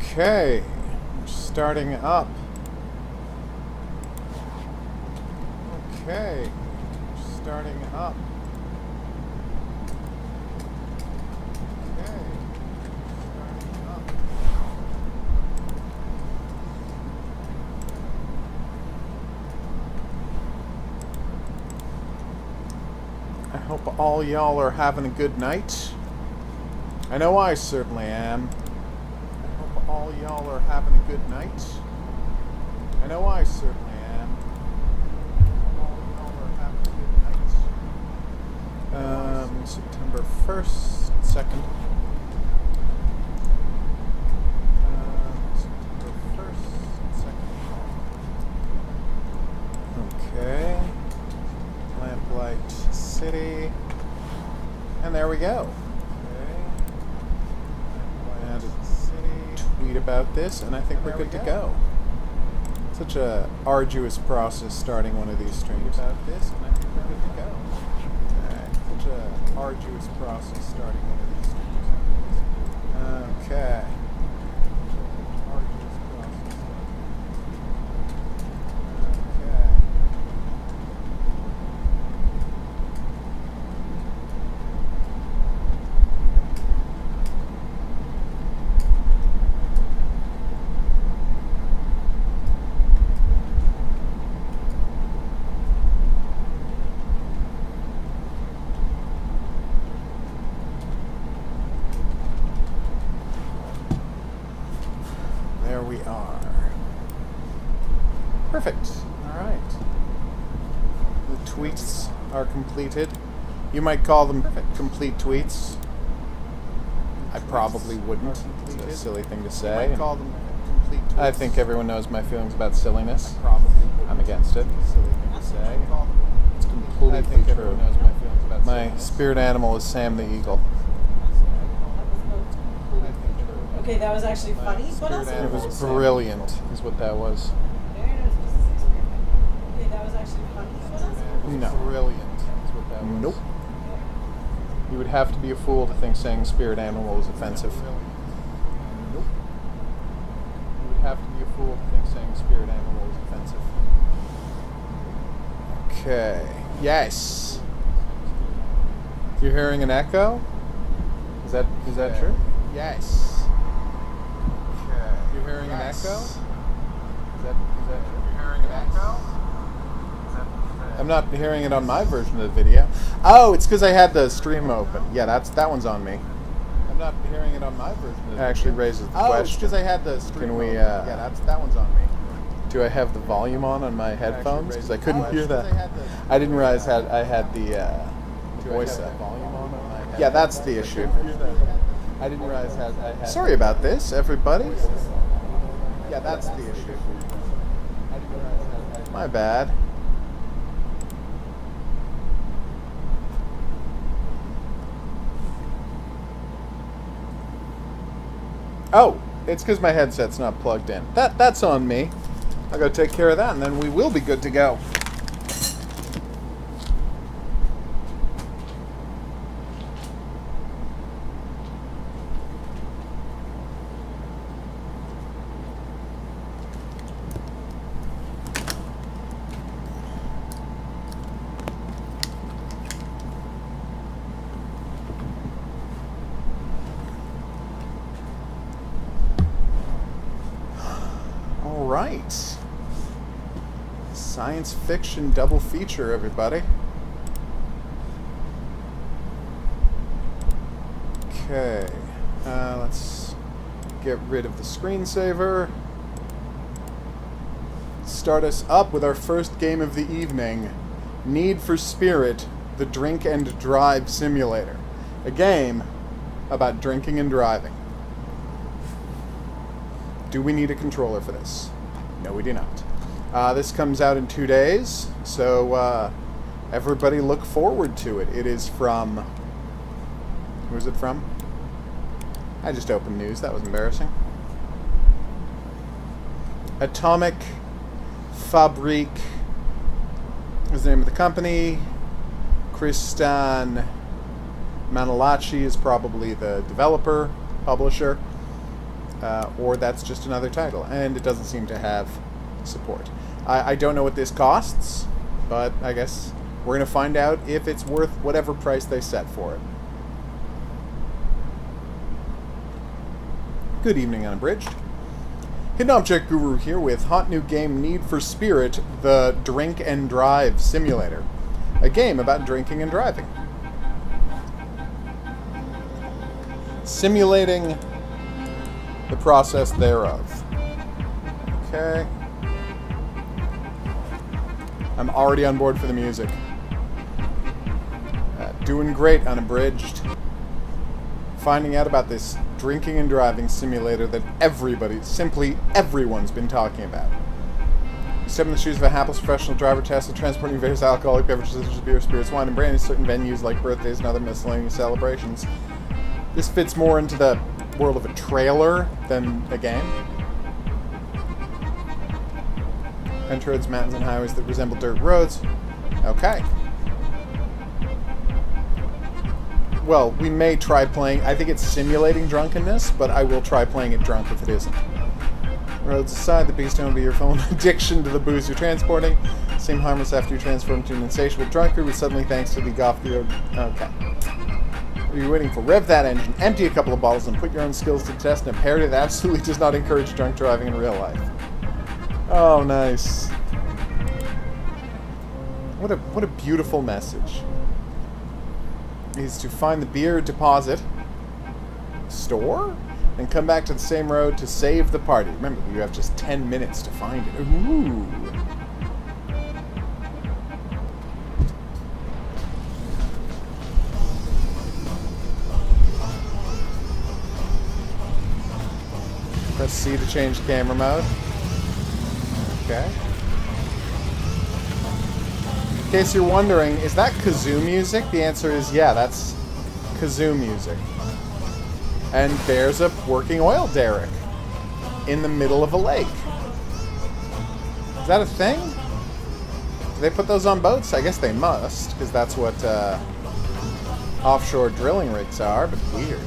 Okay, we're starting up. Okay, we're starting up. Okay, starting up. I hope all y'all are having a good night. I know I certainly am. All y'all are having a good night. I know I certainly am. All y'all are having a good night. September 1st, 2nd. September 1st, 2nd. Okay. Lamplight City. And there we go. Tweet about this, and I think we're good to go. Such a arduous process starting one of these streams. About this, and I think we're good to go. Such a arduous process starting one of these streams. Okay. Arduous process. Okay. There we are. Perfect. All right. The tweets are completed. You might call them complete tweets. I probably wouldn't. It's a silly thing to say. You might call them complete tweets. I think everyone knows my feelings about silliness. I'm against it. Silly thing to say. It's completely true. My spirit animal is Sam the Eagle. Okay, that was actually funny. What else? It was brilliant, is what that was. Okay, that was actually funny. What else? No. Brilliant, is what that was. Nope. You would have to be a fool to think saying spirit animal is offensive. Nope. You would have to be a fool to think saying spirit animal is offensive. Okay. Yes. You're hearing an echo? Is that true? Yes. You're hearing an echo? Is that you're hearing an echo? I'm not hearing it on my version of the video. Oh, it's because I had the stream open. Yeah, that one's on me. I'm not hearing it on my version of the video. It actually raises the question. Oh, it's because I had the stream open. Yeah, that one's on me. Do I have the volume on my headphones? Because I couldn't hear that. I didn't realize I had the voice up. Yeah, that's the issue. I didn't realize I had... Sorry about this, everybody. Yeah, that's the issue. My bad. Oh, it's because my headset's not plugged in. That's on me. I'll go take care of that, and then we will be good to go. Right. Science fiction double feature, everybody. Okay. Let's get rid of the screensaver. Start us up with our first game of the evening. Need for Spirit, the Drink and Drive Simulator. A game about drinking and driving. Do we need a controller for this? No, we do not. This comes out in 2 days, so everybody look forward to it. It is from... Who's it from? I just opened news. That was embarrassing. Atomic Fabrique is the name of the company. Kristan Manalachi is probably the developer, publisher. or that's just another title, and it doesn't seem to have support. I don't know what this costs, but I guess we're going to find out if it's worth whatever price they set for it. Good evening, Unabridged. Hidden Object Guru here with hot new game Need for Spirit, the Drink and Drive Simulator. A game about drinking and driving. Simulating the process thereof. Okay. I'm already on board for the music. Doing great, Unabridged. Finding out about this drinking and driving simulator that everybody, simply everyone's been talking about. You step in the shoes of a hapless professional driver tasked with transporting various alcoholic beverages such as beer, spirits, wine, and brandy to certain venues like birthdays and other miscellaneous celebrations. This fits more into the world of a trailer than a game. Enter roads, mountains, and highways that resemble dirt roads. Okay. Well, we may try playing... I think it's simulating drunkenness, but I will try playing it drunk if it isn't. Roads aside, the biggest don't be your phone addiction to the booze you're transporting. Seem harmless after you transform to an insatiable drunkard with suddenly thanks to the off the road... Okay. What are you waiting for? Rev that engine, empty a couple of bottles, and put your own skills to the test in a parody that absolutely does not encourage drunk driving in real life. Oh, nice. What a beautiful message. Is to find the beer deposit store and come back to the same road to save the party. Remember, you have just 10 minutes to find it. Ooh. Press C to change camera mode. Okay. In case you're wondering, is that kazoo music? The answer is yeah, that's kazoo music. And there's a working oil derrick in the middle of a lake. Is that a thing? Do they put those on boats? I guess they must, because that's what offshore drilling rigs are, but weird.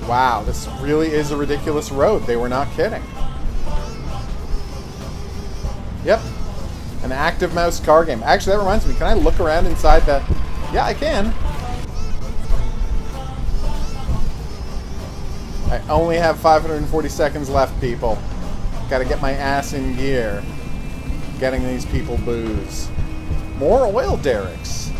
Wow, this really is a ridiculous road. They were not kidding. Yep. An active mouse car game. Actually, that reminds me. Can I look around inside the... Yeah, I can. I only have 540 seconds left, people. Gotta get my ass in gear. Getting these people booze. More oil derricks.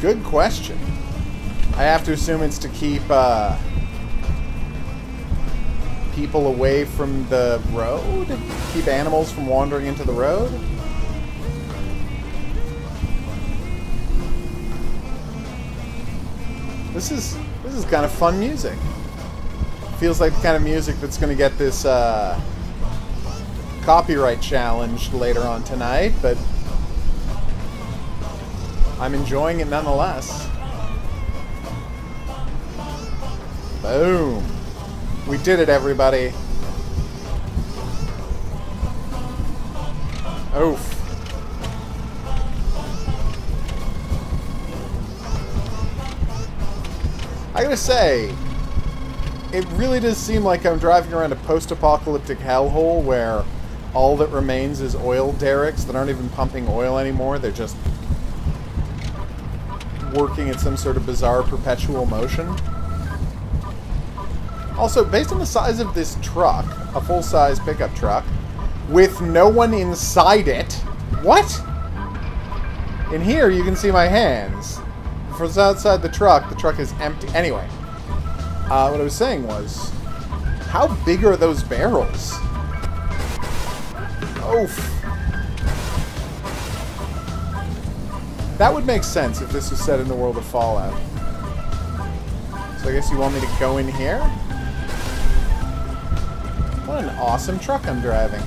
Good question. I have to assume it's to keep people away from the road? Keep animals from wandering into the road? This is kind of fun music. Feels like the kind of music that's going to get this copyright challenged later on tonight, but I'm enjoying it nonetheless. Boom. We did it, everybody. Oof. I gotta say, it really does seem like I'm driving around a post-apocalyptic hellhole where all that remains is oil derricks that aren't even pumping oil anymore. They're just working at some sort of bizarre perpetual motion. Also, based on the size of this truck, a full-size pickup truck, with no one inside it... What? In here, you can see my hands. From outside the truck is empty. Anyway, what I was saying was, how big are those barrels? Oof. That would make sense if this was set in the world of Fallout. So I guess you want me to go in here? What an awesome truck I'm driving.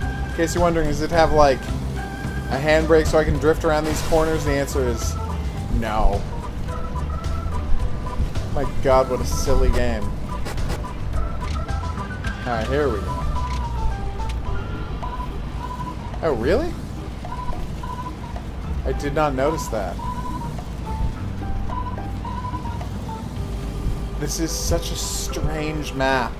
In case you're wondering, does it have, like, a handbrake so I can drift around these corners? The answer is no. My god, what a silly game. Alright, here we go. Oh, really? I did not notice that. This is such a strange map.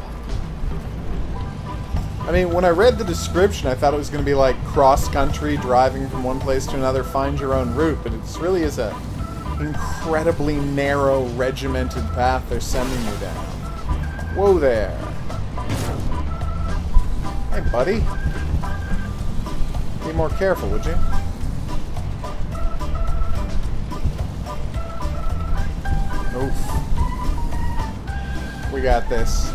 I mean, when I read the description, I thought it was going to be like cross-country, driving from one place to another, find your own route, but it really is a incredibly narrow, regimented path they're sending you down. Whoa there. Hey, buddy. Be more careful, would you? Oof. We got this.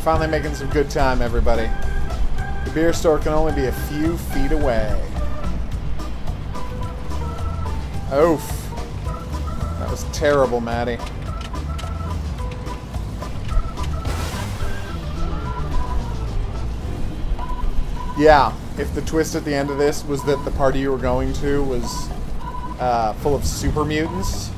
Finally making some good time, everybody. The beer store can only be a few feet away. Oof. That was terrible, Maddie. Yeah, if the twist at the end of this was that the party you were going to was full of super mutants,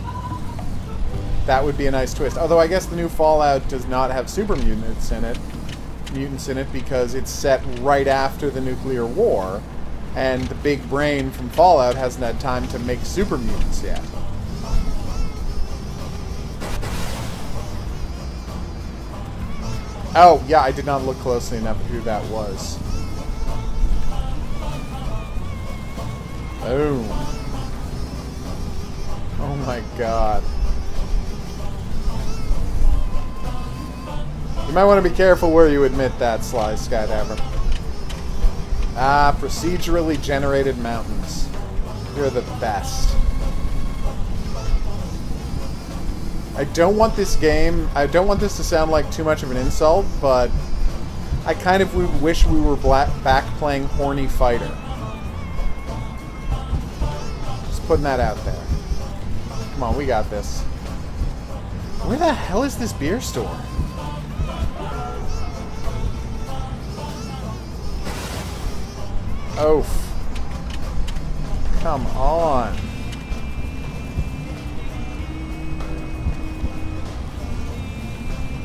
that would be a nice twist. Although I guess the new Fallout does not have super mutants in it because it's set right after the nuclear war, and the big brain from Fallout hasn't had time to make super mutants yet. Oh, yeah, I did not look closely enough at who that was. Oh. Oh my god. You might want to be careful where you admit that, Sly Skydiver. Ah, procedurally generated mountains. You're the best. I don't want this to sound like too much of an insult, but I kind of wish we were back playing Horny Fighter. Just putting that out there. Come on, we got this. Where the hell is this beer store? Oof. Come on.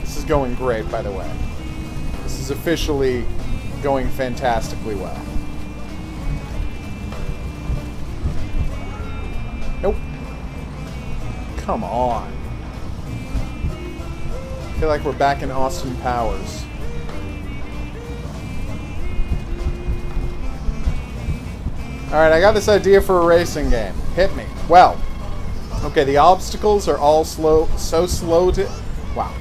This is going great, by the way. This is officially going fantastically well. Nope. Come on. I feel like we're back in Austin Powers. Alright, I got this idea for a racing game. Hit me. Well, okay, the obstacles are all so slow to... Wow.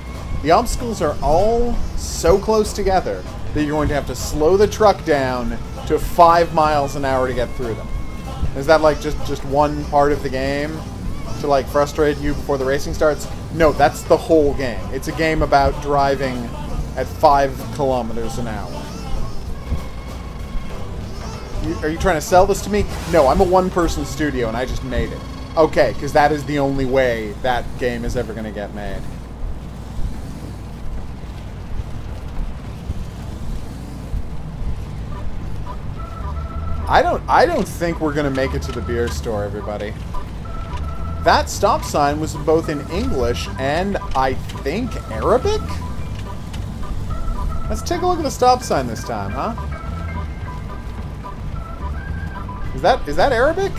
The obstacles are all so close together that you're going to have to slow the truck down to 5 miles an hour to get through them. Is that like just one part of the game to like frustrate you before the racing starts? No, that's the whole game. It's a game about driving at 5 kilometers an hour. Are you trying to sell this to me? No, I'm a one-person studio and I just made it. Okay, because that is the only way that game is ever going to get made. I don't think we're going to make it to the beer store, everybody. That stop sign was both in English and, I think, Arabic? Let's take a look at the stop sign this time, huh? Is that Arabic?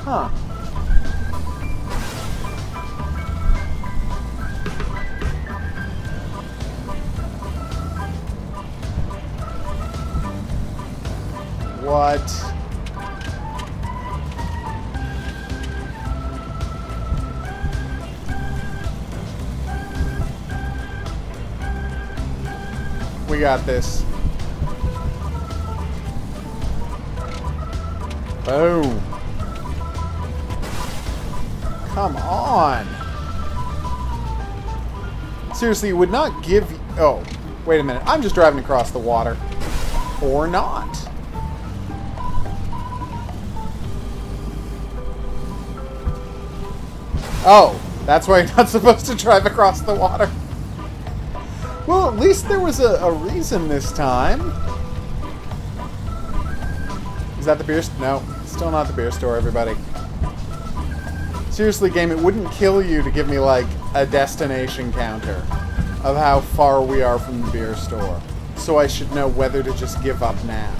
Huh. What? We got this. Boom. Come on. Seriously, it would not give you... Oh, wait a minute. I'm just driving across the water. Or not. Oh, that's why you're not supposed to drive across the water. Well, at least there was a reason this time. Is that the beer store? No, still not the beer store, everybody. Seriously, game, it wouldn't kill you to give me, like, a destination counter of how far we are from the beer store. so I should know whether to just give up now.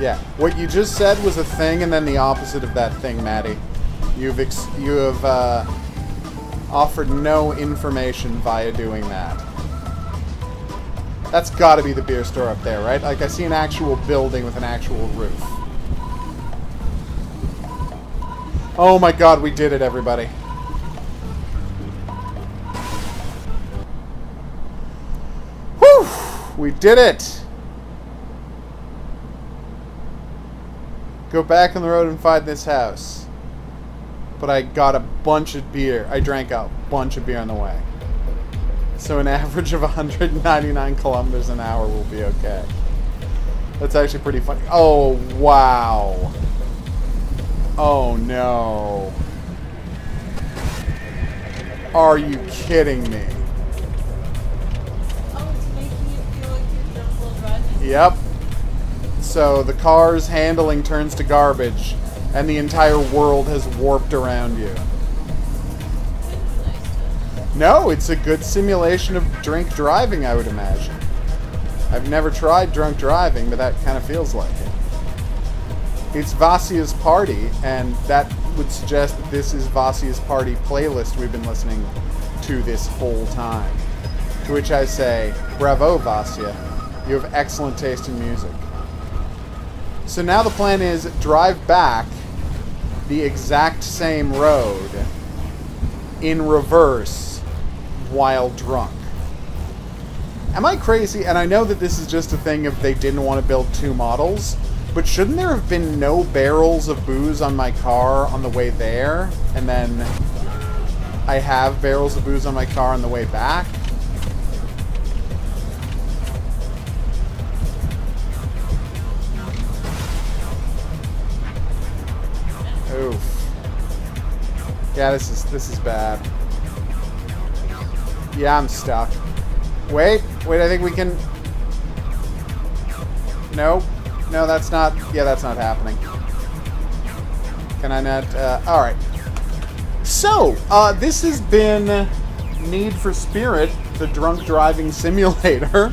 Yeah, what you just said was a thing, and then the opposite of that thing, Maddie. You have offered no information via doing that. That's got to be the beer store up there, right? Like, I see an actual building with an actual roof. Oh my god, we did it, everybody. Whew! We did it! Go back on the road and find this house. But I got a bunch of beer. I drank a bunch of beer on the way. So an average of 199 kilometers an hour will be okay. That's actually pretty funny. Oh, wow. Oh, no. Are you kidding me? Oh, it's making you feel like you're drunk while driving? Yep. So the car's handling turns to garbage, and the entire world has warped around you. No, it's a good simulation of drink driving, I would imagine. I've never tried drunk driving, but that kind of feels like it. It's Vasia's Party, and that would suggest that this is Vasia's Party playlist we've been listening to this whole time. To which I say, bravo, Vasia. You have excellent taste in music. So now the plan is drive back the exact same road in reverse while drunk. Am I crazy? And I know that this is just a thing if they didn't want to build two models, but shouldn't there have been no barrels of booze on my car on the way there, and then I have barrels of booze on my car on the way back? Oof. Yeah, this is bad. Yeah, I'm stuck. Wait, I think we can... Nope. No, that's not... Yeah, that's not happening. Can I not... Alright. So, this has been Need for Spirit, the drunk driving simulator.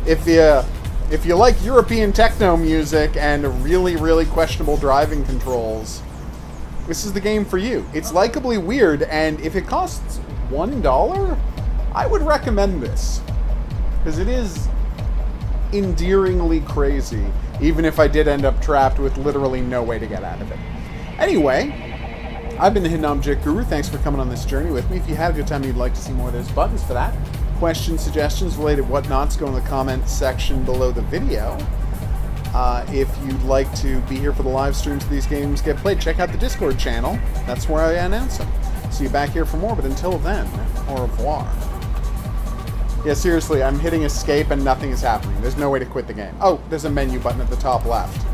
If you like European techno music and really, really questionable driving controls, this is the game for you. It's likably weird, and if it costs $1, I would recommend this. Because it is endearingly crazy, even if I did end up trapped with literally no way to get out of it. Anyway, I've been the Hidden Object Guru. Thanks for coming on this journey with me. If you had a good time and you'd like to see more, there's buttons for that. Questions, suggestions, related whatnots, go in the comment section below the video. If you'd like to be here for the live streams of these games get played, check out the Discord channel. That's where I announce them. See you back here for more, but until then, au revoir. Yeah, seriously, I'm hitting escape and nothing is happening. There's no way to quit the game. Oh, there's a menu button at the top left.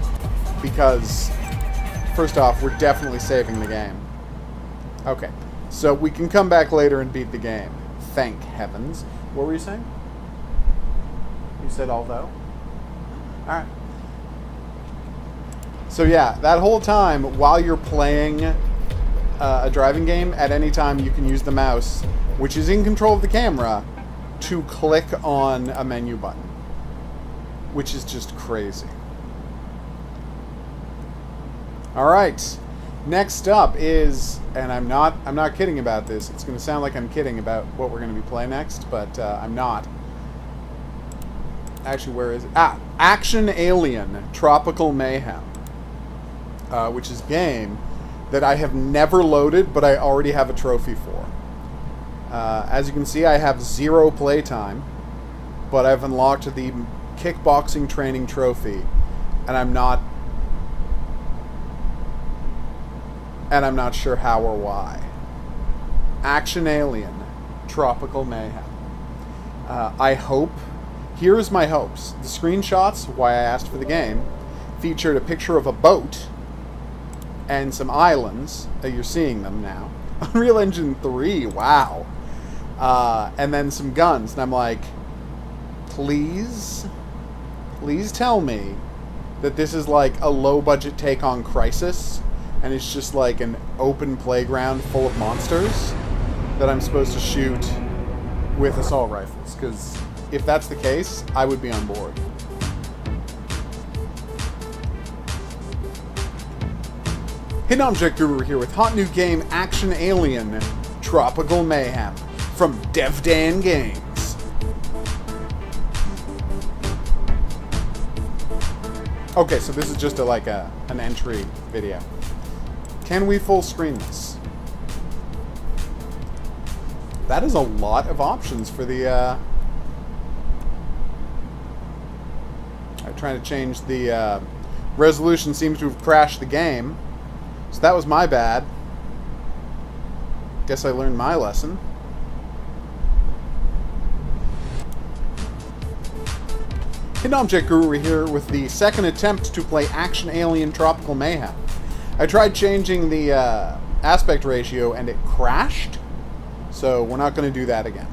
Because, first off, we're definitely saving the game. Okay, so we can come back later and beat the game. Thank heavens. What were you saying? You said although? Alright. So yeah, that whole time, while you're playing a driving game, at any time you can use the mouse, which is in control of the camera, to click on a menu button. Which is just crazy. Alright. Next up is, and I'm not kidding about this, it's going to sound like I'm kidding about what we're going to be playing next, but I'm not. Actually, where is it? Action Alien Tropical Mayhem. Which is a game that I have never loaded, but I already have a trophy for. As you can see, I have 0 playtime, but I've unlocked the kickboxing training trophy, and I'm not sure how or why. Action Alien Tropical Mayhem. I hope... Here's my hopes. The screenshots, why I asked for the game, featured a picture of a boat and some islands. You're seeing them now. Unreal Engine 3, wow. And then some guns. And I'm like, please tell me that this is like a low-budget take on Crysis, and it's just like an open playground full of monsters that I'm supposed to shoot with assault rifles. Because if that's the case, I would be on board. Hidden Object Guru here with hot new game Action Alien Tropical Mayhem from DevDan Games. Okay, so this is just an entry video. Can we full screen this? That is a lot of options for the I'm trying to change the resolution. Seems to have crashed the game. So that was my bad. Guess I learned my lesson. Hidden Object Guru here with the second attempt to play Action Alien Tropical Mayhem. I tried changing the aspect ratio and it crashed, so we're not going to do that again.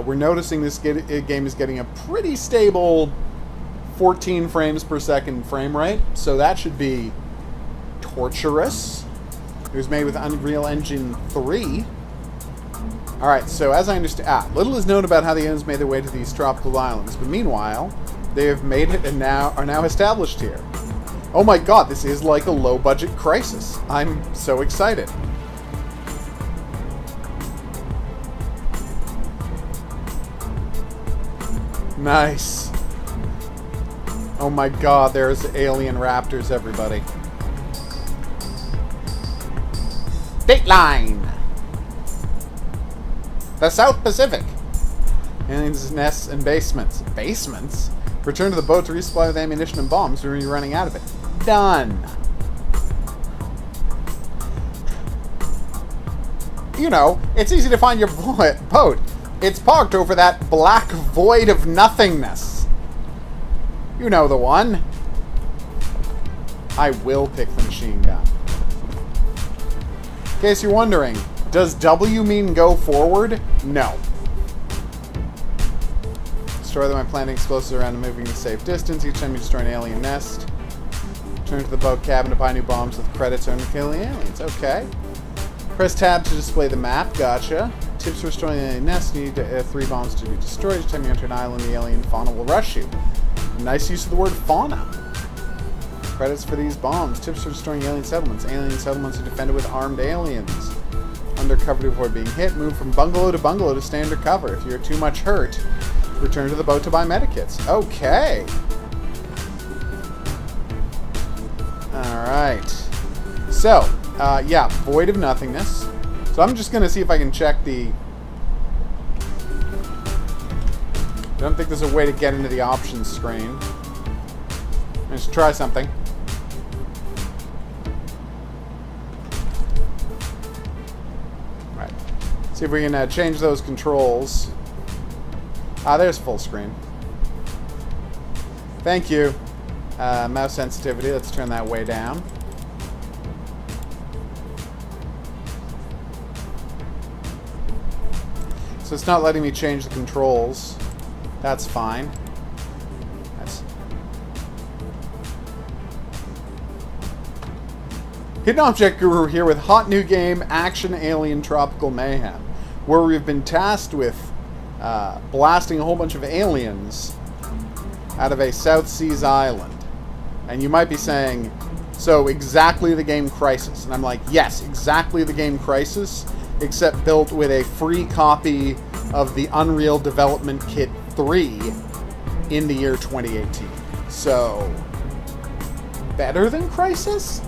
We're noticing this game is getting a pretty stable 14 frames per second frame rate, so that should be torturous. It was made with Unreal Engine 3. Alright, so as I understand... little is known about how the aliens made their way to these tropical islands, but meanwhile, they have made it and are now established here. Oh my god, this is like a low-budget Crisis. I'm so excited. Nice. Oh my god, there's alien raptors, everybody. Dateline! The South Pacific. Aliens, nests, and basements. Basements? Return to the boat to resupply with ammunition and bombs when you're running out of it. Done. You know, it's easy to find your boat. It's parked over that black void of nothingness. You know the one. I will pick the machine gun. In case you're wondering, does W mean go forward? No. Destroy them by planting explosives around and moving to safe distance. Each time you destroy an alien nest. Return to the boat cabin to buy new bombs with credits earned to kill the aliens. Okay. Press tab to display the map. Gotcha. Tips for destroying an alien nest. You need 3 bombs to be destroyed. Each time you enter an island, the alien fauna will rush you. Nice use of the word fauna. Credits for these bombs. Tips for destroying alien settlements. Alien settlements are defended with armed aliens. Undercover to avoid being hit. Move from bungalow to stay under cover. If you're too much hurt, return to the boat to buy medikits. Okay. Alright. So, yeah, void of nothingness. So I'm just going to see if I can check the... I don't think there's a way to get into the options screen. Let's try something. Alright. See if we can change those controls. There's full screen. Thank you. Mouse sensitivity, let's turn that way down. So it's not letting me change the controls. That's fine. Hidden Object Guru here with hot new game Action Alien Tropical Mayhem, where we've been tasked with blasting a whole bunch of aliens out of a South Seas island. And you might be saying, so exactly the game Crisis. And I'm like, yes, exactly the game Crisis, except built with a free copy of the Unreal Development Kit 3 in the year 2018. So, better than Crisis?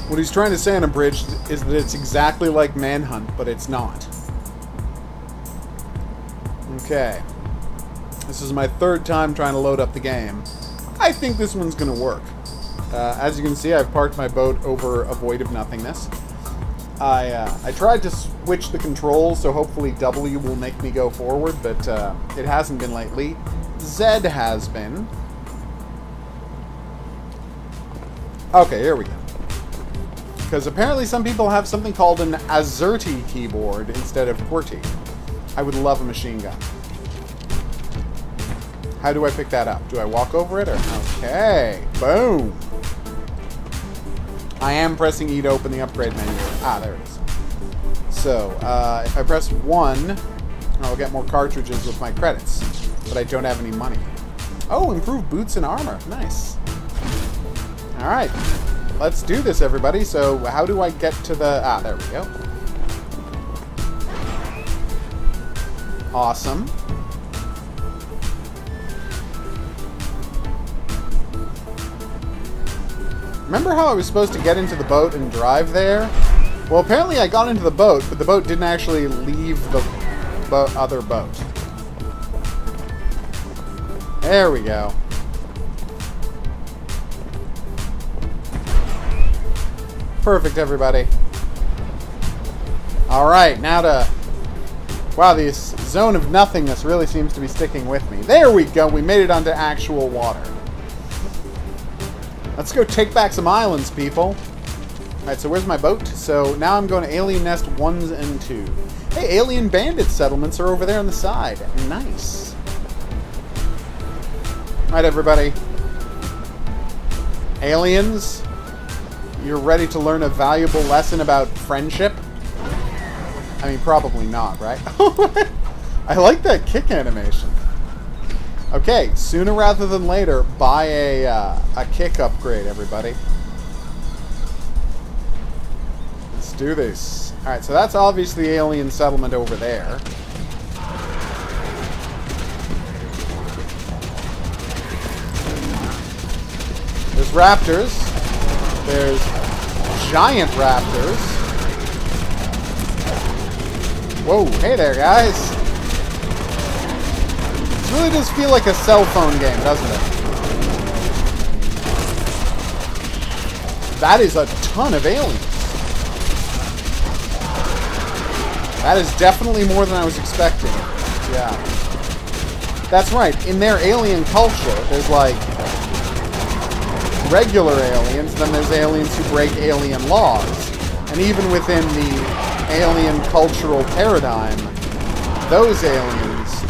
What he's trying to say on Abridged is that it's exactly like Manhunt, but it's not. Okay. This is my 3rd time trying to load up the game. I think this one's going to work. As you can see, I've parked my boat over a void of nothingness. I tried to switch the controls, so hopefully W will make me go forward, but it hasn't been lately. Z has been. Okay, here we go. Because apparently some people have something called an AZERTY keyboard instead of QWERTY. I would love a machine gun. How do I pick that up? Do I walk over it or... Okay. Boom. I am pressing E to open the upgrade menu. Ah, there it is. So, if I press 1, I'll get more cartridges with my credits. But I don't have any money. Oh, improved boots and armor. Nice. Alright. Let's do this, everybody. So, how do I get to the... Ah, there we go. Awesome. Remember how I was supposed to get into the boat and drive there? Well, apparently I got into the boat, but the boat didn't actually leave the other boat. There we go. Perfect, everybody. Alright, now to... Wow, this zone of nothingness really seems to be sticking with me. There we go, we made it onto actual water. Let's go take back some islands, people. Alright, so where's my boat? So now I'm going to Alien Nest 1 and 2. Hey, alien bandit settlements are over there on the side. Nice. Alright, everybody. Aliens, you're ready to learn a valuable lesson about friendship? I mean, probably not, right? I like that kick animation. Okay, sooner rather than later, buy a kick upgrade, everybody. Let's do this. Alright, so that's obviously the alien settlement over there. There's raptors. There's giant raptors. Whoa, hey there, guys. This really does feel like a cell phone game, doesn't it? That is a ton of aliens. That is definitely more than I was expecting. Yeah. That's right. In their alien culture, there's like regular aliens, then there's aliens who break alien laws. And even within the alien cultural paradigm, those aliens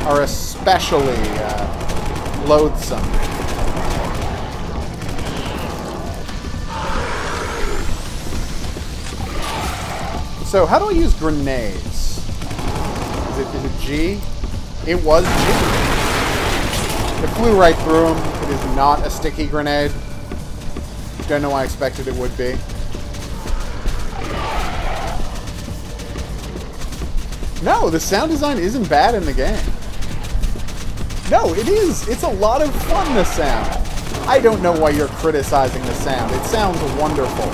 are especially loathsome. So, how do I use grenades? Is it G? It was G. It flew right through him. It is not a sticky grenade. Don't know why I expected it would be. No, the sound design isn't bad in the game. No, it is. It's a lot of fun, the sound. I don't know why you're criticizing the sound. It sounds wonderful.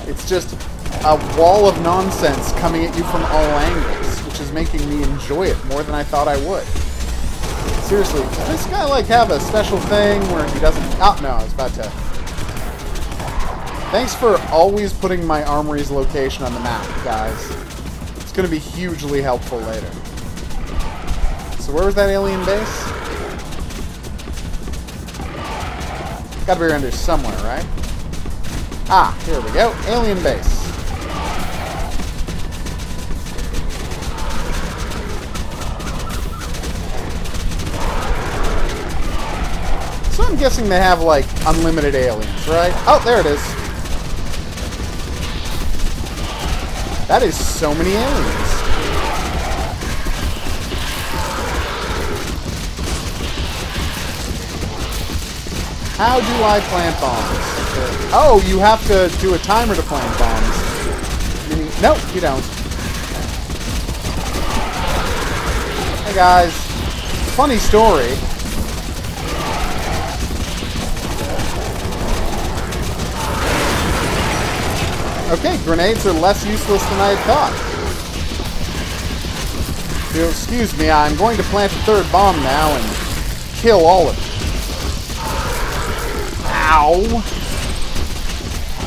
It's just a wall of nonsense coming at you from all angles, which is making me enjoy it more than I thought I would. Seriously, does this guy, like, have a special thing where he doesn't... Oh, no, I was about to... Thanks for always putting my armory's location on the map, guys. It's going to be hugely helpful later. So where was that alien base? Gotta be around here somewhere, right? Ah, here we go. Alien base. So I'm guessing they have, like, unlimited aliens, right? Oh, there it is. That is so many aliens. How do I plant bombs? Oh, you have to do a timer to plant bombs. Nope, you don't. Hey guys, funny story. Okay, grenades are less useless than I had thought. If you'll excuse me, I'm going to plant a third bomb now and kill all of them. Ow!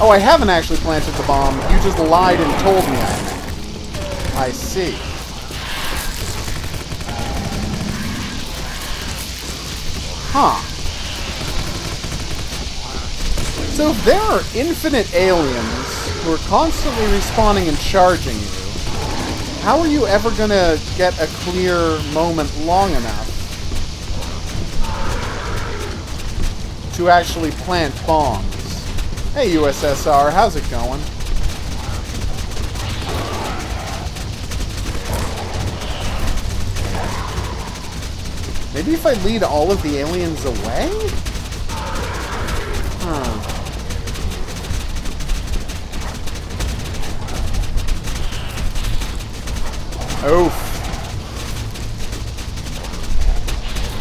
Oh, I haven't actually planted the bomb. You just lied and told me I had. I see. Huh. So if there are infinite aliens who are constantly respawning and charging you, how are you ever gonna get a clear moment long enough to actually plant bombs? Hey USSR, how's it going? Maybe if I lead all of the aliens away? Huh. Oof.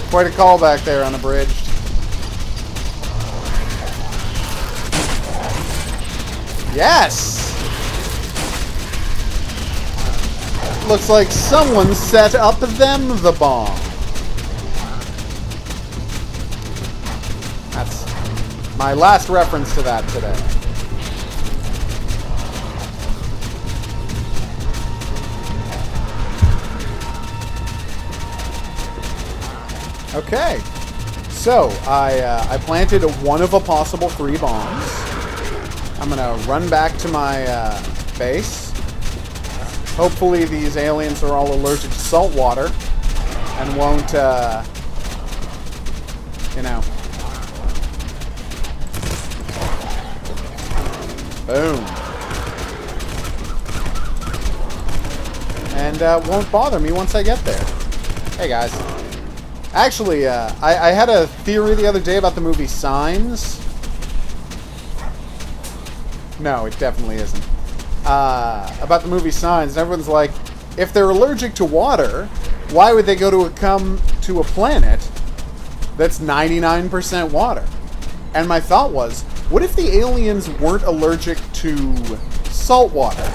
Quite a callback there, unabridged. Yes! Looks like someone set up them the bomb. That's my last reference to that today. Okay, so I planted one of a possible 3 bombs. I'm gonna run back to my base. Hopefully these aliens are all allergic to salt water and won't, you know. Boom. And won't bother me once I get there. Hey guys. Actually, I had a theory the other day about the movie Signs. No, it definitely isn't. About the movie Signs, and everyone's like, if they're allergic to water, why would they go to come to a planet that's 99% water? And my thought was, what if the aliens weren't allergic to salt water?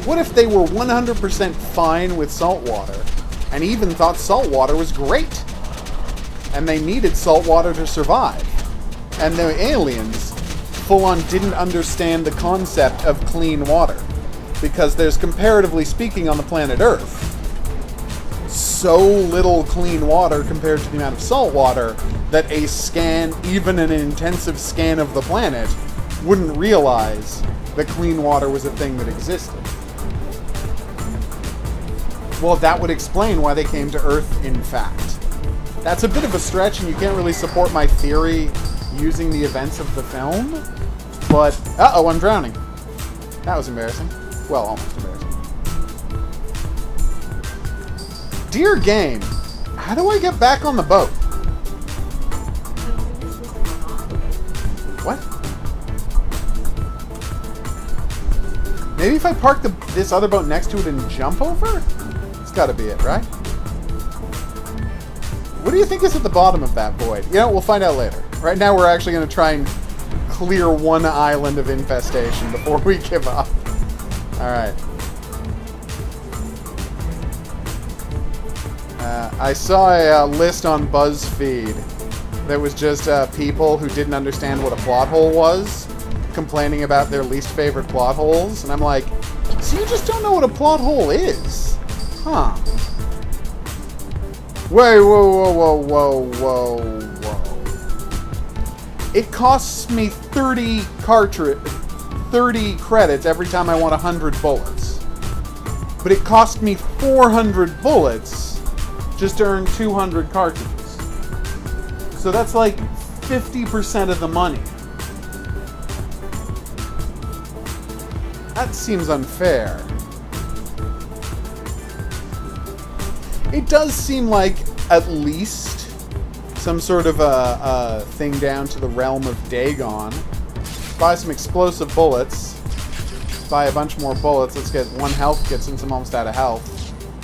What if they were 100% fine with salt water, and even thought salt water was great? And they needed salt water to survive. And the aliens full-on didn't understand the concept of clean water. Because there's, comparatively speaking, on the planet Earth, so little clean water compared to the amount of salt water that a scan, even an intensive scan of the planet, wouldn't realize that clean water was a thing that existed. Well, that would explain why they came to Earth, in fact. That's a bit of a stretch, and you can't really support my theory using the events of the film. But, uh-oh, I'm drowning. That was embarrassing. Well, almost embarrassing. Dear game, how do I get back on the boat? What? Maybe if I park this other boat next to it and jump over? It's gotta be it, right? What do you think is at the bottom of that void? You know, we'll find out later. Right now we're actually going to try and clear one island of infestation before we give up. Alright. I saw a list on BuzzFeed that was just people who didn't understand what a plot hole was, complaining about their least favorite plot holes, and I'm like, so you just don't know what a plot hole is? Huh. Wait, whoa. It costs me 30 credits every time I want 100 bullets. But it cost me 400 bullets just to earn 200 cartridges. So that's like 50% of the money. That seems unfair. It does seem like at least some sort of a thing down to the realm of Dagon. Buy some explosive bullets. Buy a bunch more bullets. Let's get 1 health kit since I'm almost out of health.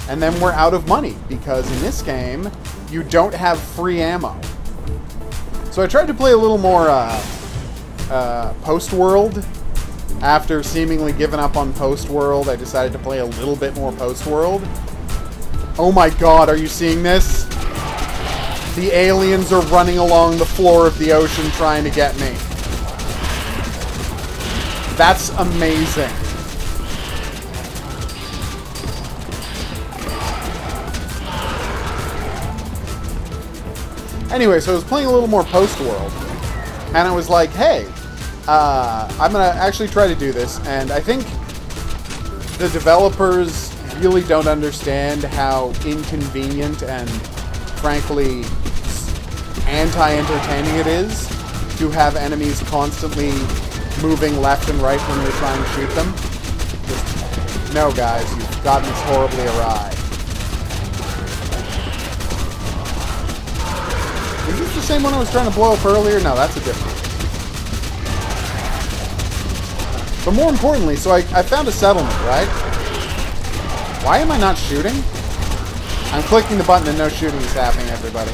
And then we're out of money, because in this game, you don't have free ammo. So I tried to play a little more post-world. After seemingly giving up on post-world, I decided to play a little bit more post-world. Oh my god, are you seeing this? The aliens are running along the floor of the ocean trying to get me. That's amazing. Anyway, so I was playing a little more post-world. And I was like, hey, I'm going to actually try to do this, and I think the developers really don't understand how inconvenient and, frankly, anti-entertaining it is to have enemies constantly moving left and right when you're trying to shoot them. Just, no, guys, you've gotten this horribly awry. Is this the same one I was trying to blow up earlier? No, that's a different one. But more importantly, so I found a settlement, right? Why am I not shooting? I'm clicking the button and no shooting is happening, everybody.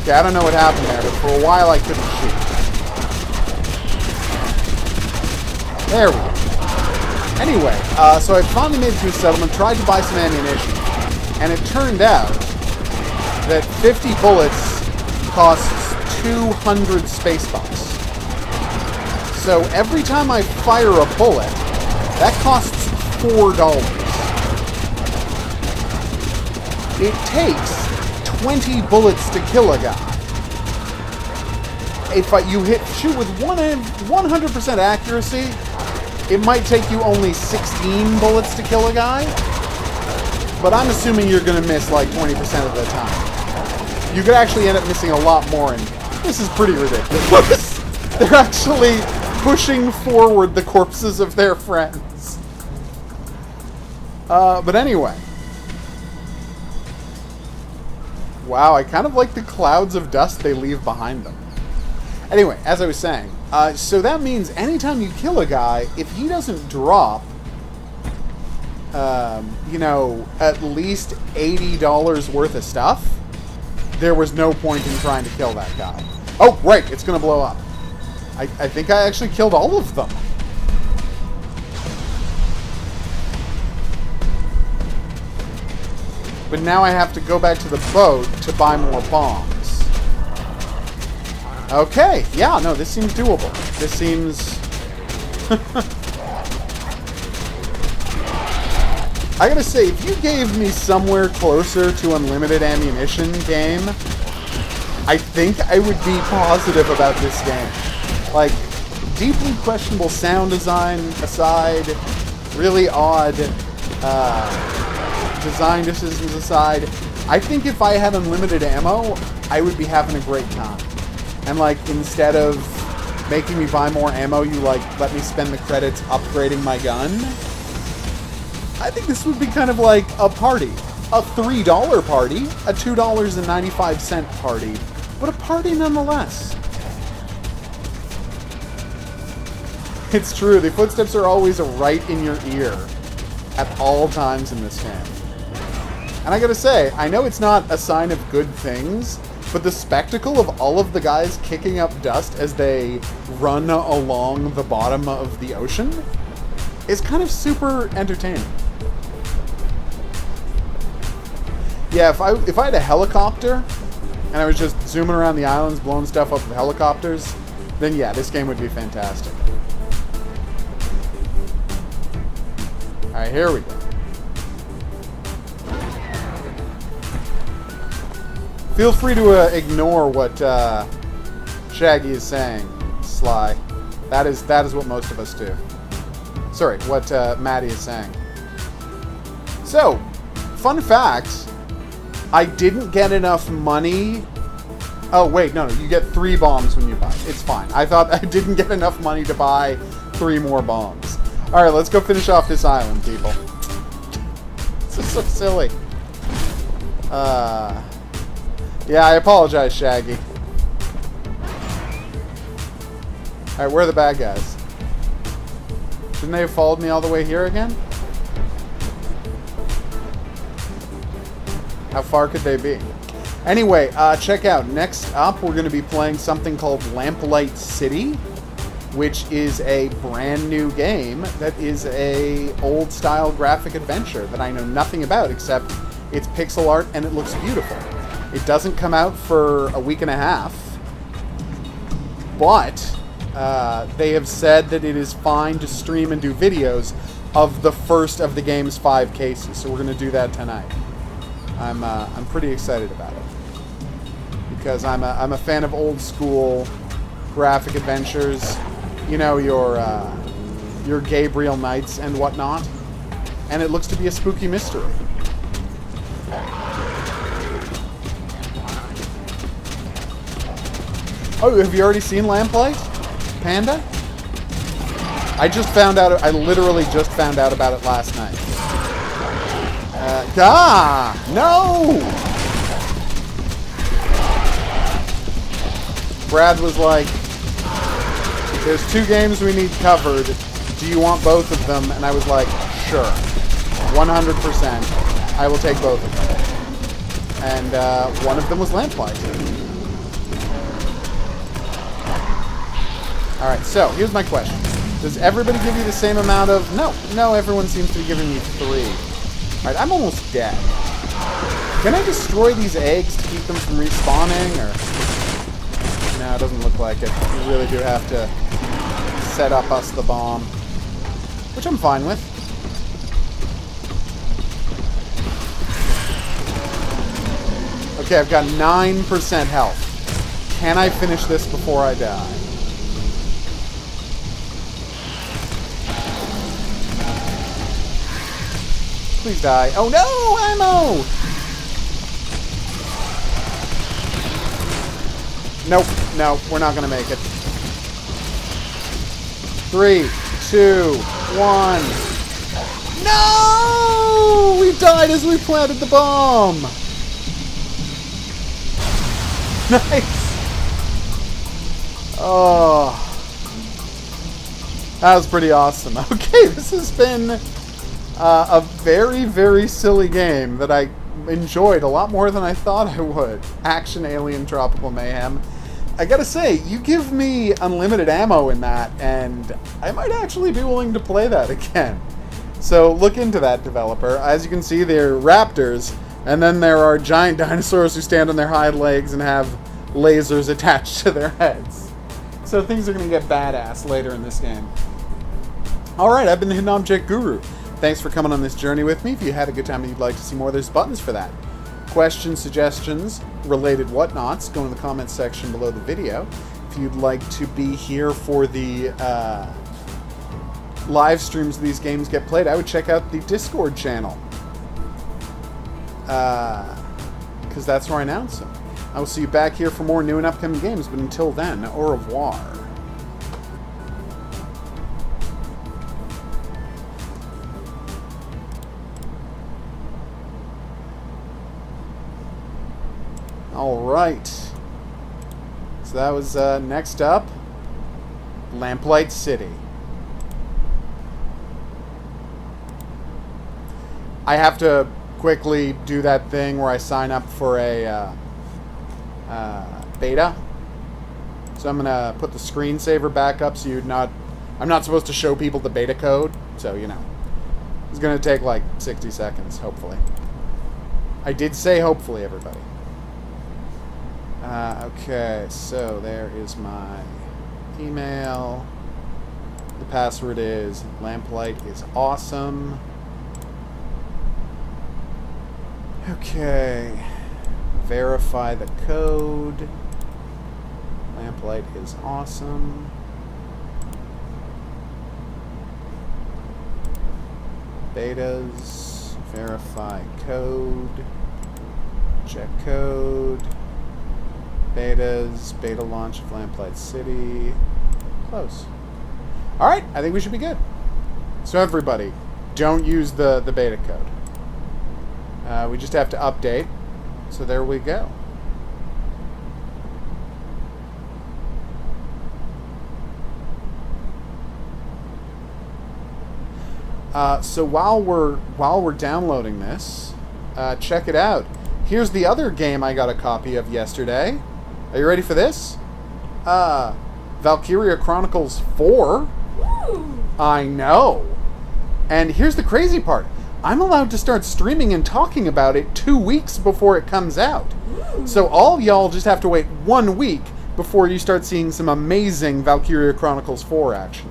Okay, I don't know what happened there, but for a while I couldn't shoot. There we go. Anyway, so I finally made it to a settlement, tried to buy some ammunition, and it turned out that 50 bullets costs 200 space bucks. So every time I fire a bullet, that costs $4. It takes 20 bullets to kill a guy. If you shoot with 100% accuracy, it might take you only 16 bullets to kill a guy. But I'm assuming you're going to miss like 20% of the time. You could actually end up missing a lot more, and this is pretty ridiculous. They're actually pushing forward the corpses of their friends. But anyway. Wow, I kind of like the clouds of dust they leave behind them. Anyway, as I was saying, so that means anytime you kill a guy, if he doesn't drop, you know, at least $80 worth of stuff, there was no point in trying to kill that guy. Oh, right, it's going to blow up. I think I actually killed all of them. But now I have to go back to the boat to buy more bombs. Okay, yeah, no, this seems doable. This seems... I gotta say, if you gave me somewhere closer to unlimited ammunition game, I think I would be positive about this game. Like, deeply questionable sound design aside, really odd design decisions aside, I think if I had unlimited ammo, I would be having a great time. And like, instead of making me buy more ammo, you like let me spend the credits upgrading my gun. I think this would be kind of like a party. A $3 party, a $2.95 party, but a party nonetheless. It's true, the footsteps are always right in your ear at all times in this game. And I gotta say, I know it's not a sign of good things, but the spectacle of all of the guys kicking up dust as they run along the bottom of the ocean is kind of super entertaining. Yeah, if I had a helicopter and I was just zooming around the islands, blowing stuff up with helicopters, then yeah, this game would be fantastic. Alright, here we go. Feel free to ignore what Shaggy is saying, Sly. That is what most of us do. Sorry, what Maddie is saying. So, fun fact, I didn't get enough money. Oh, wait, no, you get 3 bombs when you buy. It's fine. I thought I didn't get enough money to buy 3 more bombs. Alright, let's go finish off this island, people. This is so silly. Yeah, I apologize, Shaggy. Alright, where are the bad guys? Shouldn't they have followed me all the way here again? How far could they be? Anyway, check out. Next up, we're going to be playing something called Lamplight City, which is a brand new game that is a old-style graphic adventure that I know nothing about, except it's pixel art and it looks beautiful. It doesn't come out for a week and a half, but they have said that it is fine to stream and do videos of the first of the game's 5 cases, so we're going to do that tonight. I'm pretty excited about it. because I'm a fan of old school graphic adventures. You know, your Gabriel Knights and whatnot. And it looks to be a spooky mystery. Oh, have you already seen Lamplight? Panda? I literally just found out about it last night. No! Brad was like, there's 2 games we need covered. Do you want both of them? And I was like, sure. 100%. I will take both of them. And one of them was Lamplight. Alright, so here's my question. Does everybody give you the same amount of... No, everyone seems to be giving me 3. Alright, I'm almost dead. Can I destroy these eggs to keep them from respawning, or... No, it doesn't look like it. You really do have to set up us the bomb. Which I'm fine with. Okay, I've got 9% health. Can I finish this before I die? Please die. Oh no! Ammo! Nope. We're not gonna make it. 3, 2, 1. No! We died as we planted the bomb! Nice! Oh. That was pretty awesome. Okay, this has been a very, very silly game that I enjoyed a lot more than I thought I would. Action Alien Tropical Mayhem. I gotta say, you give me unlimited ammo in that, and I might actually be willing to play that again. So look into that, developer. As you can see, they're raptors, and then there are giant dinosaurs who stand on their hind legs and have lasers attached to their heads. So things are gonna get badass later in this game. Alright, I've been the Hidden Object Guru. Thanks for coming on this journey with me. If you had a good time and you'd like to see more, there's buttons for that. Questions, suggestions, related whatnots, go in the comments section below the video. If you'd like to be here for the live streams of these games get played, I would check out the Discord channel. Because that's where I announce them. I will see you back here for more new and upcoming games, but until then, au revoir. Alright. So that was next up, Lamplight City. I have to quickly do that thing where I sign up for a beta. So I'm gonna put the screensaver back up so I'm not supposed to show people the beta code, so you know. It's gonna take like 60 seconds, hopefully. I did say hopefully, everybody. Okay, so there is my email. The password is Lamplight is awesome. Okay. Verify the code. Lamplight is awesome. Betas. Verify code. Check code. Betas, beta launch of Lamplight City. Close. Alright, I think we should be good. So everybody, don't use the beta code. We just have to update. So there we go. So while we're downloading this, check it out. Here's the other game I got a copy of yesterday. Are you ready for this? Valkyria Chronicles 4. Woo! I know. And here's the crazy part. I'm allowed to start streaming and talking about it 2 weeks before it comes out. Ooh. So all y'all just have to wait 1 week before you start seeing some amazing Valkyria Chronicles 4 action.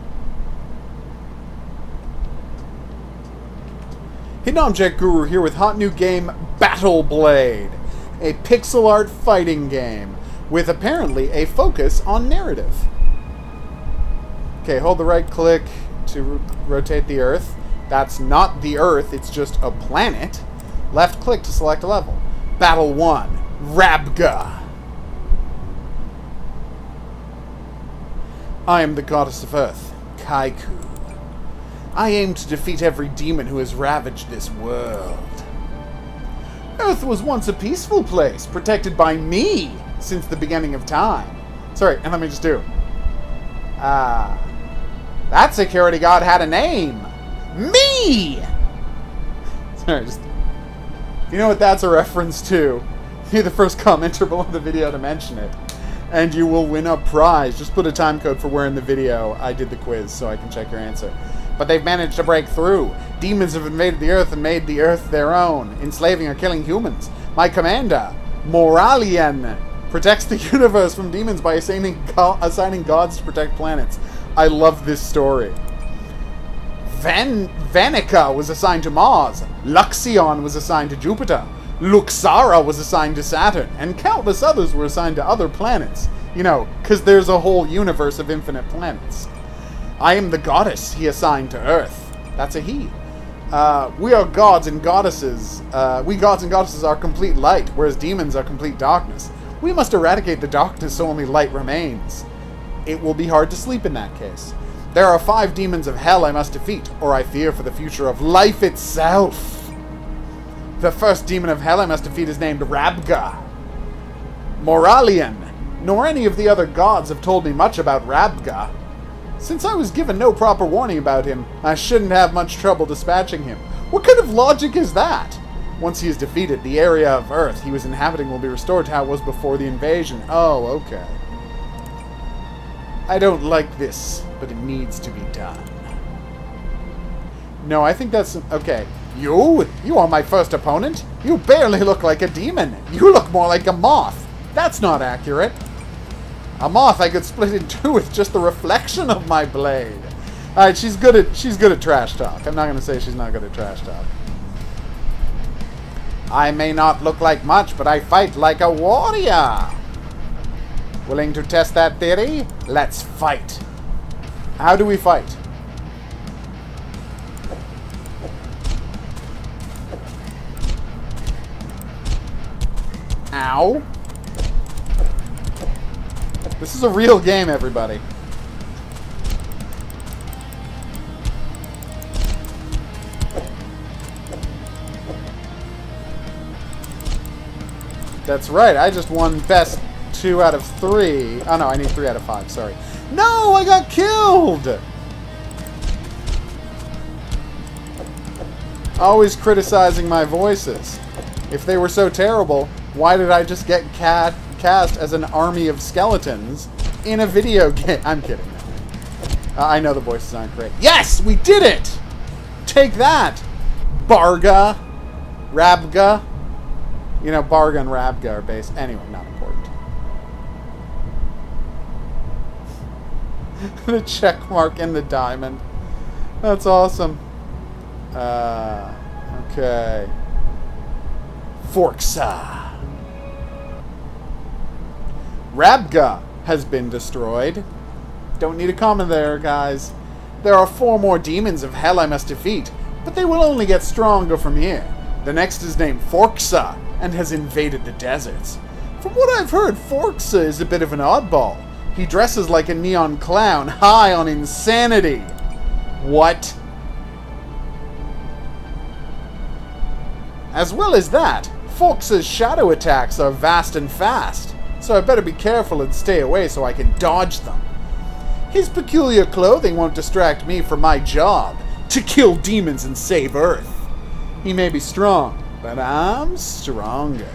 Hidden Object Guru here with hot new game Battle Blade, a pixel art fighting game. with apparently a focus on narrative. Okay, hold the right click to rotate the Earth. That's not the Earth, it's just a planet. Left click to select a level. Battle 1, Rabga. I am the goddess of Earth, Kaiku. I aim to defeat every demon who has ravaged this world. Earth was once a peaceful place, protected by me since the beginning of time. Sorry, and let me just do. That security guard had a name. Me! Sorry, just... You know what that's a reference to? Be the first commenter below the video to mention it. And you will win a prize. Just put a time code for where in the video I did the quiz so I can check your answer. But they've managed to break through. Demons have invaded the Earth and made the Earth their own, enslaving or killing humans. My commander, Moralian, protects the universe from demons by assigning gods to protect planets. I love this story. Vanica was assigned to Mars. Luxion was assigned to Jupiter. Luxara was assigned to Saturn. And countless others were assigned to other planets. You know, because there's a whole universe of infinite planets. I am the goddess he assigned to Earth. That's a he. We are gods and goddesses. We gods and goddesses are complete light, whereas demons are complete darkness. We must eradicate the darkness so only light remains. It will be hard to sleep in that case. There are 5 demons of hell I must defeat, or I fear for the future of life itself. The first demon of hell I must defeat is named Rabga. Moralian. Nor any of the other gods have told me much about Rabga. Since I was given no proper warning about him, I shouldn't have much trouble dispatching him. What kind of logic is that? Once he is defeated, the area of Earth he was inhabiting will be restored to how it was before the invasion. Oh, okay. I don't like this, but it needs to be done. No, I think that's... Okay. You are my first opponent? You barely look like a demon. You look more like a moth. That's not accurate. A moth I could split in 2 with just the reflection of my blade. Alright, she's good at trash talk. I'm not going to say she's not good at trash talk. I may not look like much, but I fight like a warrior. Willing to test that theory? Let's fight. How do we fight? Ow. This is a real game, everybody. That's right, I just won best 2 out of 3. Oh no, I need 3 out of 5, sorry. No, I got killed! Always criticizing my voices. If they were so terrible, why did I just get cast as an army of skeletons in a video game? I'm kidding. I know the voices aren't great. Yes, we did it! Take that! Barga. Rabga. You know, Barga and Rabga are based... Anyway, not important. The check mark and the diamond. That's awesome. Okay. Forxa. Rabga has been destroyed. Don't need a comment there, guys. There are 4 more demons of hell I must defeat, but they will only get stronger from here. The next is named Forxa, and has invaded the deserts. From what I've heard, Forxa is a bit of an oddball. He dresses like a neon clown, high on insanity. What? As well as that, Forxa's shadow attacks are vast and fast, so I better be careful and stay away so I can dodge them. His peculiar clothing won't distract me from my job, to kill demons and save Earth. He may be strong, but I'm stronger.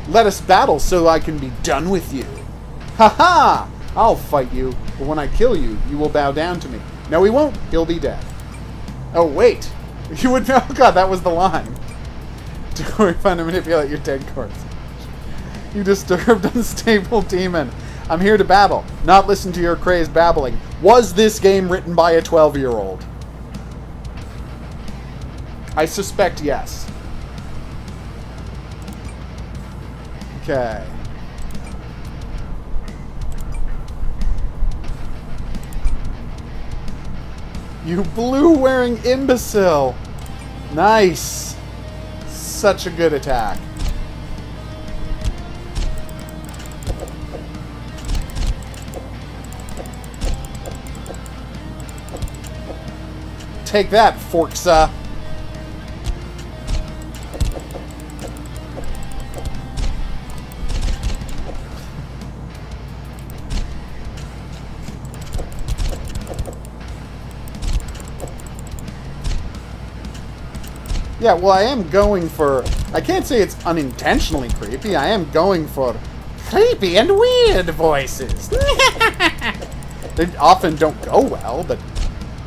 Let us battle so I can be done with you. Ha-ha! I'll fight you, but when I kill you, you will bow down to me. No, he won't. He'll be dead. Oh, wait. You would know. Oh, God, that was the line. Don't worry, find to manipulate your dead corpse. You disturbed, unstable demon. I'm here to battle, not listen to your crazed babbling. Was this game written by a 12-year-old? I suspect yes. Okay. You blue-wearing imbecile! Nice! Such a good attack. Take that, Forksa! Yeah, well, I am going for... I can't say it's unintentionally creepy. I am going for creepy and weird voices. They often don't go well, but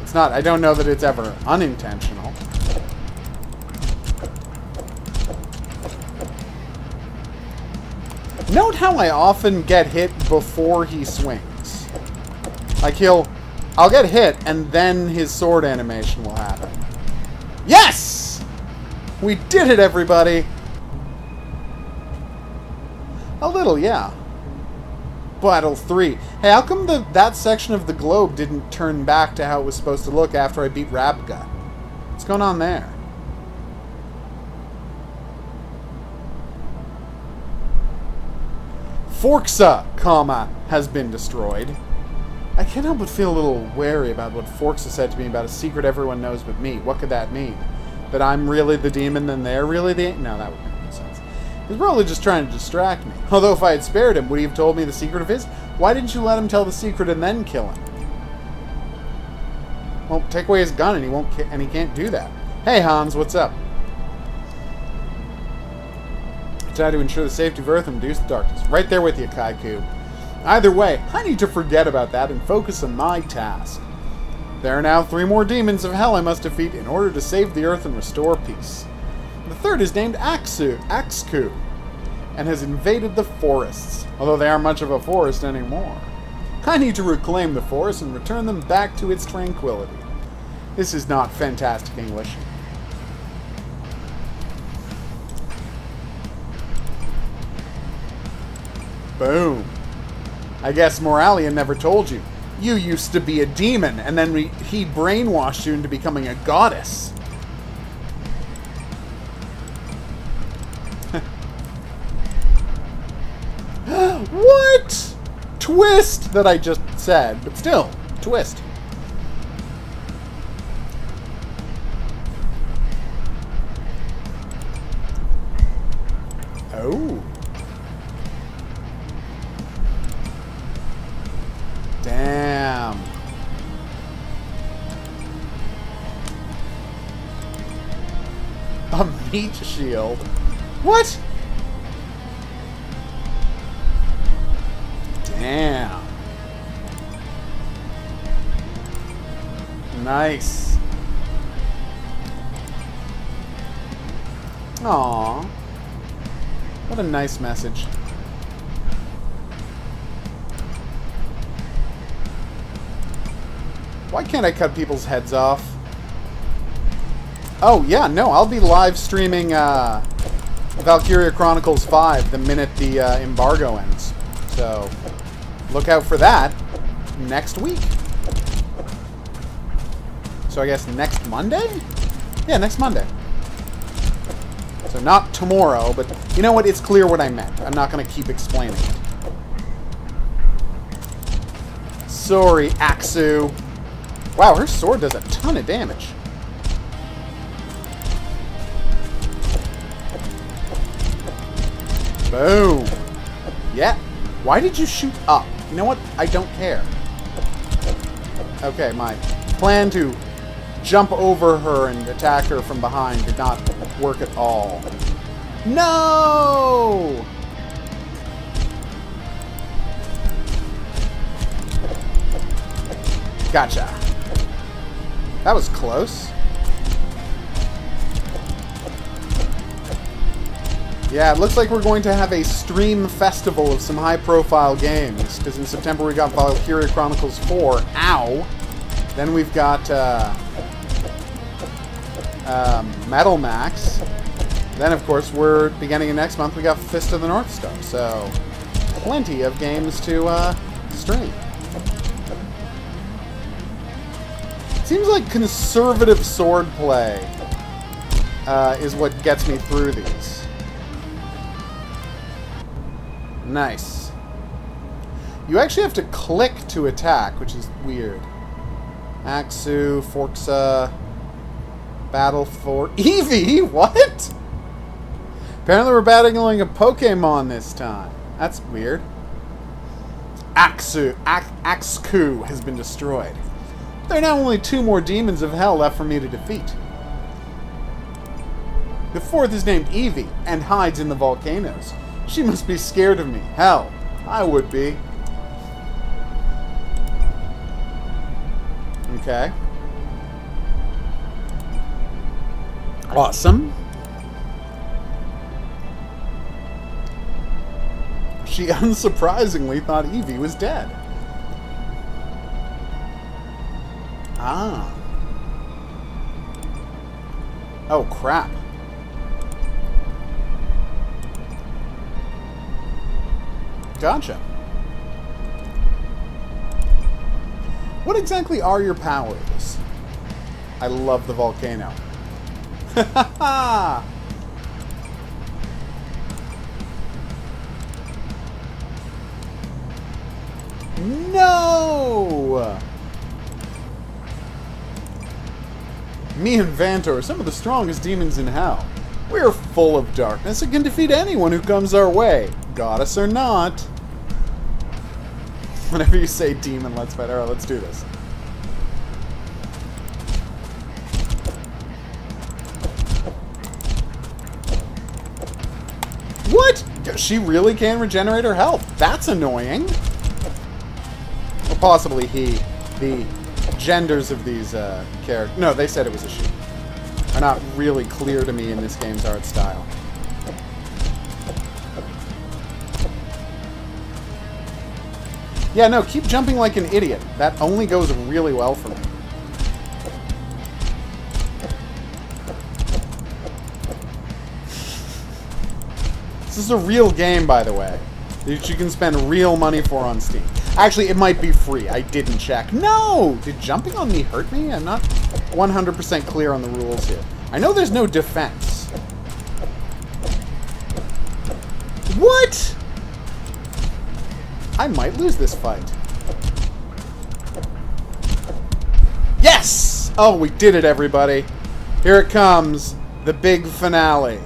it's not... I don't know that it's ever unintentional. Note how I often get hit before he swings. Like, I'll get hit, and then his sword animation will happen. Yes! We did it, everybody! A little, yeah. Battle 3. Hey, how come that section of the globe didn't turn back to how it was supposed to look after I beat Rabga? What's going on there? Forksa, has been destroyed. I can't help but feel a little wary about what Forksa said to me about a secret everyone knows but me. What could that mean? That I'm really the demon, then they're really the... No, that wouldn't make any sense. He's probably just trying to distract me. Although if I had spared him, would he have told me the secret of his? Why didn't you let him tell the secret and then kill him? Well, take away his gun and he can't do that. Hey, Hans, what's up? Try to ensure the safety of Earth and reduce the darkness. Right there with you, Kaiku. Either way, I need to forget about that and focus on my task. There are now 3 more demons of hell I must defeat in order to save the Earth and restore peace. The third is named Axku, and has invaded the forests, although they aren't much of a forest anymore. I need to reclaim the forest and return them back to its tranquility. This is not fantastic English. Boom. I guess Moralian never told you. You used to be a demon, and then he brainwashed you into becoming a goddess. What? Twist that I just said, but still, twist. Oh. Damn. A meat shield? What? Damn. Nice. Aww. What a nice message. Why can't I cut people's heads off? Oh, yeah, no, I'll be live streaming Valkyria Chronicles 5 the minute the embargo ends. So, look out for that next week. So I guess next Monday? Yeah, next Monday. So not tomorrow, but you know what? It's clear what I meant. I'm not going to keep explaining it. Sorry, Axu. Wow, her sword does a ton of damage. Boom. Yeah. Why did you shoot up? You know what? I don't care. Okay, my plan to jump over her and attack her from behind did not work at all. No! Gotcha. That was close. Yeah, it looks like we're going to have a stream festival of some high-profile games. Because in September we got Valkyria Chronicles 4. Ow! Then we've got Metal Max. Then, of course, we're beginning of next month we got Fist of the North Star. So, plenty of games to stream. Seems like conservative swordplay is what gets me through these. Nice. You actually have to click to attack, which is weird. Axu, Forxa, Battle for Eevee? What? Apparently we're battling a Pokemon this time. That's weird. Axu has been destroyed. There are now only 2 more demons of hell left for me to defeat. The 4th is named Eevee and hides in the volcanoes. She must be scared of me. Hell, I would be. Okay. Awesome. She unsurprisingly thought Eevee was dead. Ah. Oh, crap. Gotcha. What exactly are your powers? I love the volcano. Ha ha ha! No! Me and Vanto are some of the strongest demons in hell. We are full of darkness and can defeat anyone who comes our way, goddess or not. Whenever you say demon, let's fight. Alright, let's do this. What? She really can regenerate her health. That's annoying. Or possibly he. The genders of these characters. No, they said it was a she. Are not really clear to me in this game's art style. Yeah, no, keep jumping like an idiot. That only goes really well for me. This is a real game, by the way, that you can spend real money for on Steam. Actually, it might be free. I didn't check. No! Did jumping on me hurt me? I'm not 100% clear on the rules here. I know there's no defense. What? I might lose this fight. Yes! Oh, we did it, everybody. Here it comes. The big finale.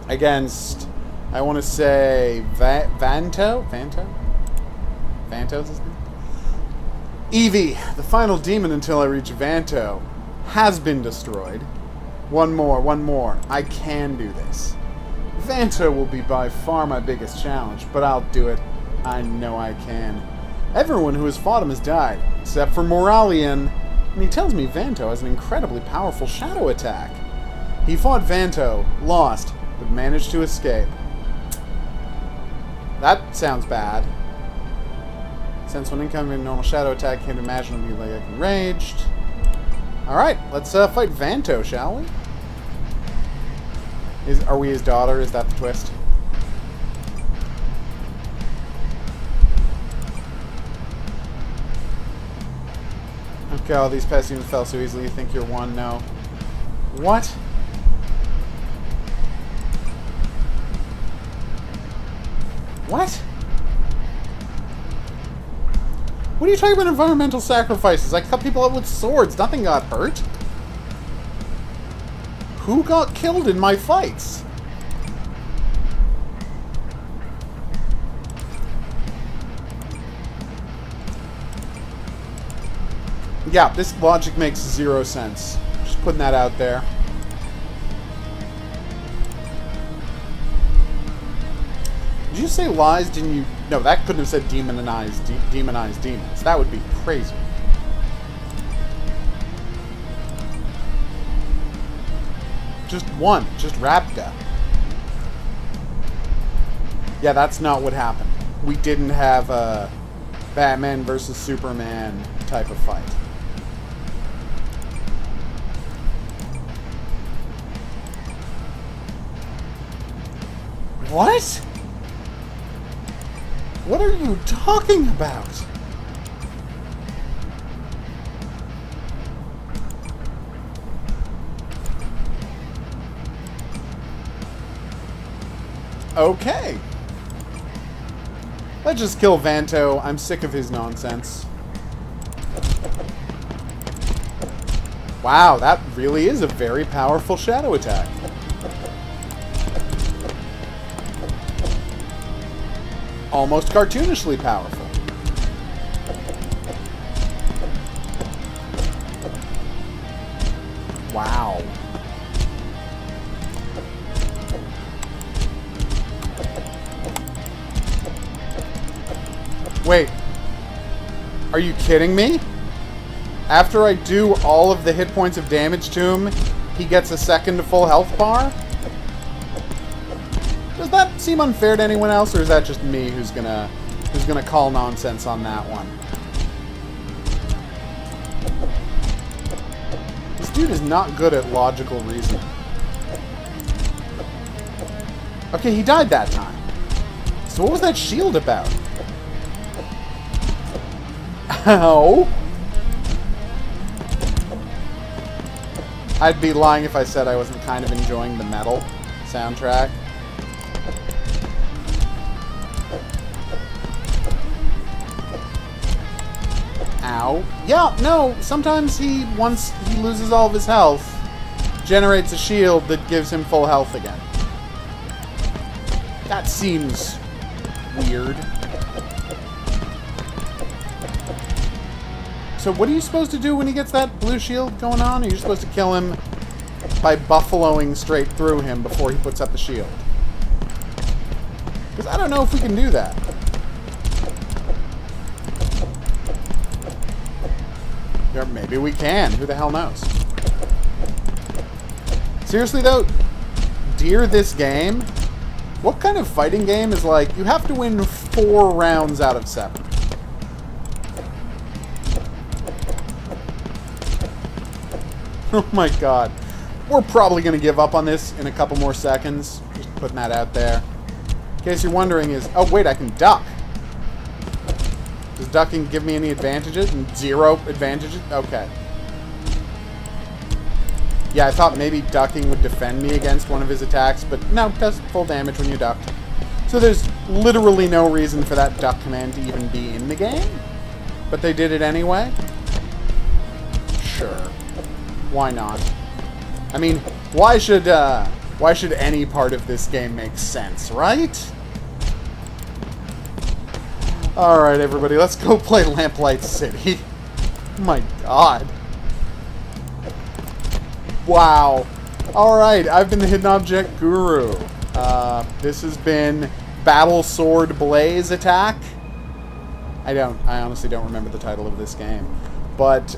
Against, I want to say, Vanto? Vanto's his name? Eevee, the final demon until I reach Vanto, has been destroyed. One more. I can do this. Vanto will be by far my biggest challenge, but I'll do it. I know I can. Everyone who has fought him has died, except for Moralian, and he tells me Vanto has an incredibly powerful shadow attack. He fought Vanto, lost, but managed to escape. That sounds bad. Since when incoming normal shadow attack can't imaginably like enraged. Alright, let's fight Vanto, shall we? Are we his daughter? Is that the twist? Okay, all these past humans fell so easily. You think you're one? No. What? What? What are you talking about environmental sacrifices? I cut people up with swords. Nothing got hurt. Who got killed in my fights? Yeah, this logic makes 0 sense. Just putting that out there. Did you say lies? Didn't you? No, that couldn't have said demonized demons. That would be crazy. Just one. Just Rabda. Yeah, that's not what happened. We didn't have a Batman versus Superman type of fight. What? What are you talking about? Okay. Let's just kill Vanto. I'm sick of his nonsense. Wow, that really is a very powerful shadow attack. Almost cartoonishly powerful. Wow. Wait. Are you kidding me? After I do all of the hit points of damage to him, he gets a second full health bar? Does that seem unfair to anyone else, or is that just me who's gonna call nonsense on that one? This dude is not good at logical reasoning. Okay, he died that time. So what was that shield about? Ow! I'd be lying if I said I wasn't kind of enjoying the metal soundtrack. Ow. Yeah, no, sometimes once he loses all of his health, generates a shield that gives him full health again. That seems weird. So what are you supposed to do when he gets that blue shield going on? Are you supposed to kill him by buffaloing straight through him before he puts up the shield? Because I don't know if we can do that. Or maybe we can. Who the hell knows? Seriously though, dear this game, what kind of fighting game is like, you have to win 4 rounds out of 7? Oh my god. We're probably going to give up on this in a couple more seconds. Just putting that out there. In case you're wondering is... Oh, wait, I can duck. Does ducking give me any advantages? 0 advantages? Okay. Yeah, I thought maybe ducking would defend me against one of his attacks, but no, it does full damage when you duck. So there's literally no reason for that duck command to even be in the game. But they did it anyway? Sure. Why not? I mean, why should any part of this game make sense, right? Alright, everybody, let's go play Lamplight City. Oh my god. Wow. Alright, I've been the Hidden Object Guru. This has been Battle Sword Blaze Attack. I honestly don't remember the title of this game. But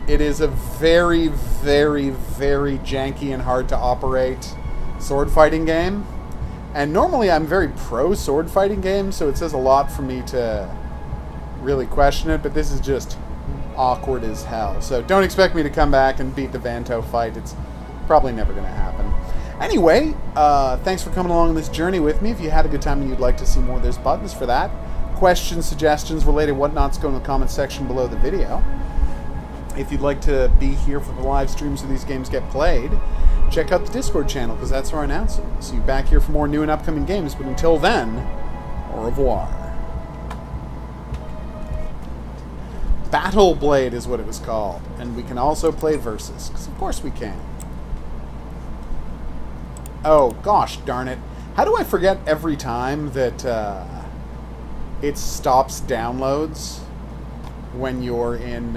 it is a very, very, very janky and hard to operate sword fighting game. And normally I'm very pro sword fighting games, so it says a lot for me to really question it, but this is just awkward as hell. So don't expect me to come back and beat the Vanto fight. It's probably never going to happen. Anyway, thanks for coming along this journey with me. If you had a good time and you'd like to see more, there's buttons for that. Questions, suggestions, related whatnots, go in the comments section below the video. If you'd like to be here for the live streams where these games get played, check out the Discord channel, because that's where I announce them. See you back here for more new and upcoming games, but until then, au revoir. Battle Blade is what it was called, and we can also play Versus, because of course we can. Oh, gosh darn it. How do I forget every time that it stops downloads when you're in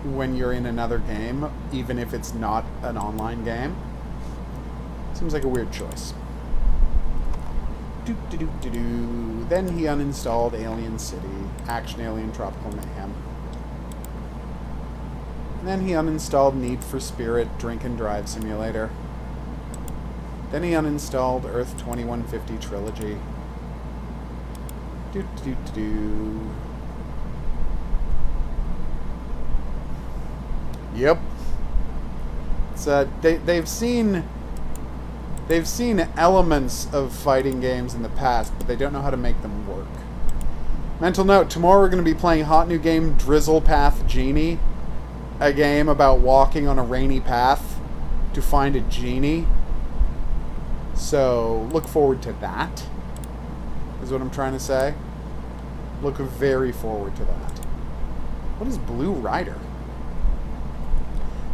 another game, even if it's not an online game? Seems like a weird choice. Then he uninstalled Alien City, Action Alien Tropical Mayhem. And then he uninstalled Need for Spirit Drink and Drive Simulator. Then he uninstalled Earth 2150 Trilogy. Yep. It's they've seen elements of fighting games in the past, but they don't know how to make them work. Mental note, tomorrow we're going to be playing hot new game Drizzle Path Genie, a game about walking on a rainy path to find a genie. So, look forward to that, is what I'm trying to say. Look very forward to that. What is Blue Rider?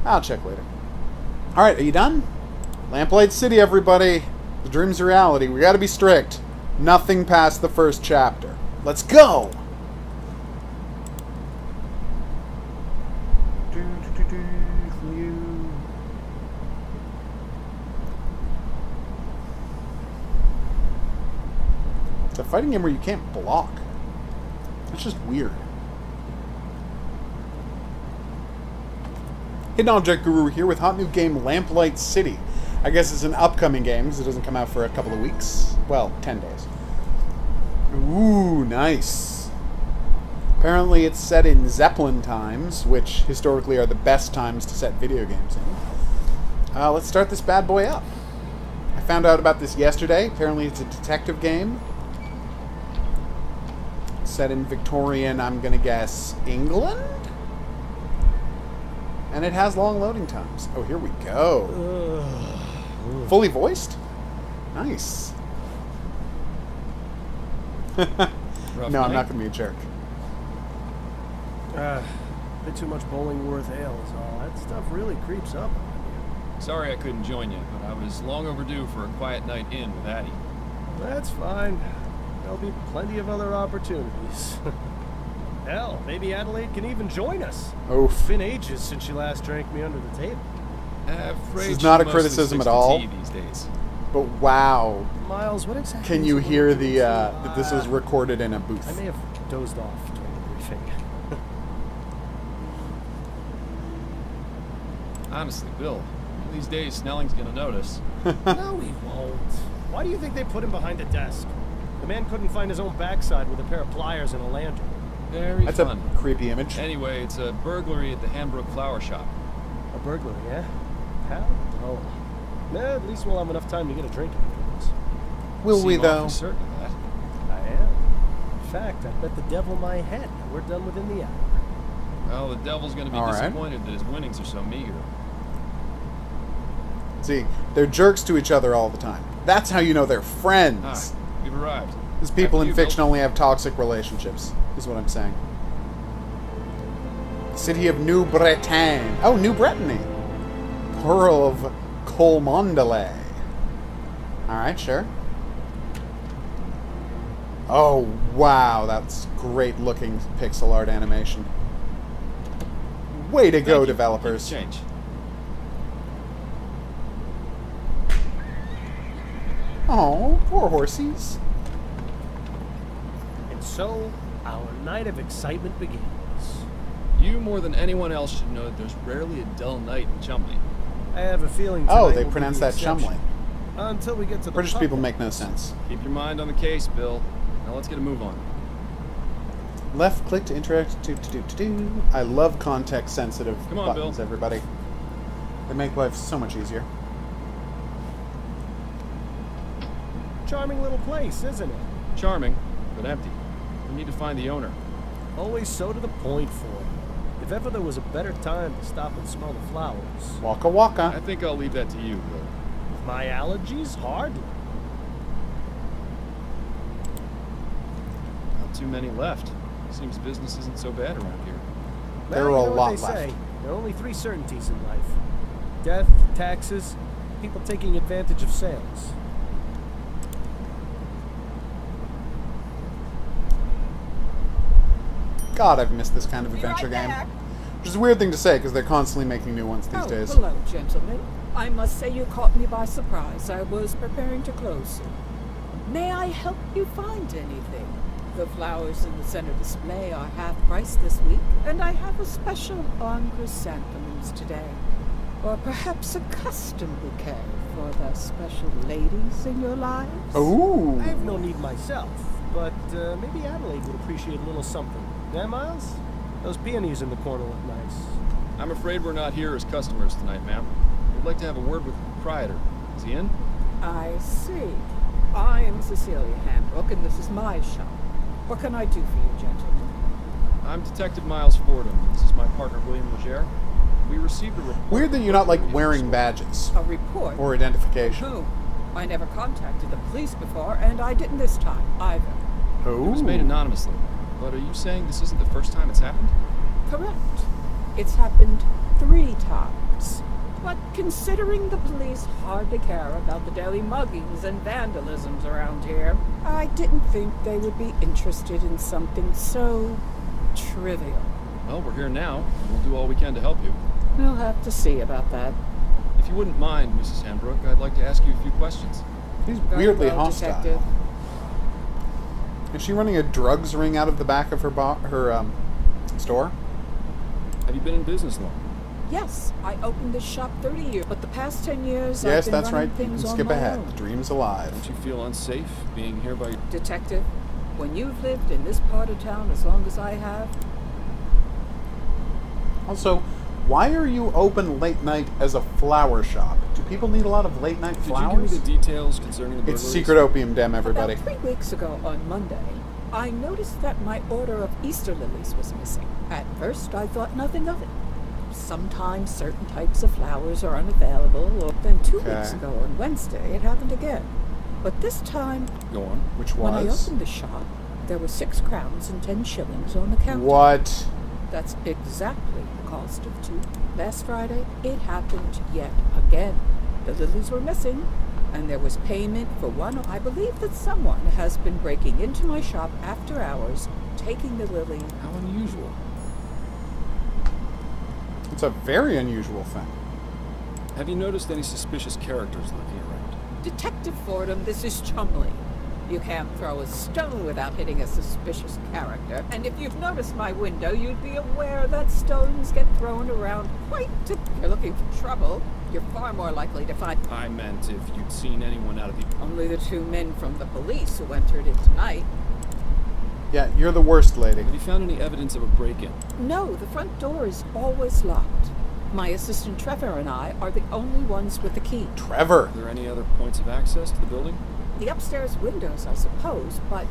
I'll check later. Alright, are you done? Lamplight City, everybody. The dream's a reality. We gotta be strict. Nothing past the first chapter. Let's go! From you. It's a fighting game where you can't block. It's just weird. Hidden Object Guru here with hot new game Lamplight City. I guess it's an upcoming game because it doesn't come out for a couple of weeks. Well, 10 days. Ooh, nice. Apparently it's set in Zeppelin times, which historically are the best times to set video games in. Let's start this bad boy up. I found out about this yesterday. Apparently it's a detective game. Set in Victorian, I'm gonna guess, England? And it has long loading times. Oh, here we go. Fully voiced? Nice. No, I'm not going to be a jerk. Bit too much Bollingworth ale is all. That stuff really creeps up. Sorry I couldn't join you, but I was long overdue for a quiet night in with Addie. That's fine. There'll be plenty of other opportunities. Hell, maybe Adelaide can even join us. Oof. It's been ages since she last drank me under the table. This is not a criticism at all. These days. But wow. Miles, what exactly Can you hear the that this was recorded in a booth? I may have dozed off during the briefing. Honestly, Bill, one of these days Snelling's gonna notice. No, he won't. Why do you think they put him behind a desk? The man couldn't find his own backside with a pair of pliers and a lantern. Very That's fun. a creepy image. Anyway, it's a burglary at the Hambrook Flower Shop. A burglary, yeah? How? Oh. Nah, at least we'll have enough time to get a drink afterwards. Will we, though? Awfully certain of that. I am. In fact, I bet the devil my head we're done within the hour. Well, the devil's gonna be disappointed that his winnings are so meager. See, they're jerks to each other all the time. That's how you know they're friends. Ah, we've arrived. Because people After in you, fiction Bill. only have toxic relationships, is what I'm saying. City of New Bretagne. Oh, New Brittany. Pearl of Colmondale. Alright, sure. Oh, wow. That's great looking pixel art animation. Way to go, developers. Change. Oh, poor horsies. And so, our night of excitement begins. You more than anyone else should know that there's rarely a dull night in Chumley. I have a feeling Oh, tonight they will be pronounce the that exception. Chumley. Until we get to the British pub. people make no sense. Keep your mind on the case, Bill. Now let's get a move on. Left click to interact. I love context sensitive Come on, buttons, Bill. everybody. They make life so much easier. Charming little place, isn't it? Charming, but empty. We need to find the owner. Always so to the point for him. If ever there was a better time to stop and smell the flowers. Waka waka. I think I'll leave that to you, Bill. With my allergies, hardly. Not too many left. Seems business isn't so bad around here. There Well, are you a know lot what they left. say. There are only 3 certainties in life. Death, taxes, people taking advantage of sales. God, I've missed this kind of adventure game. Which is a weird thing to say, because they're constantly making new ones these days. Hello, gentlemen. I must say you caught me by surprise. I was preparing to close soon. May I help you find anything? The flowers in the center display are half price this week, and I have a special on chrysanthemums today. Or perhaps a custom bouquet for the special ladies in your lives? Ooh. I have no need myself, but maybe Adelaide would appreciate a little something. Yeah, Miles? Those peonies in the corner look nice. I'm afraid we're not here as customers tonight, ma'am. We'd like to have a word with the proprietor. Is he in? I see. I am Cecilia Hambrook, and this is my shop. What can I do for you, gentlemen? I'm Detective Miles Fordham. This is my partner, William Legere. We received a report... Weird that you're not, like, wearing badges. A report? Or identification. Who? I never contacted the police before, and I didn't this time, either. Oh. It was made anonymously. But are you saying this isn't the first time it's happened? Correct. It's happened 3 times. But considering the police hardly care about the daily muggings and vandalisms around here, I didn't think they would be interested in something so trivial. Well, we're here now, and we'll do all we can to help you. We'll have to see about that. If you wouldn't mind, Mrs. Hambrook, I'd like to ask you a few questions. He's Very weirdly well, hostile. Detective. Is she running a drugs ring out of the back of her store? Have you been in business long? Yes, I opened this shop 30 years, but the past 10 years Yes, I've been that's running right. You things can on skip my ahead. own. The dream's alive. Don't you feel unsafe being here by... Detective, when you've lived in this part of town as long as I have, Also, why are you open late night as a flower shop? Do people need a lot of late night Did you flowers? give me the details concerning the burglaries? It's secret opium den, everybody. about 3 weeks ago on Monday, I noticed that my order of Easter lilies was missing. At first, I thought nothing of it. Sometimes certain types of flowers are unavailable, or then 2 weeks Okay. ago on Wednesday, it happened again. But this time, Go on. Which when I was? opened the shop, there were 6 crowns and 10 shillings on the counter. What? That's exactly the cost of 2. Last Friday, it happened yet again. The lilies were missing, and there was payment for one. I believe that someone has been breaking into my shop after hours, taking the lily. How unusual. It's a very unusual thing. Have you noticed any suspicious characters lurking around? Detective Fordham, this is Chumley. You can't throw a stone without hitting a suspicious character. And if you've noticed my window, you'd be aware that stones get thrown around quite If you're looking for trouble, you're far more likely to find I meant if you'd seen anyone out of the... only the 2 men from the police who entered it tonight. Yeah, you're the worst lady. Have you found any evidence of a break-in? No, the front door is always locked. My assistant Trevor and I are the only ones with the key. Trevor. Are there any other points of access to the building? The upstairs windows, I suppose, but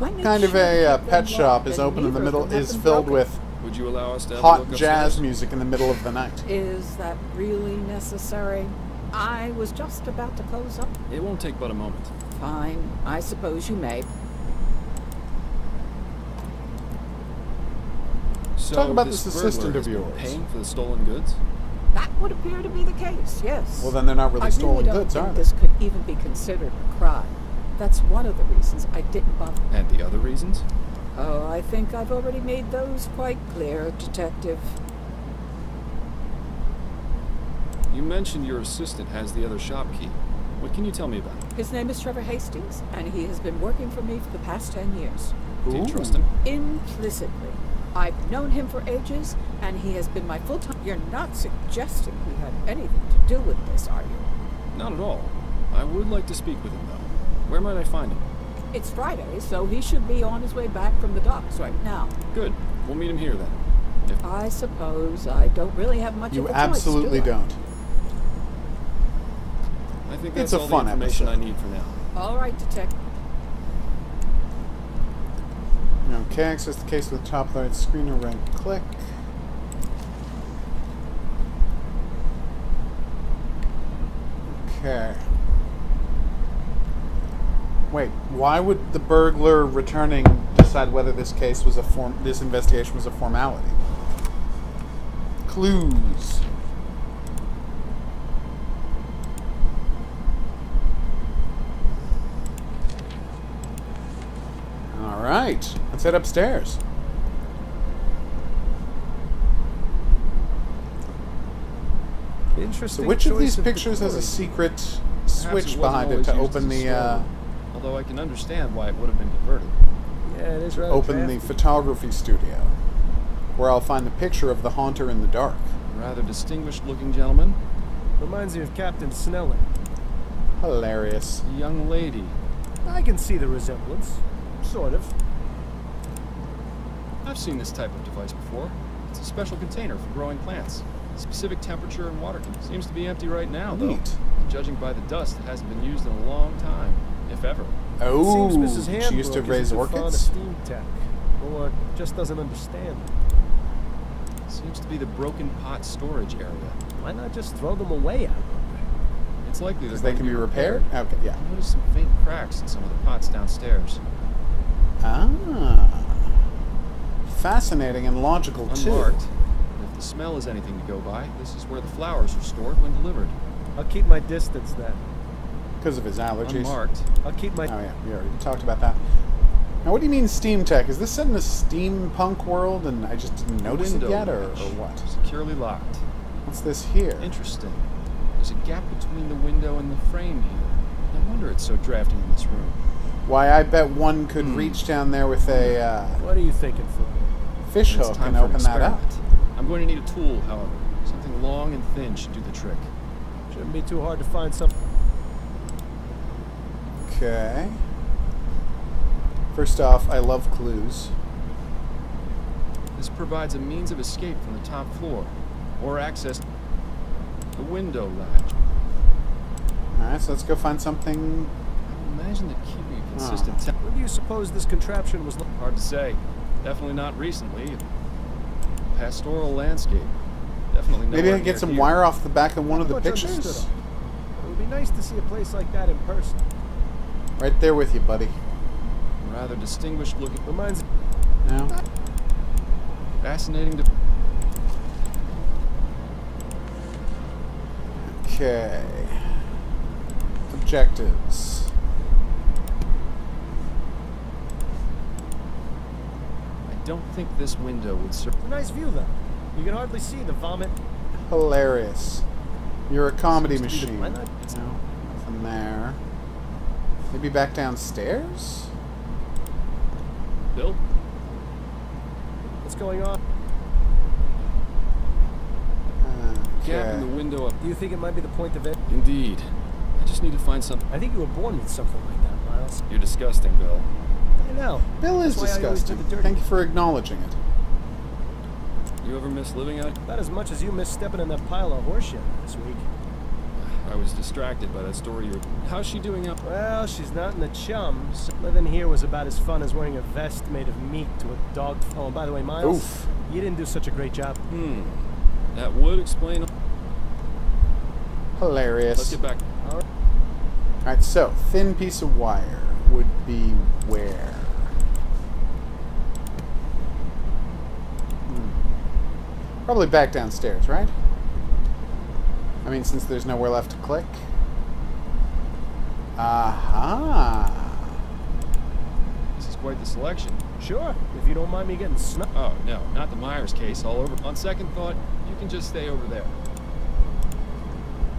I make Kind of sure to a keep them pet shop locked is and open in the neither middle, of them is have been filled broken. with Would you allow us to have a hot look jazz upstairs? music in the middle of the night. Is that really necessary? I was just about to close up. It won't take but a moment. Fine, I suppose you may. So Talk about this this burglar assistant has of been yours. paying for the stolen goods? That would appear to be the case, yes. Well, then they're not really I stolen really don't goods, think are they? this could even be considered a crime. That's one of the reasons I didn't bother. And the other reasons? Oh, I think I've already made those quite clear, Detective. You mentioned your assistant has the other shop key. What can you tell me about him? His name is Trevor Hastings, and he has been working for me for the past 10 years. Do you Ooh. trust him? Implicitly. I've known him for ages, and he has been my full-time... You're not suggesting he had anything to do with this, are you? Not at all. I would like to speak with him, though. Where might I find him? It's Friday, so he should be on his way back from the docks right now. Good. We'll meet him here, then. If I suppose I don't really have much You of a absolutely choice, do I? don't. I think It's that's a all fun the information episode. I need for now. All right, Detective. Okay, access the case with the top right screen or right click. Okay. Wait, why would the burglar returning decide whether this case was this investigation was a formality? Clues. All right, let's head upstairs. Interesting. So which of choice these pictures has a decor. secret Perhaps switch it wasn't behind it always to used open as a the storeroom, although I can understand why it would have been converted. Yeah, it is rather open the drafty. photography studio, where I'll find the picture of the haunter in the dark? Rather distinguished-looking gentleman. Reminds me of Captain Snelling. Hilarious. Young lady. I can see the resemblance. Sort of. I've seen this type of device before. It's a special container for growing plants. Specific temperature and water conditions. Seems to be empty right now, though. Neat. Judging by the dust, it hasn't been used in a long time, if ever. Oh, Seems Mrs. Handbrook she used to raise isn't fond of orchids? steam tech, or just doesn't understand. Seems to be the broken pot storage area. Why not just throw them away? I wonder. It's likely Because they can be repaired? Okay, yeah. I noticed some faint cracks in some of the pots downstairs. Ah. Fascinating and logical, too. Unmarked. And if the smell is anything to go by, this is where the flowers are stored when delivered. I'll keep my distance then. Because of his allergies. Unmarked. I'll keep my... Oh, yeah, we already talked about that. Now, what do you mean steam tech? Is this set in a steampunk world and I just didn't notice it yet, or what? Securely locked. What's this here? Interesting. There's a gap between the window and the frame here. No wonder it's so drafty in this room. Why, I bet one could reach down there with a What are you thinking for? fish It's hook time and for an open that up. experiment. I'm going to need a tool, however. Something long and thin should do the trick. Shouldn't be too hard to find something. Okay. First off, I love clues. This provides a means of escape from the top floor, or access to the window latch. Alright, so let's go find something. I imagine that keeping a consistent temp. When do you suppose this contraption was... Hard to say. Definitely not recently. Pastoral landscape. Definitely Maybe I nowhere can get near some here. wire off the back of one of the Much pictures? understood of. It would be nice to see a place like that in person. Right there with you, buddy. Rather distinguished looking. Reminds... No? Fascinating to... Okay. Objectives. I don't think this window would serve. It's a nice view, though. You can hardly see the vomit. Hilarious. You're a comedy Seems to be the- machine. Why not? No, nothing there. Maybe back downstairs? Bill? What's going on? Gap in the Okay. window up. Do you think it might be the point of it? Indeed. I just need to find something. I think you were born with something like that, Miles. You're disgusting, Bill. I know. Bill is That's why I always do disgusting. the dirty Thank you for acknowledging it. You ever miss living out? About as much as you missed stepping in that pile of horseshit this week. I was distracted by that story. How's she doing out? Well, she's not in the chums. Living here was about as fun as wearing a vest made of meat to a dog. Oh, and by the way, Miles, Oof. you didn't do such a great job. That would explain. Hilarious. Let's get back. All right. Alright, so, thin piece of wire would be where? Probably back downstairs, right? I mean, since there's nowhere left to click. Aha! This is quite the selection. Sure, if you don't mind me getting snuck. Oh, no, not the Myers case all over. On second thought, you can just stay over there.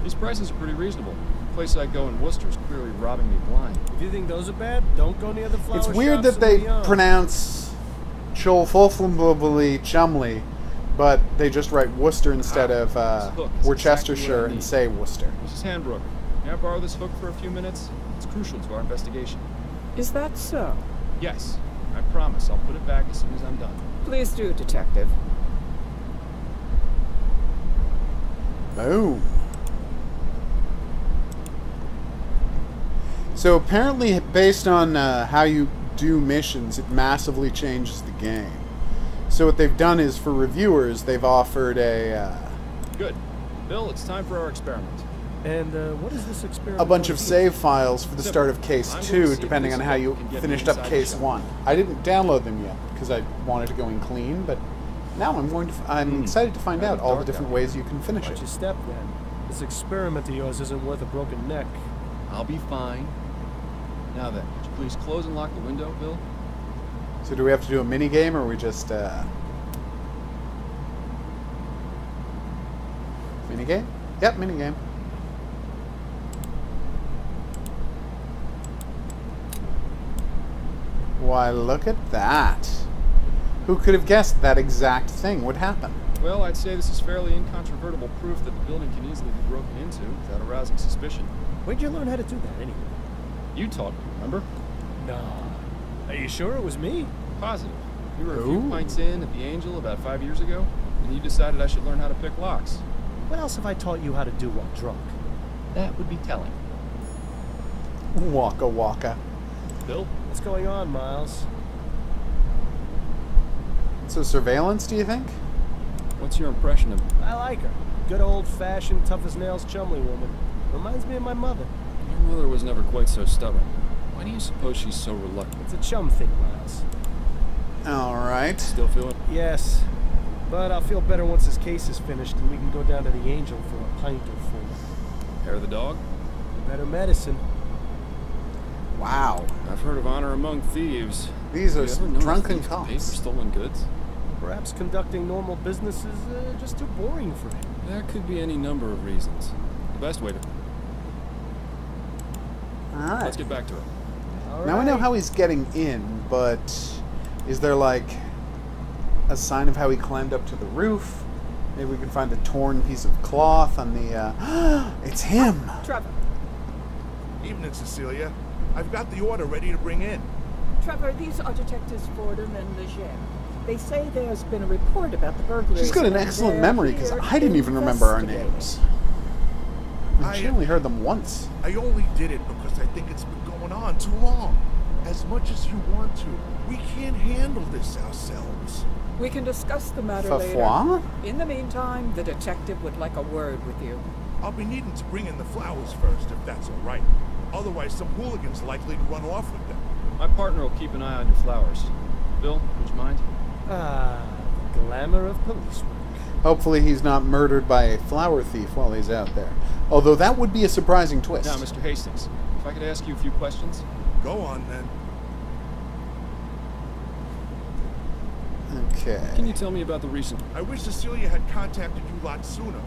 These prices are pretty reasonable. The place I go in Worcester is clearly robbing me blind. If you think those are bad, don't go near the flower It's weird shops that they and beyond. pronounce Cholfulfully Chumley, but they just write Worcester instead of this hook is Worcestershire exactly what I and need. say Worcester. Mrs. Handbrook, may I borrow this hook for a few minutes? It's crucial to our investigation. Is that so? Yes, I promise. I'll put it back as soon as I'm done. Please do, Detective. Boom. So apparently, based on how you do missions, it massively changes the game. So what they've done is, for reviewers, they've offered Good. Bill, it's time for our experiment. And what is this experiment? a bunch of going to save files for the start of case I'm going to 2, see if depending this on how you can get me finished up inside case the shop. 1. I didn't download them yet because I wanted to go in clean, but now I'm going to. I'm excited to find out all the different ways you can finish Watch it. your step, then. This experiment of yours isn't worth a broken neck. I'll be fine. Now then, could you please close and lock the window, Bill? So do we have to do a mini game, or are we just mini game? Yep, mini game. Why, look at that. Who could have guessed that exact thing would happen? Well, I'd say this is fairly incontrovertible proof that the building can easily be broken into without arousing suspicion. Where'd you learn how to do that, anyway? You taught me, remember? No. Are you sure it was me? Positive. We were a few Ooh. pints in at the Angel about 5 years ago, and you decided I should learn how to pick locks. What else have I taught you how to do while drunk? That would be telling. Waka waka. Bill? What's going on, Miles? So surveillance, do you think? What's your impression of... I like her. Good old-fashioned, tough-as-nails Chumley woman. Reminds me of my mother. Your mother was never quite so stubborn. Why do you suppose she's so reluctant? It's a chum thing, Miles. Alright. Still feeling? Yes. But I'll feel better once this case is finished and we can go down to the Angel for a pint or four. Hair of the dog? Better medicine. Wow. I've heard of honor among thieves. These are You ever some known a drunken thief to pay for cops. stolen goods? Perhaps conducting normal business is just too boring for him. There could be any number of reasons. The best way to... Alright. Let's get back to it. Now we know how he's getting in, but is there like a sign of how he climbed up to the roof? Maybe we can find a torn piece of cloth on the, it's him! Trevor. Evening, Cecilia. I've got the order ready to bring in. Trevor, these are Detectives Fordham and Leger. They say there's been a report about the burglary. She's got an excellent memory, because I didn't even remember our names. She only heard them once. I only did it because I think it's been going on too long. As much as you want to, we can't handle this ourselves. We can discuss the matter Fa-foi? later. In the meantime, the detective would like a word with you. I'll be needing to bring in the flowers first, if that's all right. Otherwise, some hooligan's likely to run off with them. My partner will keep an eye on your flowers. Bill, would you mind? Ah, the glamour of police work. Hopefully he's not murdered by a flower thief while he's out there. Although that would be a surprising twist. Now, Mr. Hastings, if I could ask you a few questions? Go on, then. Okay. Can you tell me about the recent... I wish Cecilia had contacted you a lot sooner.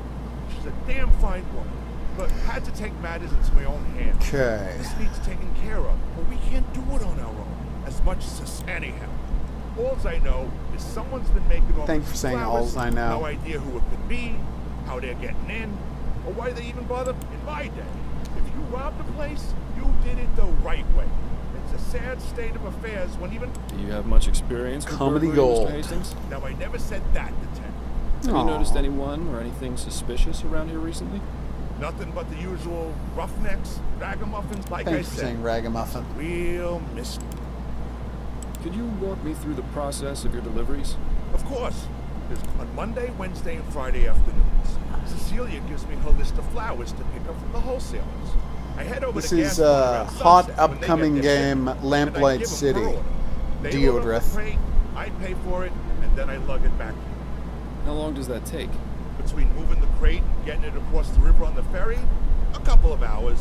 She's a damn fine woman, but had to take matters into my own hands. Okay. This needs taken care of, but we can't do it on our own, as much as us anyhow. Alls I know is someone's been making off Thanks with for saying flowers. alls I know. No idea who it could be, how they're getting in, or why they even bother in my day. If you robbed a place, you did it the right way. It's a sad state of affairs when even... Do you have much experience with Comedy burglary, gold. Mr. Hastings? Now, I never said that, Detective. Have Aw. you noticed anyone or anything suspicious around here recently? Nothing but the usual roughnecks, ragamuffins, like Thanks I for said. saying ragamuffin. Real mystery. Could you walk me through the process of your deliveries? Of course. There's on Monday, Wednesday, and Friday afternoons. Cecilia gives me her list of flowers to pick up from the wholesalers. I head over This to is gas a around hot sunset when they upcoming get their game, shipment, Lamplight and I give 'em City. her order. They load up the Deodrith. crate, I pay for it, and then I lug it back. How long does that take? Between moving the crate and getting it across the river on the ferry, a couple of hours.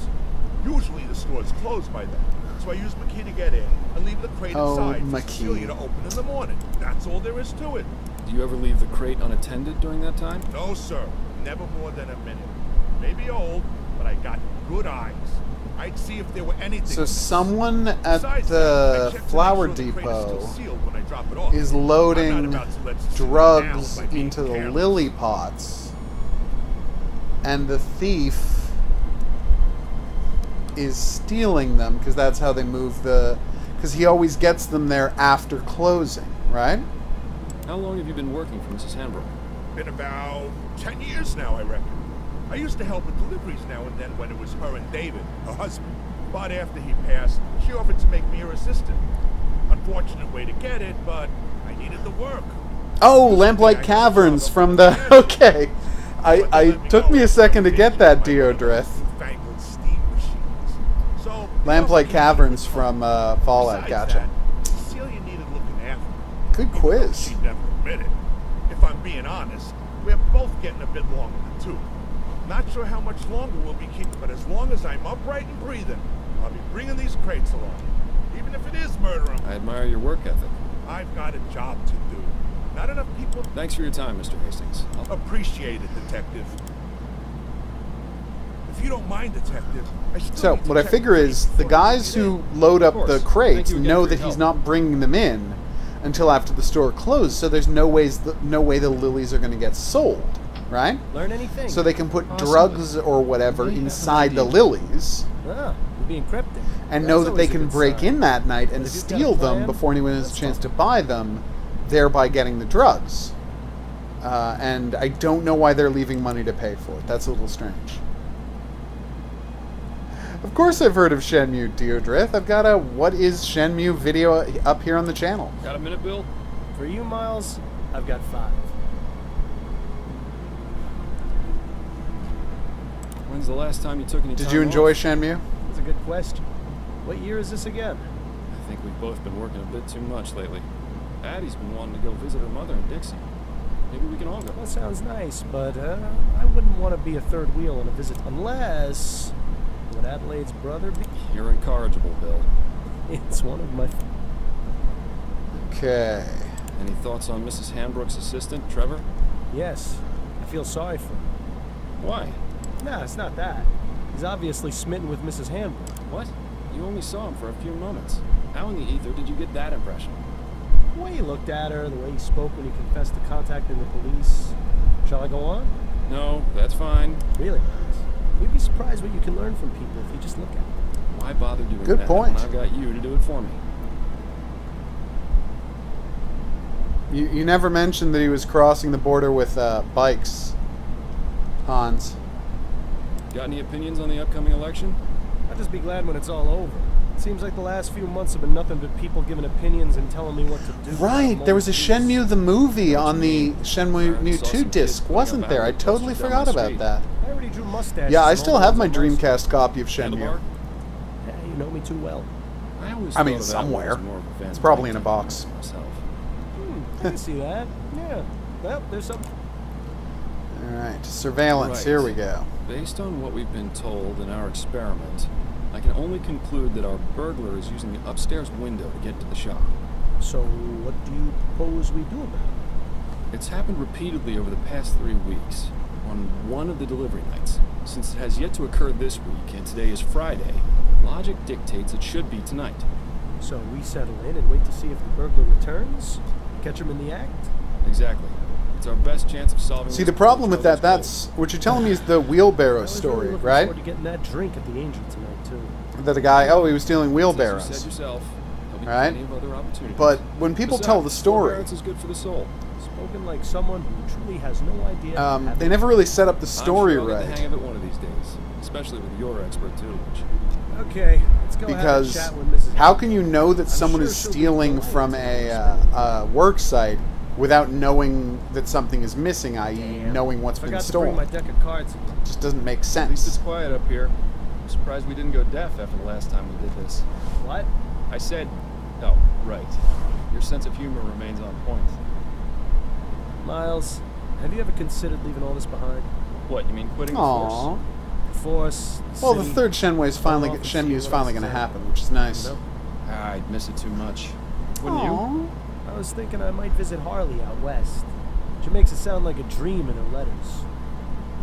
Usually the store's closed by then, so I use my key to get in and leave the crate inside my for key. Cecilia to open in the morning. That's all there is to it. Do you ever leave the crate unattended during that time? No, sir. Never more than a minute. Maybe old, but I got good eyes. I'd see if there were anything. So amiss. someone at Besides that, the I check to make flower sure the crate is still depot sealed when I drop it off. is I'm loading not about to let Cecilia drugs down by being into the careless. lily pots, and the thief is stealing them because that's how they move the... Because he always gets them there after closing, right? How long have you been working for Mrs. Hanbrook? Been about 10 years now, I reckon. I used to help with deliveries now and then when it was her and David, her husband. But after he passed, she offered to make me her assistant. Unfortunate way to get it, but I needed the work. Oh, Lamplight Caverns from the... Okay. I took me a second to get that, Deodrith. Newfangled steam machines. So, Lamplight Caverns from Fallout, besides gotcha. that, Cecilia needed looking after. Good Even though quiz. She'd never admit it. If I'm being honest, we're both getting a bit long in the tooth. Not sure how much longer we'll be keeping, but as long as I'm upright and breathing, I'll be bringing these crates along. Even if it is murdering. I admire your work ethic. I've got a job to do. Not enough people Thanks for your time, Mr. Hastings. appreciate it, Detective. If you don't mind, Detective, I still So, need to what I check figure the is crates the before I guys get in. who load up Of the course. crates Thank you again know for that your he's help. not bringing them in until after the store closed, so there's no way the lilies are going to get sold, right? Learn anything? So they can put Possibly. drugs or whatever Maybe that's inside an the idea. lilies Ah, you're being cryptic. and That's know that they always a can good break sign. in that night and But if you've got a steal them plan, before anyone has a that's chance fine. to buy them, thereby getting the drugs. And I don't know why they're leaving money to pay for it. That's a little strange. Of course I've heard of Shenmue, Deodrith. I've got a What is Shenmue video up here on the channel. Got a minute, Bill? For you, Miles, I've got 5. When's the last time you took any time Did you enjoy off? Shenmue? That's a good question. What year is this again? I think we've both been working a bit too much lately. Addie's been wanting to go visit her mother in Dixie. Maybe we can all go. That sounds nice, but I wouldn't want to be a third wheel on a visit unless... Would Adelaide's brother be? You're incorrigible, Bill. It's one of my... Okay. Any thoughts on Mrs. Hambrook's assistant, Trevor? Yes. I feel sorry for him. Why? Nah, it's not that. He's obviously smitten with Mrs. Hambrook. What? You only saw him for a few moments. How in the ether did you get that impression? The way he looked at her, the way he spoke when he confessed to contacting the police. Shall I go on? No, that's fine. Really? You'd be surprised what you can learn from people if you just look at them. Why bother doing Good that point. when I've got you to do it for me? You never mentioned that he was crossing the border with bikes, Hans. Got any opinions on the upcoming election? I'll just be glad when it's all over. It seems like the last few months have been nothing but people giving opinions and telling me what to do. Right, there was a Shenmue the movie on the Shenmue 2 disc, wasn't there? I totally forgot about that. I already drew mustaches. Yeah, I and still all have those my on Dreamcast copy of Handlebar? Shenmue. Yeah, you know me too well. I always I mean, thought of somewhere. Apple as more of a fan It's of probably in a Nintendo box. than myself. I can see that. Yeah. Well, there's some... Alright, surveillance, Right. here we go. Based on what we've been told in our experiment, I can only conclude that our burglar is using the upstairs window to get to the shop. So, what do you propose we do about it? It's happened repeatedly over the past 3 weeks, on one of the delivery nights. Since it has yet to occur this week, and today is Friday, logic dictates it should be tonight. So we settle in and wait to see if the burglar returns? Catch him in the act? Exactly. It's our best chance of solving See, this the problem with that, troubles. that's what you're telling me is the wheelbarrow I was story, really looking right? forward to getting that drink at the Angel tonight, too. That the guy, he was stealing As you said wheelbarrows. yourself, there'll be Right? plenty of other opportunities. But when people tell the Besides, story, forbearance is good for the soul. Spoken like someone who truly has no idea. they never really set up the story I'm sure I'll get the hang right. of it one of these days, especially with your expert tutelage. Okay, let's go have a Because chat with Mrs. how can you know that someone sure is she'll be stealing delighted from a work site without knowing that something is missing, i.e. Damn. knowing what's been Forgot to bring stolen? my deck of cards again. Just doesn't make At least it's sense. quiet up here. I'm surprised we didn't go deaf after the last time we did this. What? I said, oh, right. Your sense of humor remains on point. Miles, have you ever considered leaving all this behind? What, you mean quitting the Aww. force? The Force, the Well, the city, third Shenmue is finally off and see Shenmue is what finally else going is to out. happen, which is nice. You know? I'd miss it too much. Wouldn't you? Aw. I was thinking I might visit Harley out west. She makes it sound like a dream in her letters.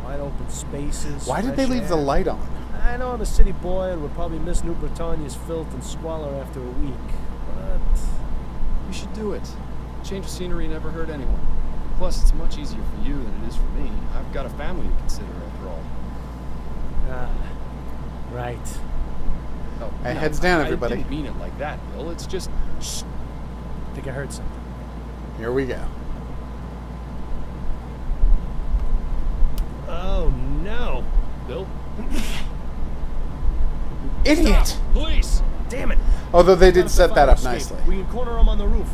Wide open spaces. Why did fresh they leave the air. light on? I know I'm a city boy and would probably miss New Britannia's filth and squalor after a week, but You should do it. Change of scenery never hurt anyone. Plus, it's much easier for you than it is for me. I've got a family to consider, after all. right. Oh, Hey, no, heads down, I everybody. didn't mean it like that, Bill. It's just... I think I heard something. Here we go. Oh no! Bill? Idiot! Police! Damn it! Although they did Gotta set that fire up escape. nicely. We can corner them on the roof.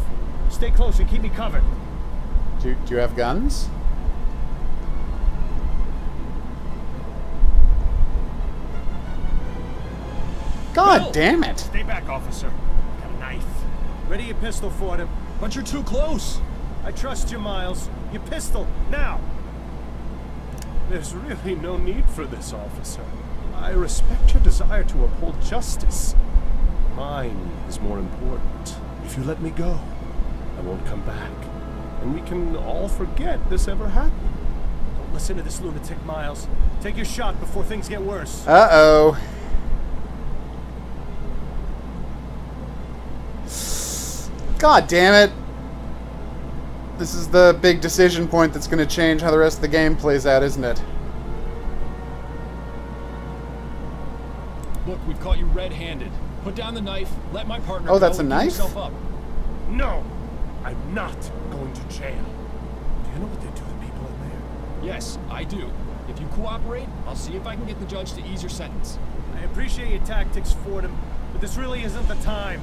Stay close and keep me covered. Do you have guns? God Bill! damn it! Stay back, officer. Got a knife. Ready your pistol for him. But you're too close! I trust you, Miles. Your pistol, now! There's really no need for this, officer. I respect your desire to uphold justice. Mine is more important. If you let me go, I won't come back. And we can all forget this ever happened. Don't listen to this lunatic, Miles. Take your shot before things get worse. Uh-oh. God damn it. This is the big decision point that's going to change how the rest of the game plays out, isn't it? Look, we've caught you red-handed. Put down the knife, let my partner Oh, that's go, a and give knife? yourself up. No! I'm not going to jail. Do you know what they do to people in there? Yes, I do. If you cooperate, I'll see if I can get the judge to ease your sentence. I appreciate your tactics, Fordham, but this really isn't the time.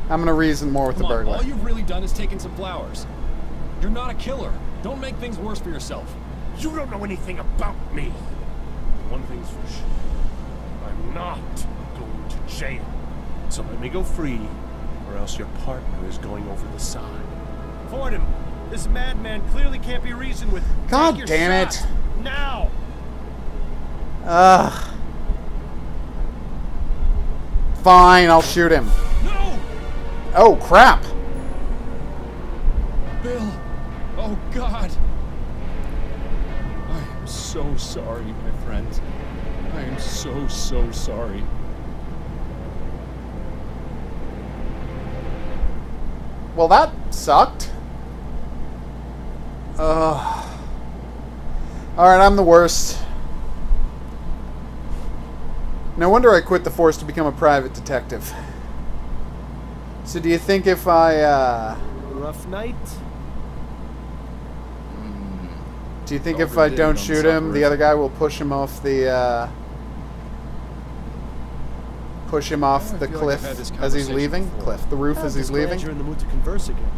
I'm going to reason more with Come the on, burglar. all you've really done is taken some flowers. You're not a killer. Don't make things worse for yourself. You don't know anything about me. One thing's for sure. I'm not going to jail. So let me go free, or else your partner is going over the side. Fordham, this madman clearly can't be reasoned with. God Take your damn shot. it. Now! Fine, I'll shoot him. No! Oh, crap. Bill! Oh, God! I am so sorry, my friend. I am so sorry. Well, that sucked. Alright, I'm the worst. No wonder I quit the force to become a private detective. So do you think if I, Rough night? do you think if I Overdid it don't on shoot the him, the soporific. other guy will push him off the, push him off I the feel like I've had cliff this as he's conversation leaving? before. Cliff, the roof I'm as he's just glad leaving? you're in the mood to converse again.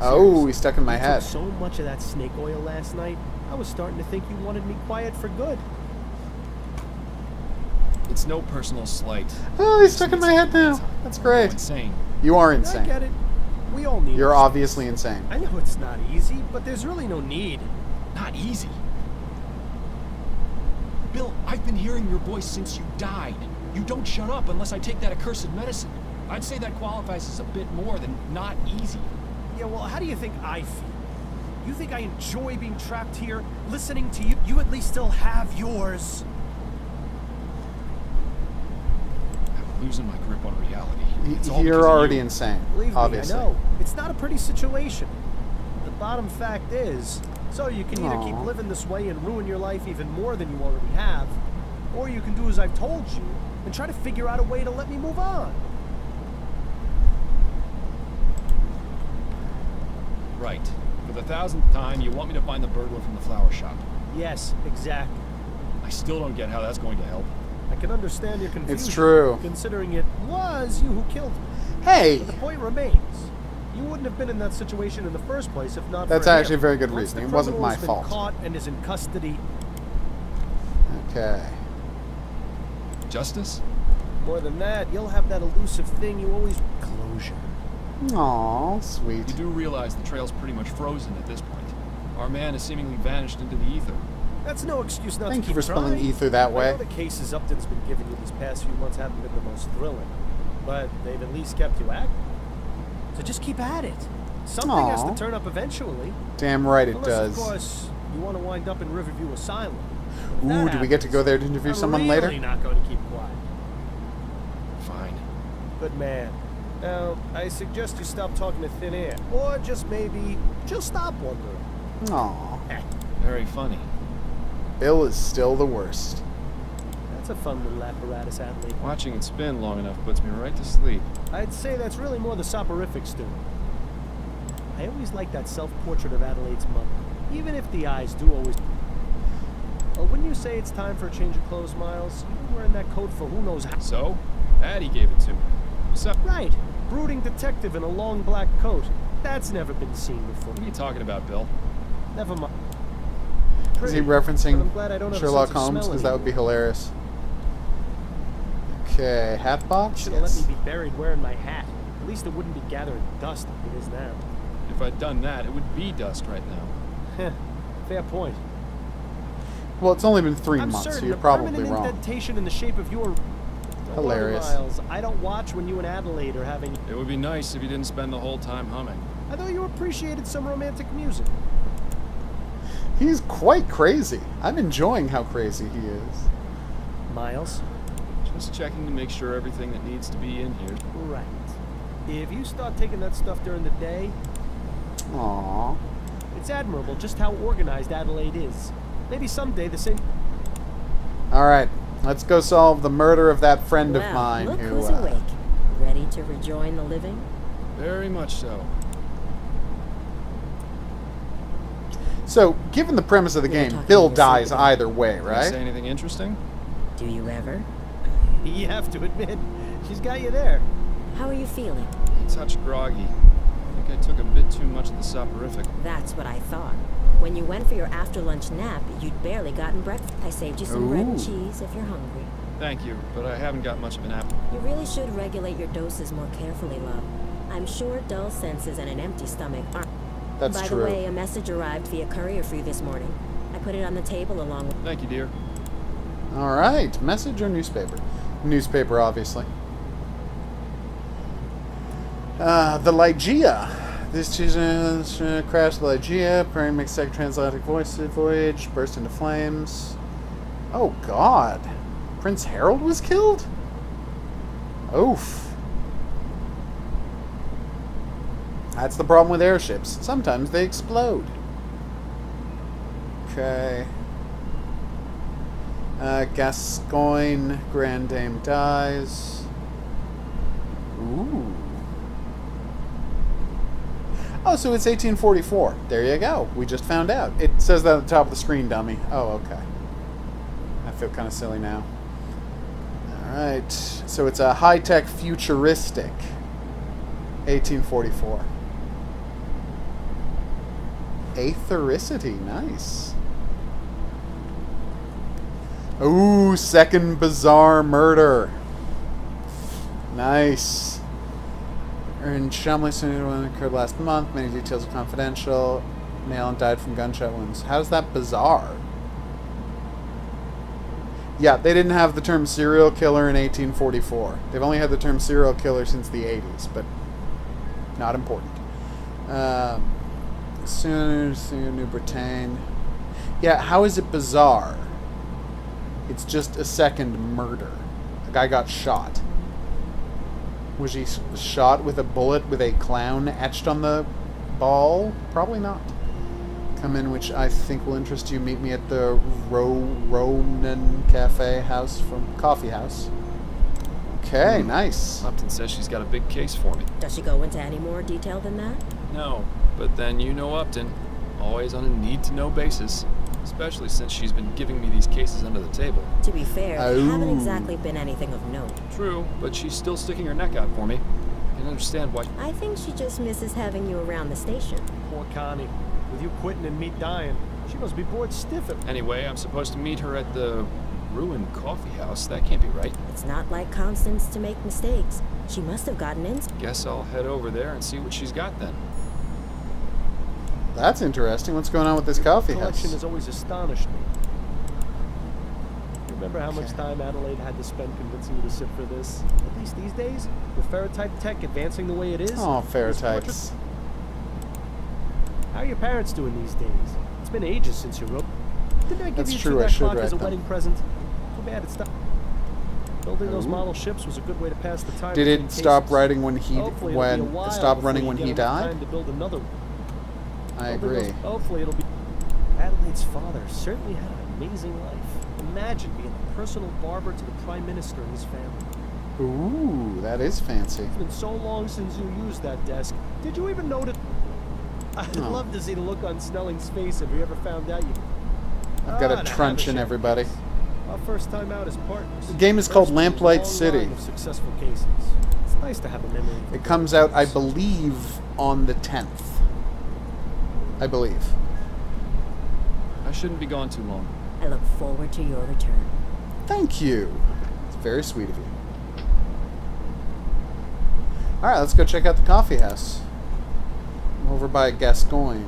Oh, he's stuck in my You head. took so much of that snake oil last night, I was starting to think you wanted me quiet for good. It's no personal slight. Oh, he's stuck in my head now. That's I'm great. insane. You are I insane. get it. We all need You're it. obviously insane. I know it's not easy, but there's really no need. Not easy. Bill, I've been hearing your voice since you died. You don't shut up unless I take that accursed medicine. I'd say that qualifies as a bit more than not easy. Yeah, well, how do you think I feel? You think I enjoy being trapped here, listening to you? You at least still have yours. I'm losing my grip on reality. It's all because You're of already you. insane, Believe obviously. me, I know. It's not a pretty situation. The bottom fact is, so you can either keep Aw. living this way and ruin your life even more than you already have, or you can do as I've told you and try to figure out a way to let me move on. Right. For the 1000th time, you want me to find the burglar from the flower shop. Yes, exactly. I still don't get how that's going to help. I can understand your confusion. It's true. Considering it was you who killed me. Hey! But the point remains. You wouldn't have been in that situation in the first place if not That's for him. actually very good Once reasoning. the It wasn't criminal my has been fault. Caught and is in custody. Okay. Justice? More than that, you'll have that elusive thing you always closure. Aw, sweet. You do realize the trail's pretty much frozen at this point. Our man has seemingly vanished into the ether. That's no excuse not Thank to you keep for spelling trying. ether that I way. know the cases Upton's been giving you these past few months haven't been the most thrilling, but they've at least kept you active. So just keep at it. Something has Aw. to turn up eventually. Damn right it Unless, does. of course, you want to wind up in Riverview Asylum. If Ooh, that do we get to happens, go there to interview I'm someone really later? not going to keep quiet. Fine. Good man. Now, I suggest you stop talking to thin air, or just maybe, just stop wondering. Aw. Very funny. Bill is still the worst. That's a fun little apparatus, Adley. Watching it spin long enough puts me right to sleep. I'd say that's really more the soporifics doing. I always like that self-portrait of Adelaide's mother, even if the eyes do always... Oh, wouldn't you say it's time for a change of clothes, Miles? You've been wearing that coat for who knows how... So, Addie gave it to me. What's up? Right. Brooding detective in a long black coat. That's never been seen before. What are you talking about, Bill? Never mind. Is he Pretty, but I'm referencing glad I don't have a Sherlock sense of Holmes? smell Because that would be anymore. hilarious. Okay, hat box? Should have Yes. let me be buried wearing my hat. At least it wouldn't be gathering dust like it is now. If I'd done that, it would be dust right now. Heh, fair point. Well, it's only been 3 I'm months, so certain you're a probably permanent wrong. indentation in the shape of your... Don't worry, Hilarious. Miles. I don't watch when you and Adelaide are having... It would be nice if you didn't spend the whole time humming. I thought you appreciated some romantic music. He's quite crazy. I'm enjoying how crazy he is. Miles? Just checking to make sure everything that needs to be in here. Right. If you start taking that stuff during the day, Aww. it's admirable just how organized Adelaide is. Maybe someday the same... Alright, let's go solve the murder of that friend of Well, mine look who... who's awake. Ready to rejoin the living? Very much so. So, given the premise of the We were game, talking Bill this dies evening. either way, Did I right? say anything interesting? Do you ever? You have to admit, she's got you there. How are you feeling? A touch groggy. I think I took a bit too much of the soporific. That's what I thought. When you went for your after-lunch nap, you'd barely gotten breakfast. I saved you some bread and Ooh. cheese if you're hungry. Thank you, but I haven't got much of an appetite. You really should regulate your doses more carefully, love. I'm sure dull senses and an empty stomach aren't. That's By true. the way, a message arrived via courier for you this morning. I put it on the table along with... Thank you, dear. All right, message or newspaper? Newspaper, obviously. The Lygia. This Tuesday, crash the Lygia. Prairie makes second transatlantic voyage. Burst into flames. Oh, God. Prince Harold was killed? Oof. That's the problem with airships. Sometimes they explode. Okay. Gascoigne, Grand Dame dies. Ooh. Oh, so it's 1844. There you go. We just found out. It says that at the top of the screen, dummy. Oh, okay. I feel kind of silly now. Alright. So it's a high-tech futuristic 1844. Aethericity. Nice. Ooh, second bizarre murder. Nice. In Shumley, one occurred last month. Many details are confidential. Male died from gunshot wounds. How's that bizarre? Yeah, they didn't have the term serial killer in 1844. They've only had the term serial killer since the 80s, but not important. Soon, New Britain. Yeah, how is it bizarre? It's just a second murder. A guy got shot. Was he shot with a bullet with a clown etched on the ball? Probably not. Come in, which I think will interest you. Meet me at the Ronan Cafe House from Coffee House. Okay, nice. Upton says she's got a big case for me. Does she go into any more detail than that? No, but then you know Upton. Always on a need-to-know basis. Especially since she's been giving me these cases under the table. To be fair, they Oh. haven't exactly been anything of note. True, but she's still sticking her neck out for me. I can understand why. I think she just misses having you around the station. Poor Connie. With you quitting and me dying, she must be bored stiff at... Anyway, I'm supposed to meet her at the ruined coffee house. That can't be right. It's not like Constance to make mistakes. She must have gotten in. Guess I'll head over there and see what she's got then. That's interesting. What's going on with this coffee collection house? has always astonished me. You remember how much time Adelaide had to spend convincing you to sit for this? At least these days, with ferrotype tech advancing the way it is. Oh, these ferrotypes. portraits- How are your parents doing these days? It's been ages since you wrote. Didn't I give That's you true, two I that should clock as write a them. wedding present? Too bad it stopped. Building those Ooh. model ships was a good way to pass the time. Did between it stop cases. writing when he Hopefully it'll be a while stopped before running you when get he enough died? time to build another one. I Building agree. those- hopefully it'll be. Adelaide's father certainly had an amazing life. Imagine being the personal barber to the Prime Minister and his family. Ooh, that is fancy. It's been so long since you used that desk. Did you even notice? I'd Oh. love to see the look on Snelling's face if he ever found out you. I've got the a truncheon, Havisham everybody. case. Our first time out as partners. The game is First called in a Lamplight long City. line of successful cases. It's nice to have a memory. of It the comes good out, I times. believe, on the 10th. I believe. I shouldn't be gone too long. I look forward to your return. Thank you. It's very sweet of you. Alright, let's go check out the coffee house. I'm over by Gascoigne.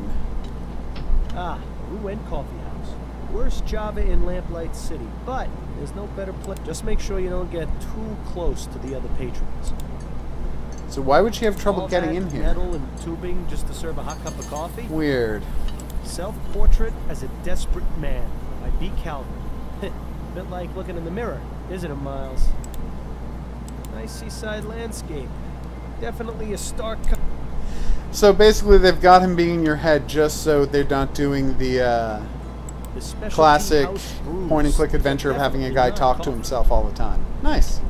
Ah, Ruin Coffee House. Worst Java in Lamplight City, but there's no better place. Just make sure you don't get too close to the other patrons. So why would she have trouble All getting that in here? metal and tubing just to serve a hot cup of coffee? Weird. Self-Portrait as a Desperate Man by B. Calvin. Bit like looking in the mirror, isn't it, Miles? Nice seaside landscape. Definitely a stark... So basically they've got him being in your head just so they're not doing the The specialty classic house brews. point-and-click adventure of having a guy Definitely talk not to coffee. himself all the time. Nice.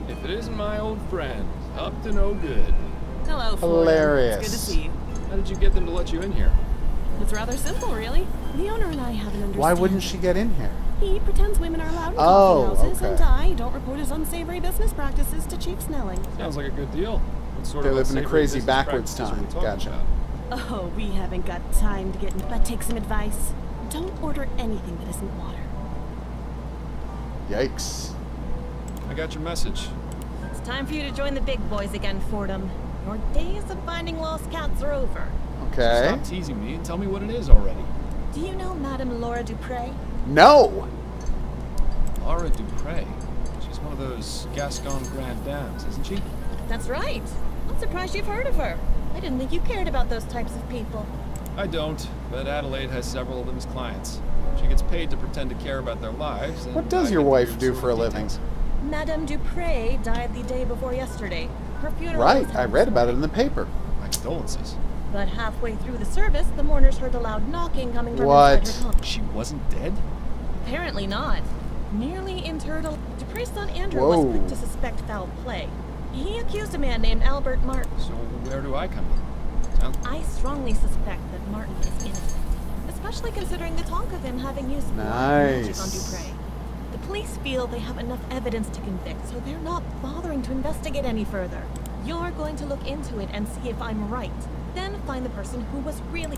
If it isn't my old friend, Upton O'Good. Hello, Florian. Hilarious. It's good to see you. How did you get them to let you in here? It's rather simple, really. The owner and I have an understanding. Why wouldn't she get in here? He pretends women are allowed in Oh, coffee houses, okay. and I don't report his unsavory business practices to Chief Snelling. Sounds like a good deal. What sort They of live in a unsavory crazy business backwards practices are we time. talking Gotcha. about? Oh, we haven't got time to get in, but take some advice. Don't order anything that isn't water. Yikes. I got your message. It's time for you to join the big boys again, Fordham. Your days of finding lost cats are over. Okay. Stop teasing me and tell me what it is already. Do you know Madame Laura Dupre? No! Laura Dupre. She's one of those Gascon Grand Dames, isn't she? That's right. I'm surprised you've heard of her. I didn't think you cared about those types of people. I don't, but Adelaide has several of them as clients. She gets paid to pretend to care about their lives. And What does I your get the wife weird do sort for a of living? details. Madame Dupre died the day before yesterday. Her funeral Right, was I held read this about it in morning. the paper. My condolences. But halfway through the service, the mourners heard a loud knocking coming from What? inside her home. She wasn't dead? Apparently not. Nearly interred. Dupre's son Andrew Whoa. was quick to suspect foul play. He accused a man named Albert Martin. So where do I come in? Sounds I strongly suspect that Martin is innocent, especially considering the talk of him having used black magic on Nice. Dupre. The police feel they have enough evidence to convict, so they're not bothering to investigate any further. You're going to look into it and see if I'm right. Then find the person who was really...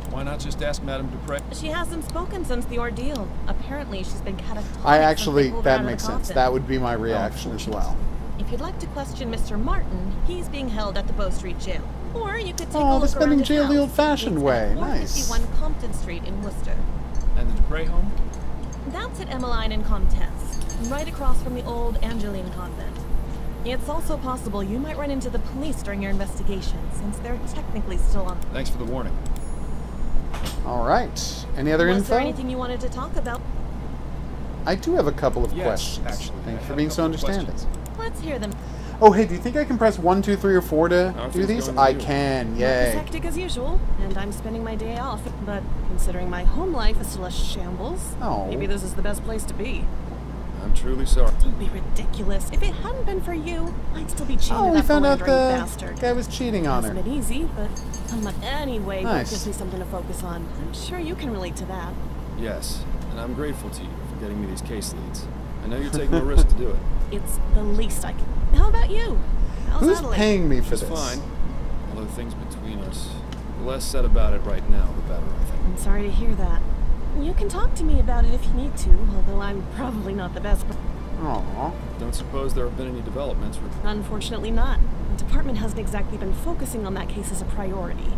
Why not just ask Madame Dupre? She hasn't spoken since the ordeal. Apparently, she's been catatonic. I since actually, they pulled her that out of makes the sense. coffin. That would be my reaction as well. If you'd like to question Mr. Martin, he's being held at the Bow Street Jail. Or you could take Oh, a they're look spending around his jail the house. old-fashioned It's way. at Nice. 451 Compton Street in Worcester. And the Dupre home? That's at Emmeline and Comtesse, right across from the old Angeline convent. It's also possible you might run into the police during your investigation, since they're technically still on. Thanks for the warning. All right. Any other Was info? there anything you wanted to talk about? I do have a couple of Yes, questions. actually. Thanks I for have being a so couple of understanding. questions. Let's hear them. Oh, hey, do you think I can press 1, 2, 3, or 4 to How are do things these? going with I you? can. Work is Yay. hectic as usual, and I'm spending my day off. But considering my home life is still a shambles, Oh. maybe this is the best place to be. I'm truly sorry. Don't be ridiculous. If it hadn't been for you, I'd still be chained Oh, to we that found out philandering the bastard. guy was cheating on Hasn't her. been easy, but anyway, work Nice. gives me something to focus on. I'm sure you can relate to that. Yes, and I'm grateful to you for getting me these case leads. I know you're taking a risk to do it. It's the least I can. How about you? How's Who's Adelaide? paying me for It's this? fine. Although things between us, the less said about it right now, the better, I think. I'm sorry to hear that. You can talk to me about it if you need to, although I'm probably not the best. Aw. Don't suppose there have been any developments. Unfortunately not. The department hasn't exactly been focusing on that case as a priority.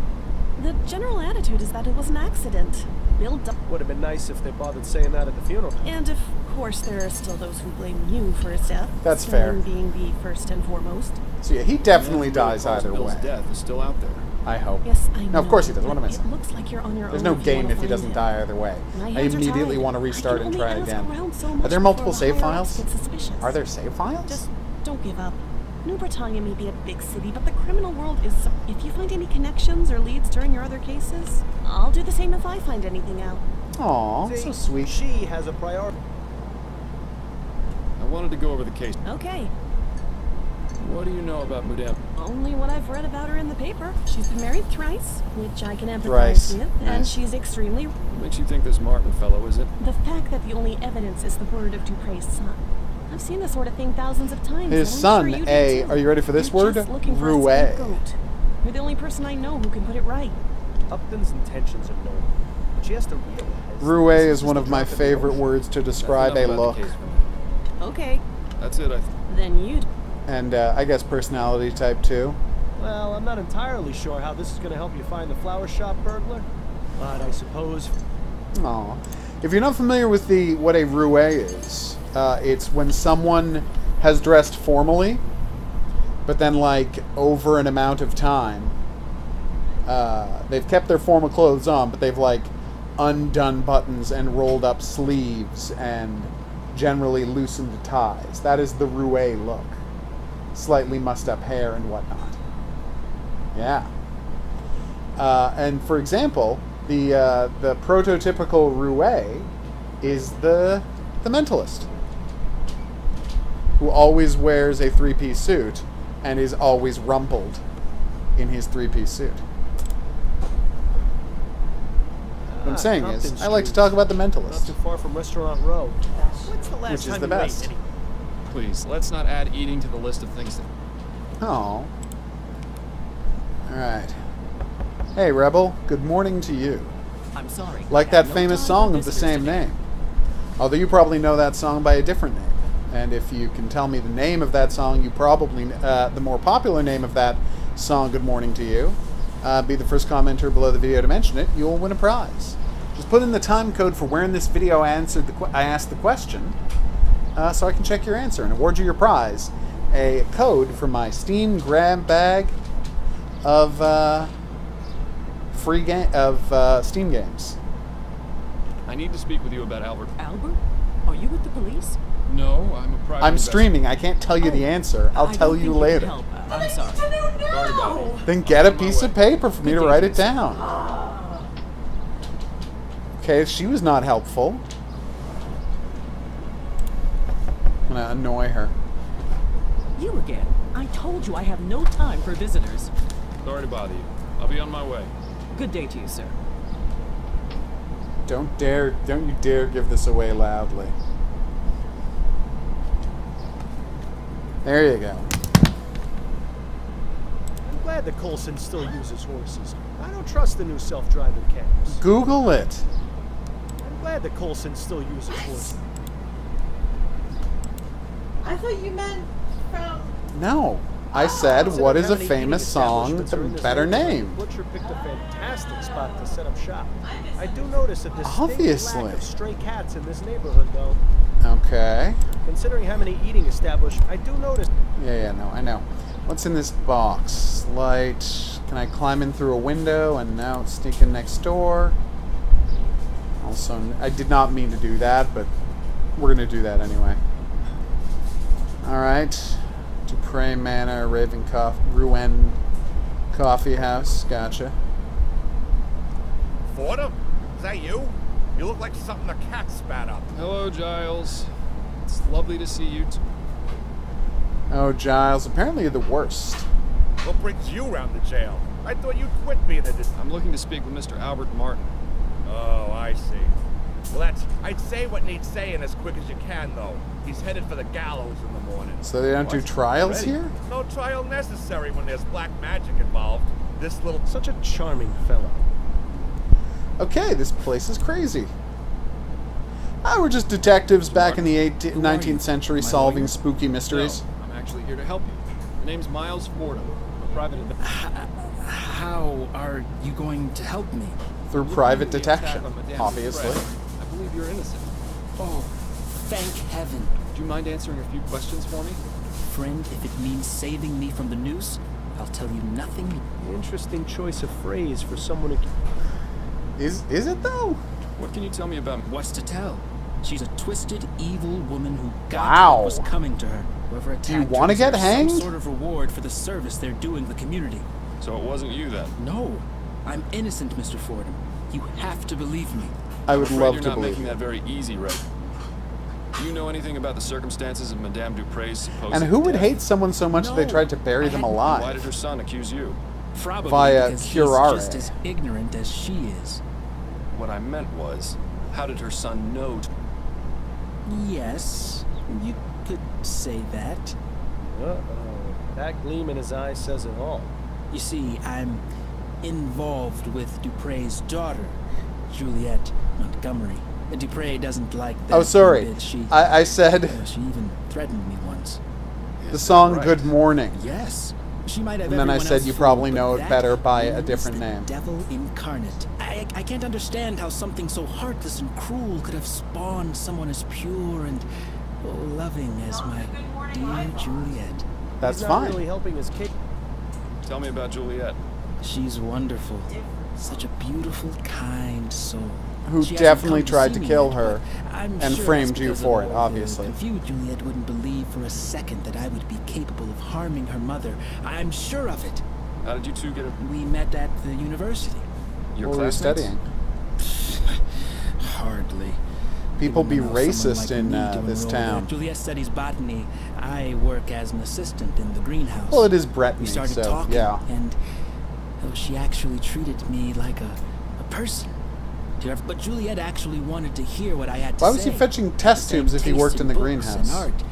The general attitude is that it was an accident. Bill died. Would have been nice if they bothered saying that at the funeral. And of course, there are still those who blame you for his death. That's fair. Sam being the first and foremost. So yeah, he definitely The man who dies caused either Bill's way. death is still out there. I hope. Yes, I know. No, of course he does. What am I It saying? looks like you're on your There's own. no if you gain wanna if he find doesn't him. die either way. My I hands are immediately tied. want to restart I and can try only ask again. around so Are much there before multiple the save higher-ups files? get suspicious. Are there save files? Just don't give up. New Britannia may be a big city, but the criminal world is. If you find any connections or leads during your other cases, I'll do the same if I find anything out. Aw, so See, sweet. She has a priority. I wanted to go over the case. Okay. What do you know about Madame? Only what I've read about her in the paper. She's been married thrice, which I can empathize Thrice. with, and Nice. she's extremely. What makes you think this Martin fellow is it? The fact that the only evidence is the word of Dupre's son. I've seen this sort of thing thousands of times. His and I'm son, sure you do A, too. are you ready for this You're word? just looking for a Rouet. scapegoat. You're the only person I know who can put it right. Upton's intentions are known, but she has to realize. Rouet this is just one a of my drop in the favorite ocean. words to That's describe a enough about look. the case for now. Okay, That's it, I think. then you. And I guess personality type too. Well, I'm not entirely sure how this is going to help you find the flower shop burglar, but I suppose. Aw. If you're not familiar with what a rouet is, it's when someone has dressed formally, but then like over an amount of time, they've kept their formal clothes on, but they've like undone buttons and rolled up sleeves and generally loosened ties. That is the rouet look. Slightly mussed up hair and whatnot. Yeah. And for example, the prototypical rouet is the mentalist, who always wears a three-piece suit and is always rumpled in his three-piece suit. What I'm saying is, Compton I like to Street. talk about the Not mentalist. too far from Restaurant Row. When's the last Which is time the you ate best. any- Please, let's not add eating to the list of things that... Oh. Alright. Hey, Rebel. Good morning to you. I'm sorry. Like that famous song of the same name. Although you probably know that song by a different name. And if you can tell me the name of that song, you probably, the more popular name of that song, Good Morning to You, be the first commenter below the video to mention it, you will win a prize. Just put in the time code for where in this video I asked the question, so I can check your answer and award you your prize. A code for my Steam grab bag of Steam games. I need to speak with you about Albert. Albert? Are you with the police? No, I'm a private I'm streaming. I can't tell you the answer. I'll tell you later. I'm sorry. Then get a piece of paper for me to write it down. Okay, she was not helpful. I'm gonna annoy her. You again. I told you I have no time for visitors. Sorry to bother you. I'll be on my way. Good day to you, sir. Don't you dare give this away loudly. There you go. I'm glad that Coulson still uses horses. I don't trust the new self-driving cabs. Google it. I'm glad that Coulson still uses horses. I thought you meant from... No. I said, what is a How many famous eating song establishments with are in a this better neighborhood? name? Butcher picked a fantastic spot to set up shop. I do notice a distinct Obviously. lack of stray cats in this neighborhood, though. Okay. Considering how many eating establishments, I do notice... Yeah, no, I know. What's in this box? Light. Can I climb in through a window and now sneak in next door? Also, I did not mean to do that, but we're going to do that anyway. Alright. Dupre Manor, Rouen Coffee House. Gotcha. Fordham? Is that you? You look like something a cat spat up. Hello, Giles. It's lovely to see you. Oh, Giles. Apparently you're the worst. What brings you around the jail? I thought you'd quit being a... I'm looking to speak with Mr. Albert Martin. Oh, I see. Well, I'd say what needs saying as quick as you can, though. He's headed for the gallows in the morning. So they don't do trials here? No trial necessary when there's black magic involved. This little... Such a charming fellow. Okay, this place is crazy. We're just detectives back in the 19th century solving spooky mysteries. No, I'm actually here to help you. The name's Miles Fordham. I'm a private How are you going to help me? Through private detection, obviously. I believe you're innocent. Oh, thank heaven. Do you mind answering a few questions for me? Friend, if it means saving me from the noose, I'll tell you nothing. Interesting choice of phrase for someone who... Is it though? What can you tell me about... What's to tell? She's a twisted, evil woman who got what was coming to her. Whoever attacked Do you want to get hanged? Some sort of reward for the service they're doing the community. So it wasn't you then? No. I'm innocent, Mr. Fordham. You have to believe me. I would love you're to not believe making you. that very easy, Red. Do you know anything about the circumstances of Madame Dupre's supposed And who would death? hate someone so much that they tried to bury them Why alive? did her son accuse you? Probably Via because curare. he's just as ignorant as she is. What I meant was, how did her son know? Yes, you could say that. Uh-oh. That gleam in his eye says it all. You see, I'm involved with Dupre's daughter, Juliet Montgomery. Dupre doesn't like that. Oh, sorry. Bit. I said... She even threatened me once. The song right? Good Morning. Yes. She might have And then I everyone said else you fooled, probably but know it that better by a woman is different the name. Devil incarnate. I can't understand how something so heartless and cruel could have spawned someone as pure and loving as my dear Juliet. That's He's not fine. really helping his kid. Tell me about Juliet. She's wonderful. Such a beautiful, kind soul. Who She hasn't definitely come to tried see to me kill yet, her but I'm and sure framed that's you because for of it, all obviously. the confusion. Juliet wouldn't believe for a second that I would be capable of harming her mother. I'm sure of it. How did you two get a... We met at the university. Your What were you classmates? studying? Hardly. People be Even though someone racist like in me to this enroll there. town. Juliet studies botany. I work as an assistant in the greenhouse. Well, it is Brittany, We started so, talking, yeah. and she actually treated me like a person. But Juliet actually wanted to hear what I had to say. Why was he fetching test The same tubes if he taste worked in the books greenhouse? and art.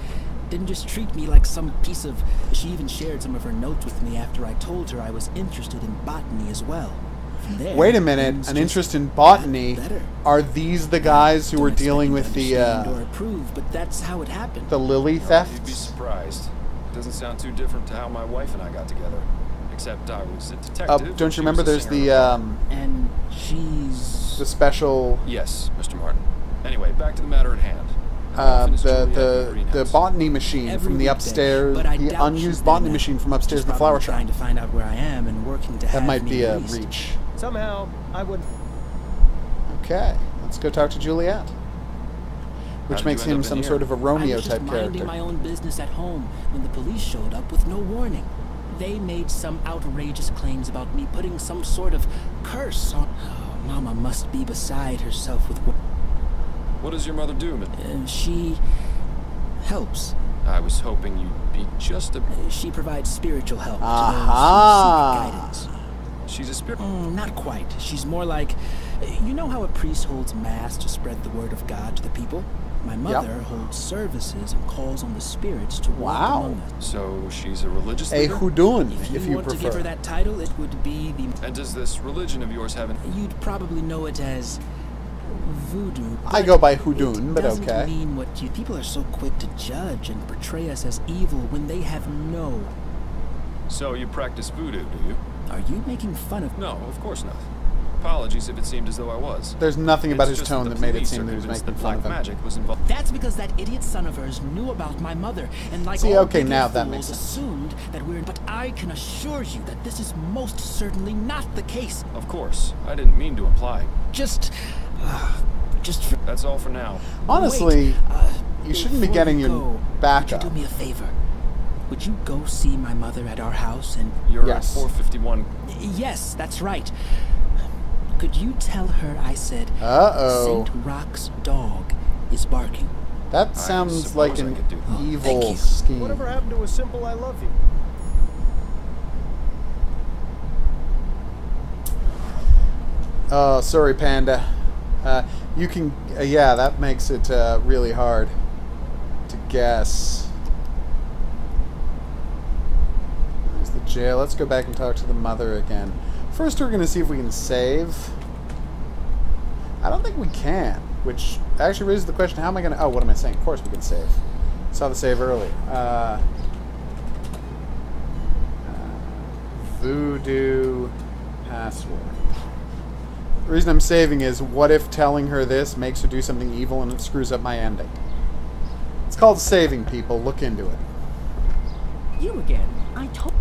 Didn't just treat me like some piece of... She even shared some of her notes with me after I told her I was interested in botany as well. From there, Wait a minute, things an just interest in botany. got better. Are these the guys who Don't were expect dealing you with to the understand or approve, but that's how it happened. the lily You'd be thefts? surprised. Doesn't sound too different to how my wife and I got together. Except I was a detective. Don't she you remember was a there's singer the in a And she's... the special Yes, Mr. Martin. Anyway, back to the matter at hand. How often is Juliet in the the greenhouse? botany machine Every from the weekday, upstairs, but I the doubt unused she's botany been, machine from upstairs just in the flower probably shop. trying to find out where I am and working to That have might me be a released. reach. Somehow, I would... Okay, let's go talk to Juliet. Which did makes you end him up in some here? sort of a I Romeo was just type minding character. my own business at home when the police showed up with no warning. They made some outrageous claims about me putting some sort of curse on... Oh, Mama must be beside herself with what... What does your mother do? She helps. I was hoping you'd be just a... She provides spiritual help Aha. to those who seek guidance. She's a spirit... Not quite. She's more like... You know how a priest holds mass to spread the word of God to the people? My mother holds services and calls on the spirits to walk Wow. among us. So she's a religious A leader? houdun, If if you you want to give her prefer. that title, it would be the... And does this religion of yours have an... You'd probably know it as voodoo. I but go by houdun, it but doesn't okay. mean what you... People are so quick to judge and portray us as evil when they have no... So you practice voodoo, do you? Are you making fun of... No, of course not. Apologies if it seemed as though I was. There's nothing about It's his just tone the that made it police seem are that he was convinced making that fun of black him. magic was involved. That's because that idiot son of hers knew about my mother, and like See, all okay, big now fools, that makes sense. assumed that we're... But I can assure you that this is most certainly not the case. Of course. I didn't mean to imply. Just for... That's all for now. Honestly, Wait, you shouldn't be before getting you your go, back would up. you do me a favor? Would you go see my mother at our house and... You're Yes. at 451. Yes, that's right. Could you tell her I said Uh-oh. St. Rock's dog is barking? That sounds suppose like I an could do that. Thank evil you. scheme. Whatever happened to a simple I love you? Oh, sorry, Panda. You can... yeah, that makes it really hard to guess. There's the jail. Let's go back and talk to the mother again. First, we're going to see if we can save. I don't think we can, which actually raises the question, how am I going to... Oh, what am I saying? Of course we can save. Saw the save earlier. Voodoo password. The reason I'm saving is, what if telling her this makes her do something evil and it screws up my ending? It's called saving, people. Look into it. You again. I told...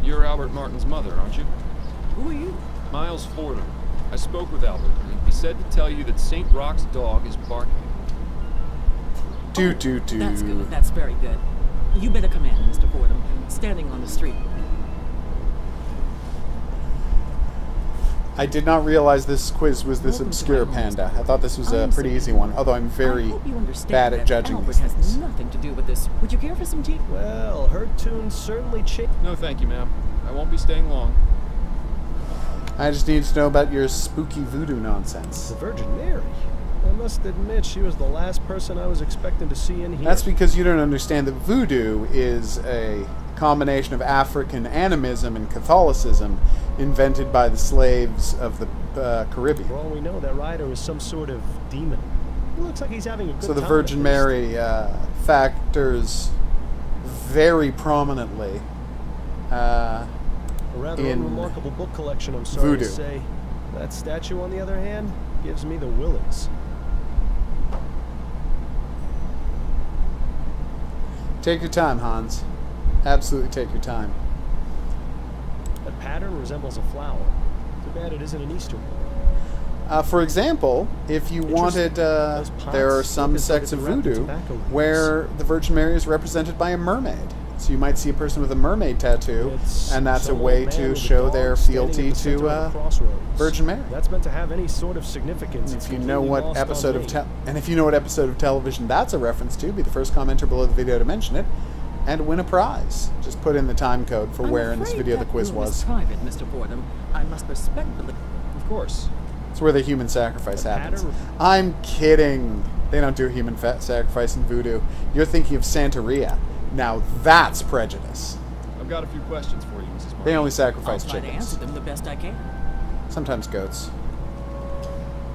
You're Albert Martin's mother, aren't you? Who are you? Miles Fordham. I spoke with Albert, and he said to tell you that St. Rock's dog is barking. Do. That's good. That's very good. You better come in, Mr. Fordham. Standing on the street. I did not realize this quiz was this Welcome to obscure, my home, Panda. Mr. I thought this was a I'm pretty so easy one, although I'm very I hope you understand bad at that judging Albert these has things. nothing to do with this. Would you care for some tea? Well, her tune certainly changed. No, thank you, ma'am. I won't be staying long. I just need to know about your spooky voodoo nonsense. The Virgin Mary. I must admit, she was the last person I was expecting to see in here. That's because you don't understand that voodoo is a combination of African animism and Catholicism invented by the slaves of the Caribbean. For all we know, that rider is some sort of demon. He looks like he's having a good time. So the at Virgin least. Mary factors very prominently A rather in unremarkable book collection, I'm sorry voodoo. to say. That statue, on the other hand, gives me the willies. Take your time, Hans. Absolutely take your time. That pattern resembles a flower. Too bad it isn't an Easter one. For example, if you wanted, Those pots there are look some as though sects they've of been wrapped in voodoo tobacco leaves. where the Virgin Mary is represented by a mermaid. So you might see a person with a mermaid tattoo, It's and that's a some way old man to with a show dog their standing fealty at the center to of a crossroads. Virgin Mary. That's meant to have any sort of significance. And It's if you know completely what lost episode on of me. and if you know what episode of television that's a reference to, be the first commenter below the video to mention it, and win a prize. Just put in the time code for where in this I'm video the afraid quiz that room was. is private, Mr. Fordham. I must respectfully... Of course. It's where the human sacrifice The happens. pattern- I'm kidding. They don't do human sacrifice in voodoo. You're thinking of Santeria. Now that's prejudice. I've got a few questions for you, Mrs. Martin. They only sacrifice I'll try to chickens. answer them the best I can. Sometimes goats.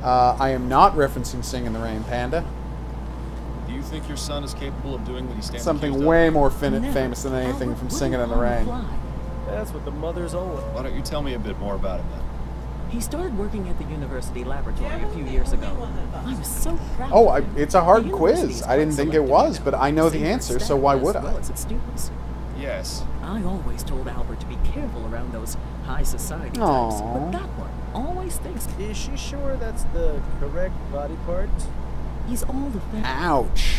I am not referencing Sing in the Rain, Panda. Do you think your son is capable of doing what he stands Something accused way of? more Never. famous than anything Albert from wouldn't Singing in the harm a Rain. fly. That's what the mother's owe him. Why don't you tell me a bit more about him then? He started working at the university laboratory a few years ago. I was so proud Oh, of him. it's a hard The quiz. university's I didn't quite think it was, selective, but I know the same for answer, so staff why as would well I? as its students. Yes. I always told Albert to be careful around those high society types, Aw. but that one always thinks Is she sure that's the correct body part? he's all the better. Ouch.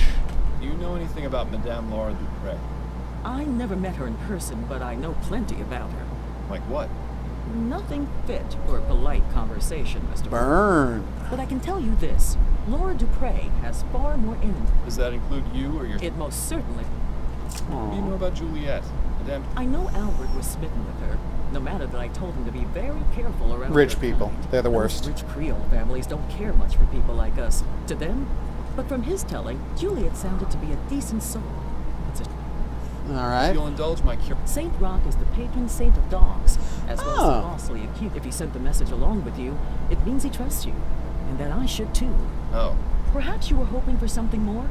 Do you know anything about Madame Laura Dupre? I never met her in person, but I know plenty about her. Like what? Nothing fit for a polite conversation, Mr. Burn. But I can tell you this. Laura Dupre has far more in it. Does that include you or your... It most certainly... What do you know about Juliet? Madame... I know Albert was smitten with her. No matter that I told him to be very careful around Rich her people. kind. They're the Those worst. Rich Creole families don't care much for people like us. To them. But from his telling, Juliet sounded to be a decent soul. It's a All right. You'll indulge my cur... Saint Rock is the patron saint of dogs, as well as Oh. the falsely accused. If he sent the message along with you, it means he trusts you, and that I should too. Oh. Perhaps you were hoping for something more?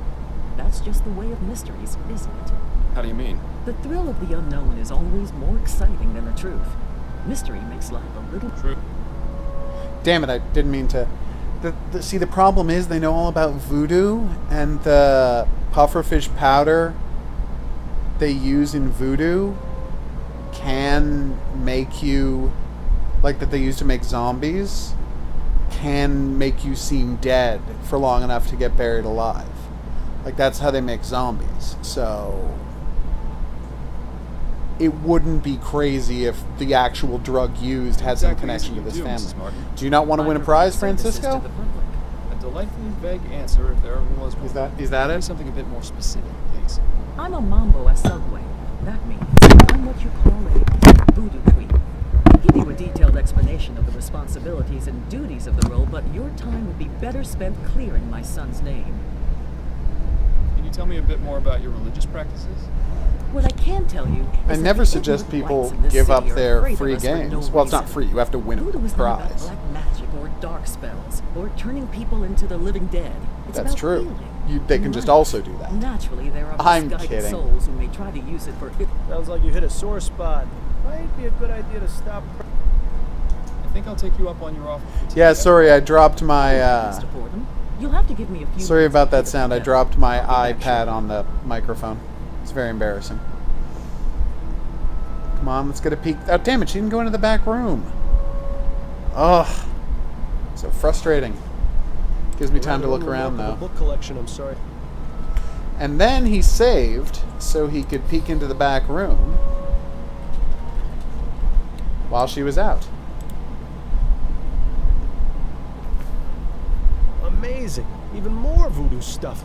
That's just the way of mysteries, isn't it? How do you mean? The thrill of the unknown is always more exciting than the truth. Mystery makes life a little... True. Damn it, I didn't mean to. See, the problem is they know all about voodoo, and the pufferfish powder they use in voodoo can make you, like that they use to make zombies, can make you seem dead for long enough to get buried alive. Like, that's how they make zombies. So it wouldn't be crazy if the actual drug used had some Exactly connection to as this you do, family. Mrs. Martin. Do you not want to win a I prize, provide services to Francisco? the public. A delightfully vague answer if there ever was one. Is that Give me it? something a bit more specific, please. I'm a mambo a subway. That means I'm what you call a voodoo queen. I give you a detailed explanation of the responsibilities and duties of the role, but your time would be better spent clearing my son's name. Can you tell me a bit more about your religious practices? What I can tell you I is that never the suggest ignorant people whites in this give city up are their afraid of free us for no games. Well, it's not reason. free. You have to win Voodoo a is not about prize. black magic or dark spells or turning people into the living dead. It's That's about true. healing. They can just also do that. Naturally, there are I'm misguided kidding. souls who may try to use it for... Sounds like you hit a sore spot. Might be a good idea to stop. I think I'll take you up on your offer. for Yeah, today. sorry, I dropped my. Mr. Fordham, you'll have to give me a few Sorry minutes about to that think sound. I about dropped it. my I'll be back iPad shortly. on the microphone. It's very embarrassing. Come on, let's get a peek. Oh, damn it, she didn't go into the back room. Ugh. So frustrating. Gives me time to look around, though. Book collection, I'm sorry. And then he saved so he could peek into the back room while she was out. Amazing. Even more voodoo stuff.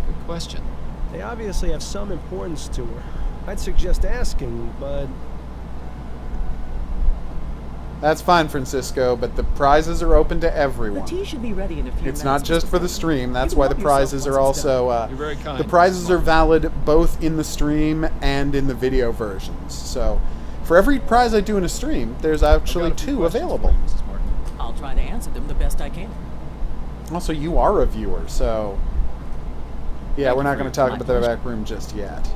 Good question. They obviously have some importance to her. I'd suggest asking, but That's fine, Francisco, but the prizes are open to The everyone. tea should be ready in a few It's minutes. not just Mr. for the Fordham. stream. That's You why can the help yourself prizes are once it's done. also. You're very kind, The prizes Mrs. are Martin. valid both in the stream and in the video versions. So, for every prize I do in a stream, there's actually I've got a few two questions available. for you, Mrs. Martin. I'll try to answer them the best I can. Also, you are a viewer, so yeah, Thank we're you not for going your to talk kind about the pleasure. back room just yet.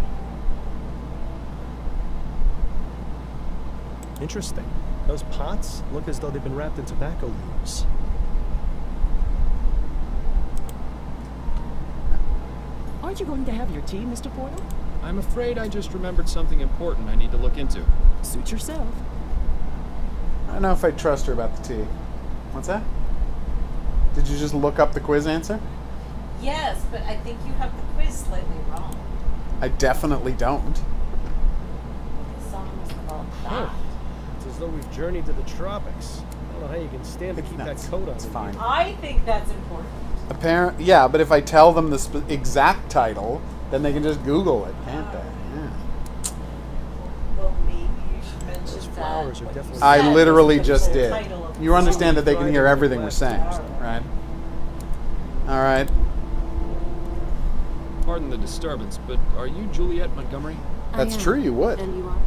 interesting. Those pots look as though they've been wrapped in tobacco leaves. Aren't you going to have your tea, Mr. Fordham? I'm afraid I just remembered something important I need to look into. Suit yourself. I don't know if I trust her about the tea. What's that? Did you just look up the quiz answer? Yes, but I think you have the quiz slightly wrong. I definitely don't. The song was called that. It's as though we've journeyed to the tropics. I don't know how you can stand to It's keep nuts. that coat on. It's in fine. here. I think that's important. Yeah, but if I tell them the exact title, then they can just Google it, can't they? Yeah. Well, maybe you should mention Those that. flowers are what you definitely- said I literally was the just full did. title of You the understand that song. they can hear everything we're saying, right? All right. Pardon the disturbance, but are you Juliet Montgomery? That's true, you would. And you are?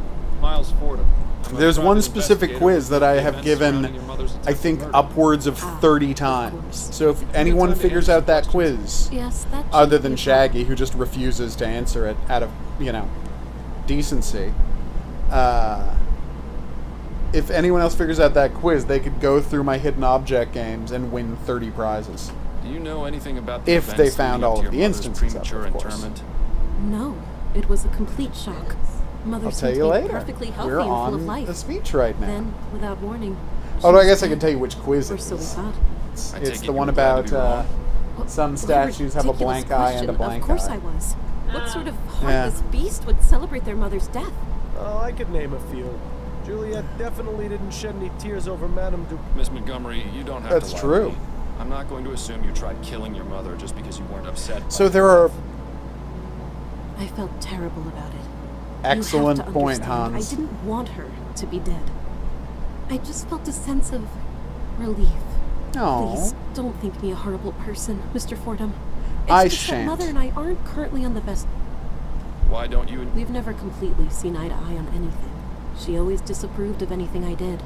Miles Fordham. I'm a There's private one specific investigator quiz with that I the have events given, surrounding your mother's I attempted think, murder. upwards of 30 times. So if anyone figures out that quiz, Yes, that other should than be Shaggy, who just refuses to answer it out of, decency, if anyone else figures out that quiz, they could go through my hidden object games and win 30 prizes. Do you know anything about the If events they found leading up all to of your the mother's instances of it, premature of course. interment? No, it was a complete shock. Mother I'll tell seemed you to be later. perfectly healthy We're and full of on life. a speech right now. Then, without warning, she Although I was guess I dead. can tell you which quiz Or it so we is. thought. It's I take it the you one were glad to about be wrong. some What a statues have a ridiculous blank eye and a question. blank Of course eye. I was. What sort of Yeah. heartless beast would celebrate their mother's death? Oh, I could name a few. Juliet definitely didn't shed any tears over Madame Du... Miss Montgomery, you don't have That's to lie true. to me. I'm not going to assume you tried killing your mother just because you weren't upset. So by there her are death. I felt terrible about it. excellent You have to point, understand, Hans. I didn't want her to be dead. I just felt a sense of relief. Aw. Please, don't think me a horrible person, Mr. Fordham. It's I just that shan't. Mother and I aren't currently on the best... Why don't you... We've never completely seen eye to eye on anything. She always disapproved of anything I did.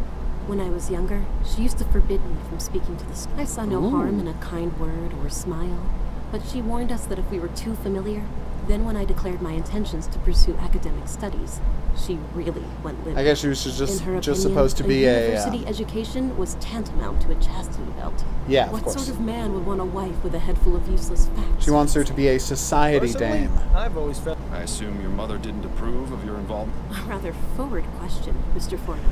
When I was younger, she used to forbid me from speaking to the... I saw no harm in a kind word or a smile, but she warned us that if we were too familiar, then when I declared my intentions to pursue academic studies, she really went limp. I guess she was In just her just opinion, supposed to be university education was tantamount to a chastity belt. Yeah, of What course. sort of man would want a wife with a head full of useless facts? She wants her to be a society Personally, dame. I've always felt... I assume your mother didn't approve of your involvement? A rather forward question, Mr. Fordham.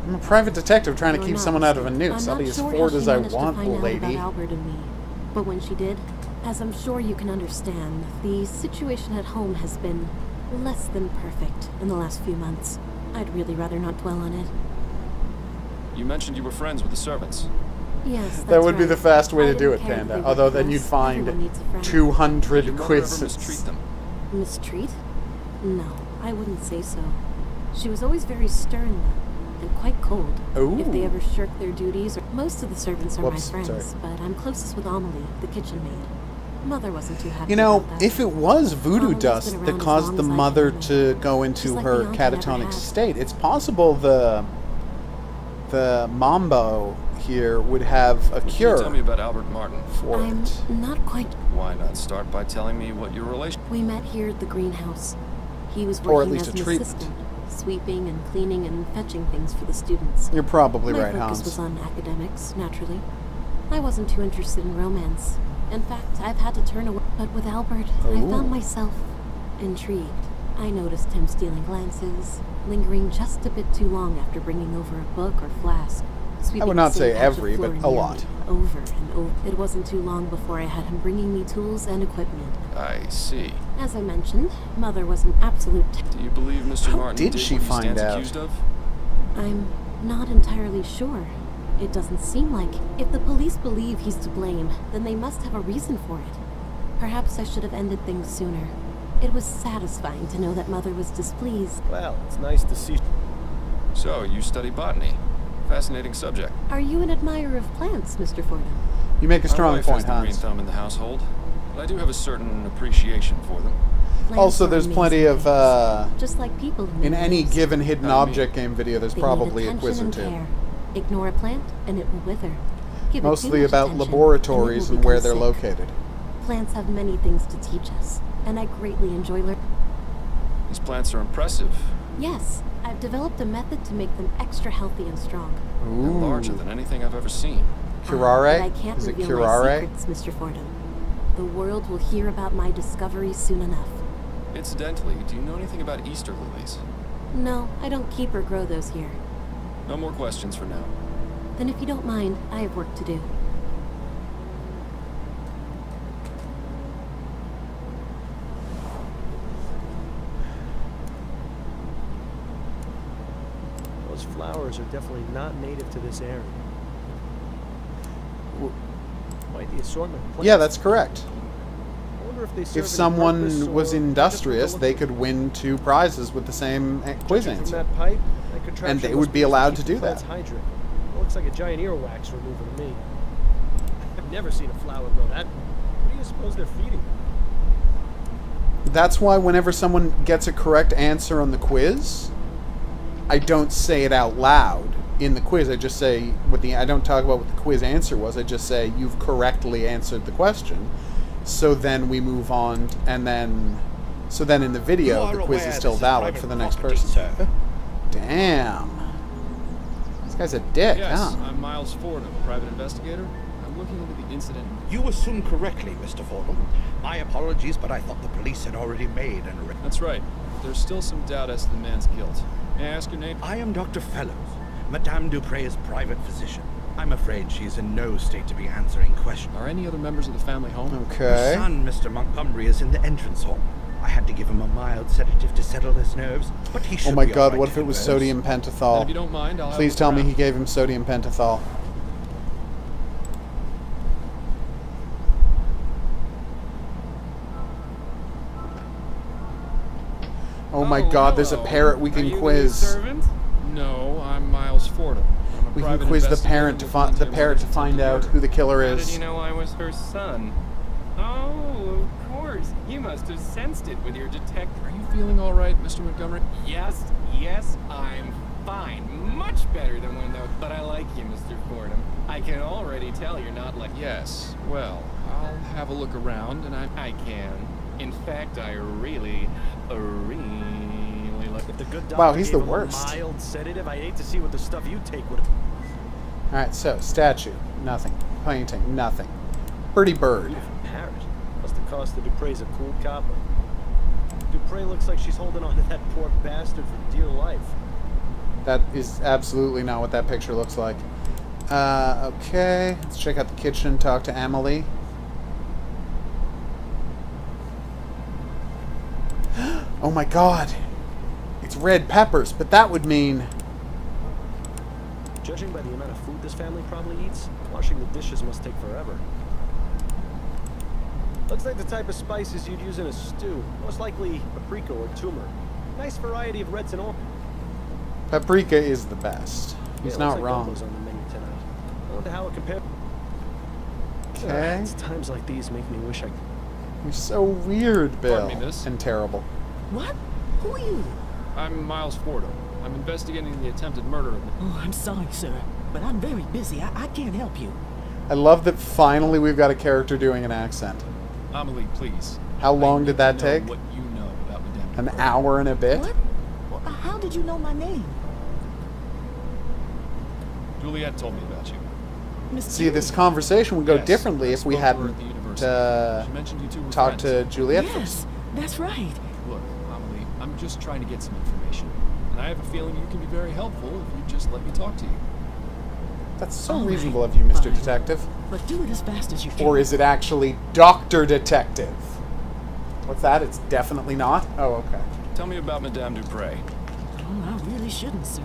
I'm a private detective trying to You're keep not, someone out of a I'm noose. I'll not be as sure forward how as she I managed to want, find out lady. about Albert and me. But when she did, as I'm sure you can understand, the situation at home has been less than perfect in the last few months. I'd really rather not dwell on it. You mentioned you were friends with the servants. Yes, that's That would be right. the fast way I to do it, didn't care if Panda. they were Although then close. you'd find Everyone needs a friend. Did 200 your mother ever quizzes. mistreat them? Mistreat? No, I wouldn't say so. She was always very stern, though, and quite cold. Ooh. If they ever shirked their duties, most of the servants are Whoops, my friends, sorry. but I'm closest with Amelie, the kitchen maid. Mother wasn't too happy You know, about that. if it was voodoo Amelie's dust been that around as caused long the as I can mother remember. to go She's into like her the aunt I never catatonic had. state, it's possible the mambo here would have a Can you cure tell me about Albert Martin? for I'm it. not quite... Why not start by telling me what your relation... We met here at the greenhouse. He was Or at working least as a an treatment. assistant, sweeping and cleaning and fetching things for the students. You're probably My right, focus Hans. was on academics, naturally. I wasn't too interested in romance. In fact, I've had to turn away. But with Albert, I Ooh. found myself intrigued. I noticed him stealing glances, lingering just a bit too long after bringing over a book or flask. Sweeping would not the same say patch of every, floor but a near me, lot. Over and over. It wasn't too long before I had him bringing me tools and equipment. I see. As I mentioned, Mother was an absolute... Do you believe Mr. How Martin did she what he find stands out? accused of? I'm not entirely sure. It doesn't seem like... If the police believe he's to blame, then they must have a reason for it. Perhaps I should have ended things sooner. It was satisfying to know that Mother was displeased. Well, it's nice to see... So, you study botany. Fascinating subject. Are you an admirer of plants, Mr. Fordham? You make a My strong wife point, has the green Hans. thumb in the household, but I do have a certain appreciation for them. Plants Also, are there's amazing plenty of, things. Just like people in any lives. given hidden Not me. object game video, there's They probably need a attention quiz or and two. care. Ignore a plant, and it will wither. Give it too Mostly much about attention, and it laboratories will and where become they're sick. located. Plants have many things to teach us, and I greatly enjoy learning. These plants are impressive. Yes, I've developed a method to make them extra healthy and strong. They're Ooh. larger than anything I've ever seen. Curare? But I can't Is it reveal my curare? secrets, Mr. Fordham. The world will hear about my discoveries soon enough. Incidentally, do you know anything about Easter lilies? No, I don't keep or grow those here. No more questions for now. Then if you don't mind, I have work to do. Those flowers are definitely not native to this area. Quite the assortment of plants. Yeah, that's correct. I wonder if they serve If any someone purpose was or just industrious, look they at- could win 2 prizes with the same quiz Judging answer. From that pipe, that contraption And they must would be used allowed keep to the do plants that. Hydrated. It looks like a giant earwax remover to me. I've never seen a flower grow that. What do you suppose they're feeding? that's why whenever someone gets a correct answer on the quiz, I don't say it out loud in the quiz. I just say I don't talk about what the quiz answer was. I just say you've correctly answered the question. So then we move on, and then in the video the quiz is still valid for the next person. Sir. Damn. This guy's a dick, Yes, huh? I'm Miles Fordham, private investigator. I'm looking into the incident. You assumed correctly, Mr. Fordham. My apologies, but I thought the police had already made an arrest. That's right. There's still some doubt as to the man's guilt. May I ask your name? I am Dr. Fellows, Madame Dupre's private physician. I'm afraid she's in no state to be answering questions. Are any other members of the family home? Her Okay. son, Mr. Montgomery, is in the entrance hall. I had to give him a mild sedative to settle his nerves, but he should Oh my be god, all right what if it was converse. sodium And pentothal? if you don't mind, I'll have a Please look tell me around. he gave him sodium pentothal. Oh my god, there's a hello. parrot we Are can you the new quiz. servant? No, I'm Miles Fordham. I'm a We can private quiz the investigator parent to looking into find out murder. who the killer How did is. you know I was her son? Oh, of course. You must have sensed it with your detector. Are you feeling all right, Mr. Montgomery? Yes, I'm fine. Much better than when though. But I like you, Mr. Fordham. I can already tell you're not like. Yes. Well, I'll have a look around, and I can. In fact, I really like. If the good Wow, doctor he's gave the him worst. a mild sedative, I hate to see what the stuff you take would. Alright, so, statue. Nothing. Painting. Nothing. Pretty bird. Parrot. Must have cost the Dupre's a cool copper. Dupre looks like she's holding on to that poor bastard for dear life. That is absolutely not what that picture looks like. Okay. Let's check out the kitchen, talk to Emily. Oh my god. It's red peppers, but that would mean... Judging by the amount of food this family probably eats, washing the dishes must take forever. Looks like the type of spices you'd use in a stew. Most likely paprika or turmeric. Nice variety of reds and orange. Paprika is the best. He's not wrong. On the menu tonight. I wonder how it compares. Okay. It's times like these make me wish I. You're so weird, Bill. Pardon me, miss. And terrible. What? Who are you? I'm Miles Fordham. I'm investigating the attempted murder of... Oh, I'm sorry, sir, but I'm very busy. I can't help you. I love that finally we've got a character doing an accent. Amelie, please. How long did that I need to take? know what you know about Madame An Dupré. hour and a bit? What? Well, how did you know my name? Juliet told me about you. Miss See, this conversation would go Yes, differently I if we spoke to her hadn't at the university. She mentioned you two were talked to friends. Juliet Yes, first. that's right. Look, Amelie, I'm just trying to get some information. And I have a feeling you can be very helpful if you just let me talk to you. That's so All right, reasonable of you, Mr. fine. Detective. But do it as fast as you can. Or is it actually Dr. Detective? What's that? It's definitely not? Oh, okay. Tell me about Madame Dupré. Oh, I really shouldn't, sir.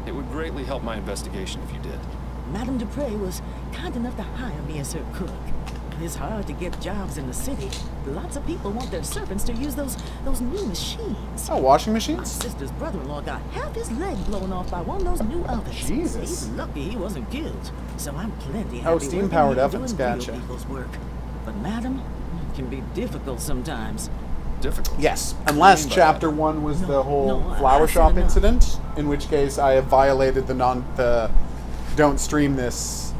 It would greatly help my investigation if you did. Madame Dupré was kind enough to hire me as her cook. It's hard to get jobs in the city. Lots of people want their servants to use those new machines. Oh, washing My machines? sister's brother-in-law got half his leg blown off by one of those new ovens. Jesus. He's lucky he wasn't killed. So I'm plenty happy Oh, steam-powered working here ovens, doing real gotcha. people's work. But madam, it can be difficult sometimes. Difficult. Yes, What do you unless mean by Chapter that? 1 was No, the whole no, I flower said shop enough. incident, in which case I have violated the don't stream this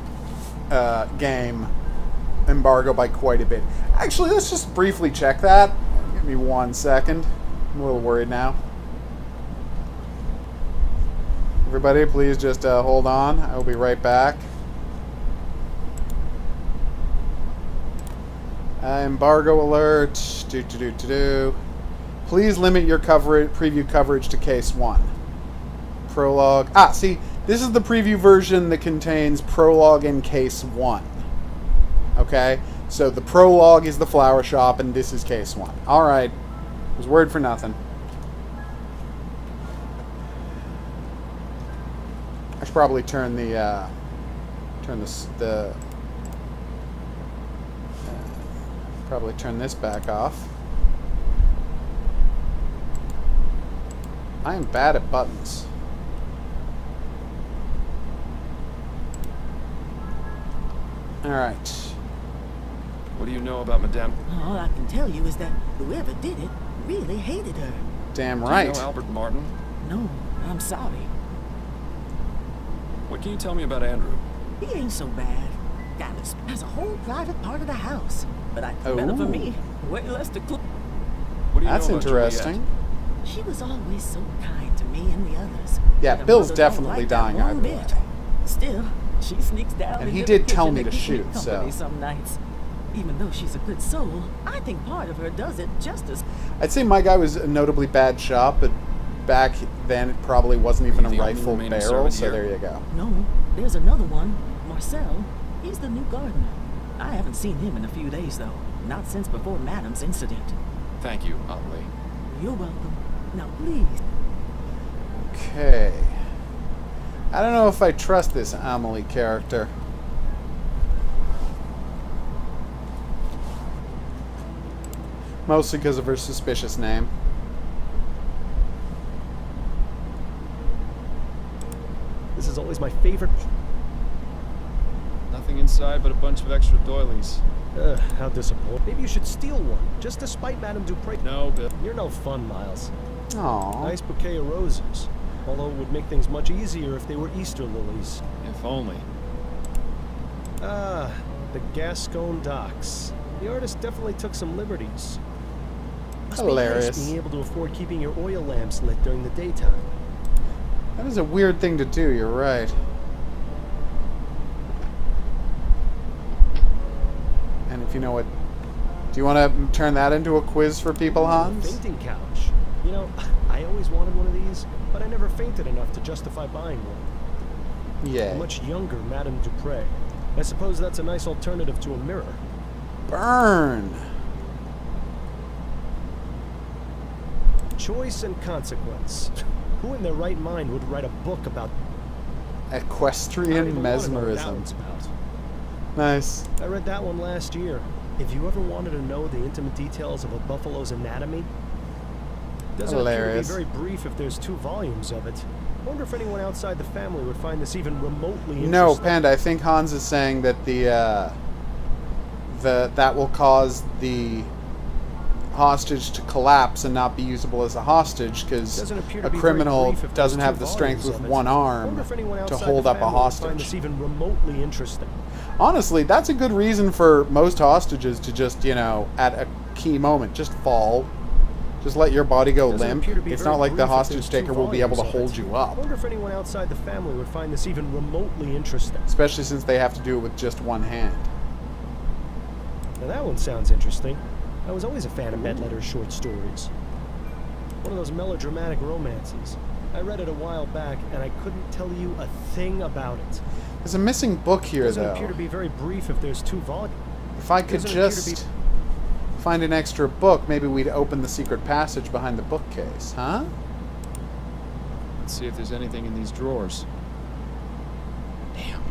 game embargo by quite a bit. Actually, let's just briefly check that. Give me 1 second. I'm a little worried now. Everybody, please just hold on. I will be right back. Embargo alert. Please limit your preview coverage to case 1. Prologue. Ah, see, this is the preview version that contains prologue and case 1. Okay? So the prologue is the flower shop, and this is case 1. Alright. It was word for nothing. I should probably turn the, probably turn this back off. I am bad at buttons. Alright. What do you know about Madame? All I can tell you is that whoever did it really hated her. Damn Do right. you know Albert Martin? No, I'm sorry. What can you tell me about Andrew? He ain't so bad. Dallas has a whole private part of the house. But I think better for Ooh. me. Way less to cook. What do you That's know about interesting. Juliet? She was always so kind to me and the others. Yeah, Her Bill's mother don't definitely like that dying one either bit. way. Still, she sneaks down And he into the did tell kitchen me to keep shoot, company so. some nights. Even though she's a good soul, I think part of her does it just as. I'd say my guy was a notably bad shot, but back then it probably wasn't even a The only rifle remaining barrel, servant so here? there you go. No, there's another one, Marcel. He's the new gardener. I haven't seen him in a few days, though. Not since before Madame's incident. Thank you, Aunt Lee. You're welcome. Now, please. Okay. I don't know if I trust this Amelie character. Mostly because of her suspicious name. This is always my favorite. Nothing inside but a bunch of extra doilies. Ugh, how disappointing. Maybe you should steal one, just to spite Madame Dupre. No, Bill. You're no fun, Miles. Aww. Nice bouquet of roses. Although it would make things much easier if they were Easter lilies. If only. Ah, the Gascon docks. The artist definitely took some liberties. Must be Hilarious. nice being able to afford keeping your oil lamps lit during the daytime. That is a weird thing to do, you're right. And if you know what... Do you want to turn that into a quiz for people, Hans? Fainting couch. You know, I always wanted one of these, but I never fainted enough to justify buying one. Yeah. A much younger Madame Dupre. I suppose that's a nice alternative to a mirror. Burn! Choice and consequence. Who in their right mind would write a book about Equestrian mesmerism. Nice. I read that one last year. If you ever wanted to know the intimate details of a buffalo's anatomy, doesn't appear to be Hilarious. very brief if there's 2 volumes of it. I wonder if anyone outside the family would find this even remotely interesting. No, Panda, I think Hans is saying that that will cause the hostage to collapse and not be usable as a hostage because a criminal doesn't have the strength with one arm to hold up a hostage. Find this even remotely interesting. Honestly, that's a good reason for most hostages to just, you know, at a key moment, just fall. Just let your body go limp. It's not like the hostage taker will be able to hold you I up. wonder if anyone outside the family would find this even remotely interesting. Especially since they have to do it with just one hand. Now that one sounds interesting. I was always a fan of Bedletter's short stories. One of those melodramatic romances. I read it a while back, and I couldn't tell you a thing about it. There's a missing book here, Doesn't though. appear to be very brief if there's 2 volumes. If I could just find an extra book, maybe we'd open the secret passage behind the bookcase, huh? Let's see if there's anything in these drawers. Damn.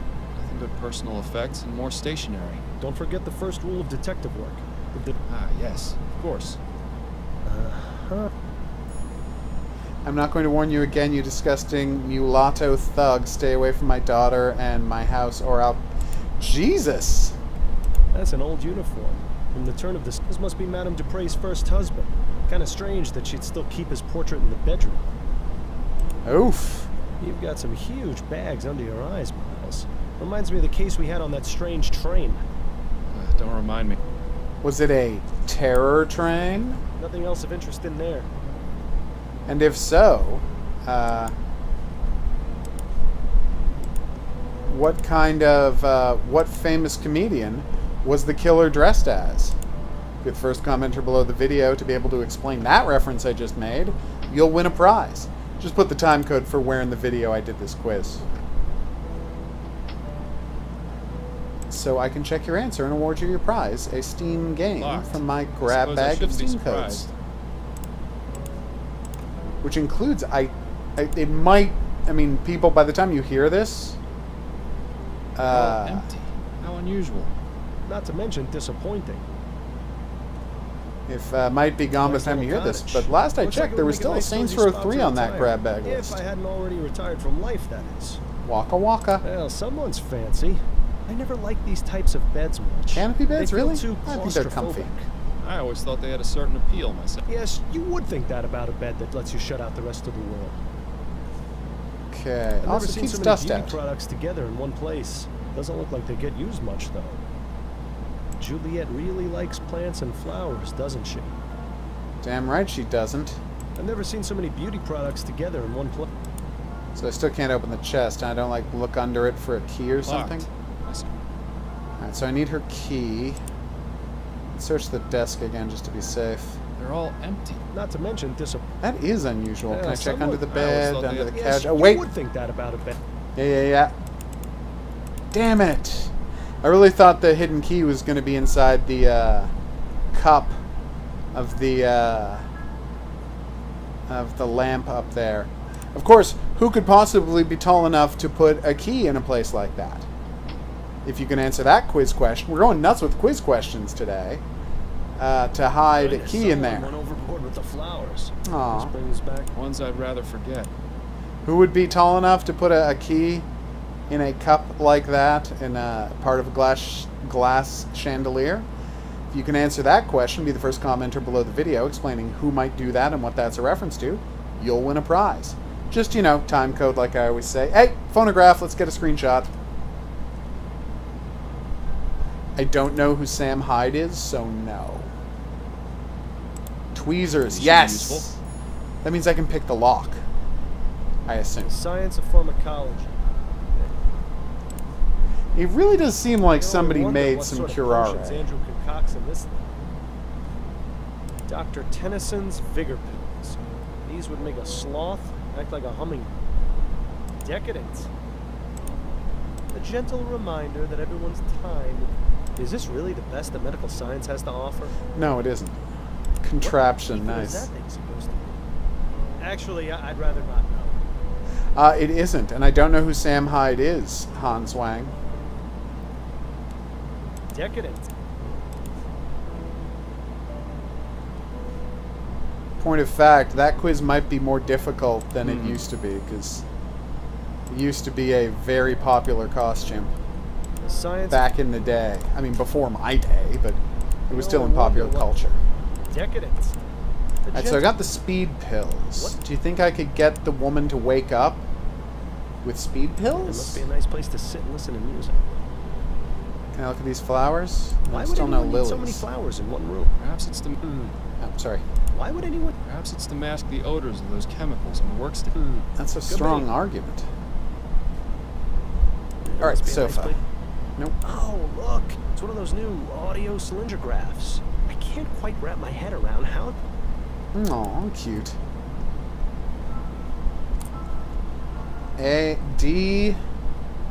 Nothing but personal effects and more stationery. Don't forget the first rule of detective work. Ah, yes. Of course. Uh-huh. I'm not going to warn you again, you disgusting mulatto thug. Stay away from my daughter and my house, or I'll... Jesus! That's an old uniform. From the turn of this must be Madame Dupre's first husband. Kind of strange that she'd still keep his portrait in the bedroom. Oof. You've got some huge bags under your eyes, Miles. Reminds me of the case we had on that strange train. Don't remind me. Was it a terror train? Nothing else of interest in there. And if so, what kind of, what famous comedian was the killer dressed as? Be the first commenter below the video to be able to explain that reference I just made. You'll win a prize. Just put the time code for where in the video I did this quiz. So I can check your answer and award you your prize, a Steam game from my grab bag of Steam codes. Which includes, it might, I mean, people, by the time you hear this... empty. How unusual. Not to mention disappointing. If might be gone by the time you hear this, but last I checked, there was still a Saints Row 3 on that grab bag list. If I hadn't already retired from life, that is. Waka waka. Well, someone's fancy. I never liked these types of beds much. Canopy beds, they feel really? too I think they're comfy. claustrophobic. I always thought they had a certain appeal myself. Yes, you would think that about a bed that lets you shut out the rest of the world. Okay. I've Also never seen keeps so many dust beauty out. products together in one place. Doesn't look like they get used much, though. Juliet really likes plants and flowers, doesn't she? Damn right she doesn't. I've never seen so many beauty products together in one place. So I still can't open the chest. I don't like look under it for a key or something. Alright, so I need her key. Let's search the desk again just to be safe. They're all empty. Not to mention That is unusual. Can I check under the I always bed, thought under they the had- couch? Yes, Oh wait! you would think that about a bed. Yeah. Damn it! I really thought the hidden key was going to be inside the cup of the lamp up there. Of course, who could possibly be tall enough to put a key in a place like that? If you can answer that quiz question. We're going nuts with quiz questions today. To hide a key in there. Went overboard with the flowers. Aw. This brings back Ones I'd rather forget. Who would be tall enough to put a key in a cup like that in a part of a glass chandelier? If you can answer that question, be the first commenter below the video explaining who might do that and what that's a reference to, you'll win a prize. Just, you know, time code like I always say. Hey, phonograph, let's get a screenshot. I don't know who Sam Hyde is, so no. Tweezers, yes! Useful. That means I can pick the lock, I assume. science of pharmacology. It really does seem like You know, I somebody wonder made what some sort of curare. potions Andrew concocts in this thing. Dr. Tennyson's vigor pills. These would make a sloth act like a humming. Decadent. A gentle reminder that everyone's time. Is this really the best that medical science has to offer? No, it isn't. Contraption, What nice. is that thing supposed to be? Actually, I'd rather not know. It isn't, and I don't know who Sam Hyde is, Hans Wang. Decadent. Point of fact, that quiz might be more difficult than it used to be, because it used to be a very popular costume Science. back in the day. I mean, before my day, but it was still in popular culture. Decadent. Alright, so I got the speed pills. Do you think I could get the woman to wake up with speed It pills? must be a nice place to sit and listen to music. Can I look at these flowers? Why There's would still no anyone need lilies. so many flowers in one room? Perhaps it's to Oh, sorry. Why would anyone? perhaps it's to mask the odors of those chemicals on the workstation. That's a Could strong be. argument. It Alright, must be a nice sofa. place- Nope. Oh, look! It's one of those new audio cylindergraphs. I can't quite wrap my head around how. Aw, cute. D.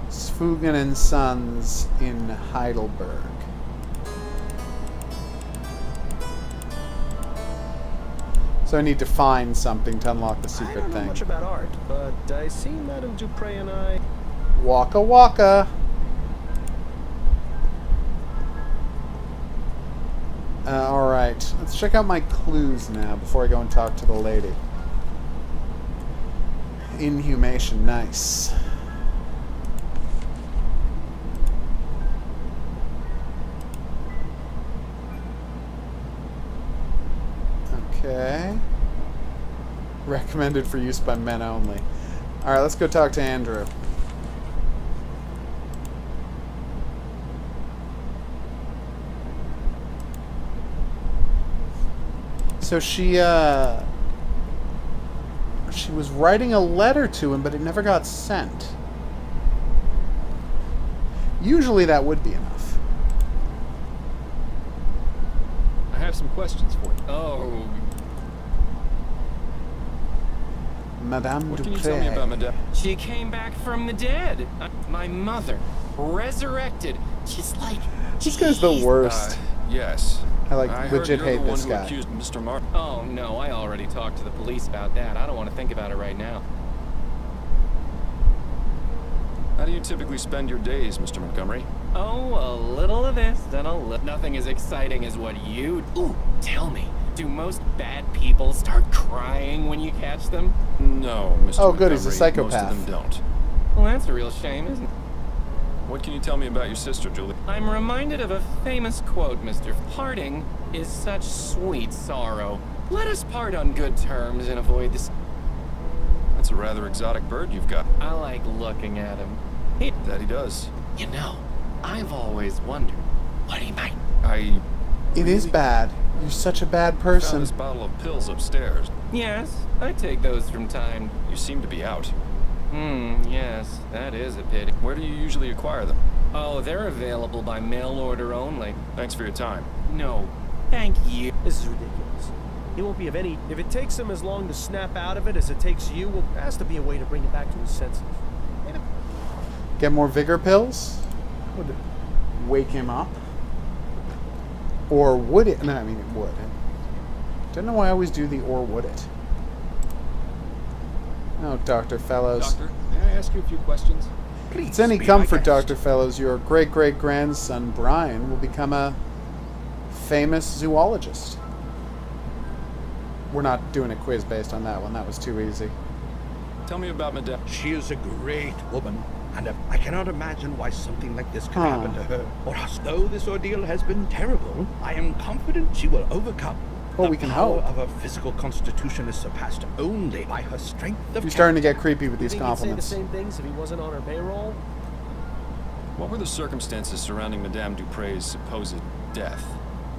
Sfugen and Sons in Heidelberg. So I need to find something to unlock the I secret don't know thing. much about art, but I see Madame Dupre and I. Waka waka. Alright, let's check out my clues now before I go and talk to the lady. Inhumation, nice. Okay. Recommended for use by men only. Alright, let's go talk to Andrew. So she was writing a letter to him, but it never got sent. Usually that would be enough. I have some questions for you. Oh, Madame what Dupre. can you tell me about Madame? She came back from the dead. My mother, resurrected, just like This guy's the worst. Yes. I like I heard legit you're hate the one this who guy. accused Mr. Martin. Oh no, I already talked to the police about that. I don't want to think about it right now. How do you typically spend your days, Mr. Montgomery? Oh, a little of this and a little. Nothing as exciting as what you. Ooh, tell me. Do most bad people start crying when you catch them? No, Mr. Oh, good, he's a Montgomery, psychopath. Most of them don't. Well, that's a real shame, isn't it? What can you tell me about your sister, Julie? I'm reminded of a famous quote, Mr. Parting is such sweet sorrow. Let us part on good terms and avoid this. That's a rather exotic bird you've got. I like looking at him. That he does. You know, I've always wondered what he might. It is bad. You're such a bad Found person. this bottle of pills upstairs. Yes, I take those from time. You seem to be out. Yes, that is a pity. Where do you usually acquire them? Oh, they're available by mail order only. Thanks for your time. No, thank you. This is ridiculous. He won't be of any... If it takes him as long to snap out of it as it takes you, well, there has to be a way to bring him back to his senses. Get more vigor pills? Would it wake him up? Or would it? No, I mean it would. Don't know why I always do the or would it. Oh, Dr. Fellows. Doctor, may I ask you a few questions? If it's any comfort, Dr. Fellows, your great-great-grandson, Brian, will become a famous zoologist. We're not doing a quiz based on that one. That was too easy. Tell me about Madame. She is a great woman, and I cannot imagine why something like this could happen to her. Or though this ordeal has been terrible, I am confident she will overcome. Well, we can hope. The power of her physical constitution is surpassed only by her strength of You're starting to get creepy with these You think he'd say compliments. the same things if he wasn't on her payroll? What were the circumstances surrounding Madame Dupre's supposed death?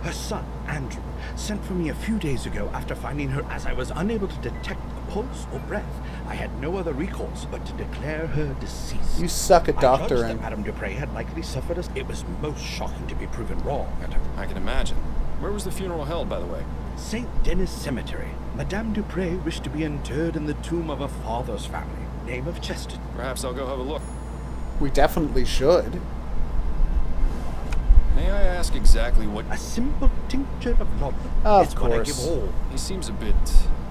Her son, Andrew, sent for me a few days ago after finding her. As I was unable to detect a pulse or breath, I had no other recourse but to declare her deceased. You suck at I judged doctoring. that Madame Dupre had likely suffered a... It was most shocking to be proven wrong. I can imagine. Where was the funeral held, by the way? St. Denis Cemetery. Madame Dupre wished to be interred in the tomb of her father's family, name of Chester. Perhaps I'll go have a look. We definitely should. May I ask exactly what... A simple tincture of laudanum. Of It's what I course. give all. He seems a bit...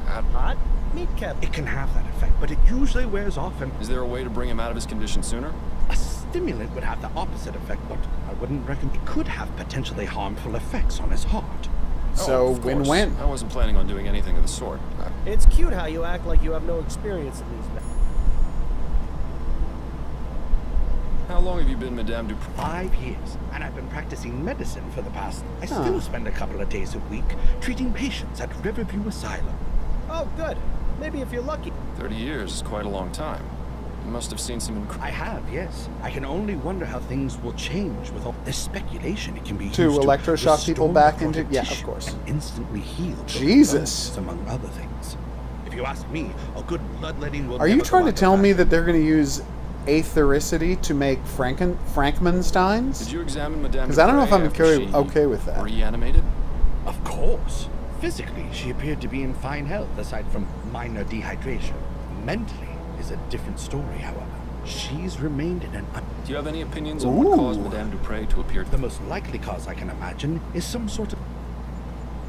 Hot? Meat kettle. It can have that effect, but it usually wears off and... Is there a way to bring him out of his condition sooner? A stimulant would have the opposite effect, but I wouldn't reckon it could have potentially harmful effects on his heart. So, of course. win-win. I wasn't planning on doing anything of the sort. It's cute how you act like you have no experience in these matters. How long have you been Madame Dupre? 5 years, and I've been practicing medicine for the past... I still spend a couple of days a week treating patients at Riverview Asylum. Oh, good. Maybe if you're lucky. 30 years is quite a long time. You must have seen some I have, yes. I can only wonder how things will change with all this speculation. It can be To used electroshock people restore back into... necrotic Yeah, of tissue course. and instantly heal broken Jesus. bones, among other things. If you ask me, a good bloodletting will Are you never trying go to out tell of me fashion. that they're going to use aethericity to make Frankensteins? Did you examine Madame Because I don't know if I'm Dupre after she okay with that. reanimated? Of course. Physically, she appeared to be in fine health, aside from minor dehydration. Mentally is a different story, however. She's remained in an... Do you have any opinions on what caused Madame Dupre to appear? The most likely cause I can imagine is some sort of...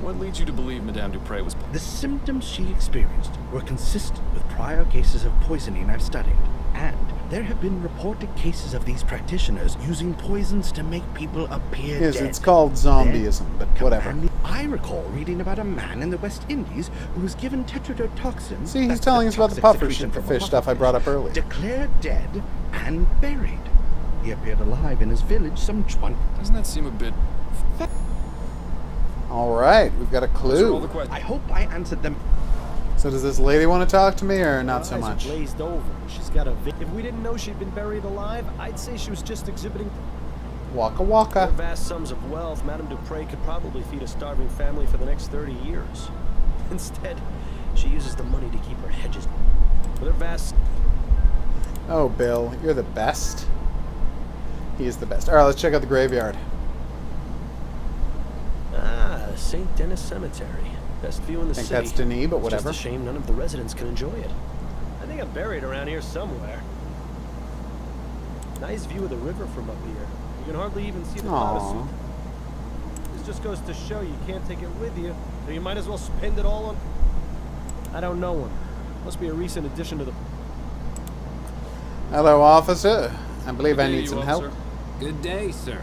What leads you to believe Madame Dupre was... The symptoms she experienced were consistent with prior cases of poisoning I've studied. And there have been reported cases of these practitioners using poisons to make people appear Yes, dead. it's called zombieism, but whatever. I recall reading about a man in the West Indies who was given tetrodotoxin. See, he's that's telling the us about the toxic puffer secretion from a fish stuff I brought up earlier. declared dead and buried. He appeared alive in his village some 20... Doesn't that seem a bit... All right, we've got a clue. I hope I answered them. So does this lady want to talk to me, or not Her so eyes are much? glazed over. She's got a... If we didn't know she'd been buried alive, I'd say she was just exhibiting... Waka For waka. vast sums of wealth, Madame Dupre could probably feed a starving family for the next 30 years. Instead, she uses the money to keep her hedges. With her vast... Oh, Bill, you're the best. He is the best. All right, let's check out the graveyard. Ah, St. Denis Cemetery. Best view in the I think city. that's Denis, but whatever. It's just a shame none of the residents can enjoy it. I think I'm buried around here somewhere. Nice view of the river from up here. You can hardly even see the cloud. Aww. This just goes to show you can't take it with you, so you might as well spend it all on... I don't know one. Must be a recent addition to the... Hello, officer. I believe Good I day to need you, some help. officer. Good day, sir.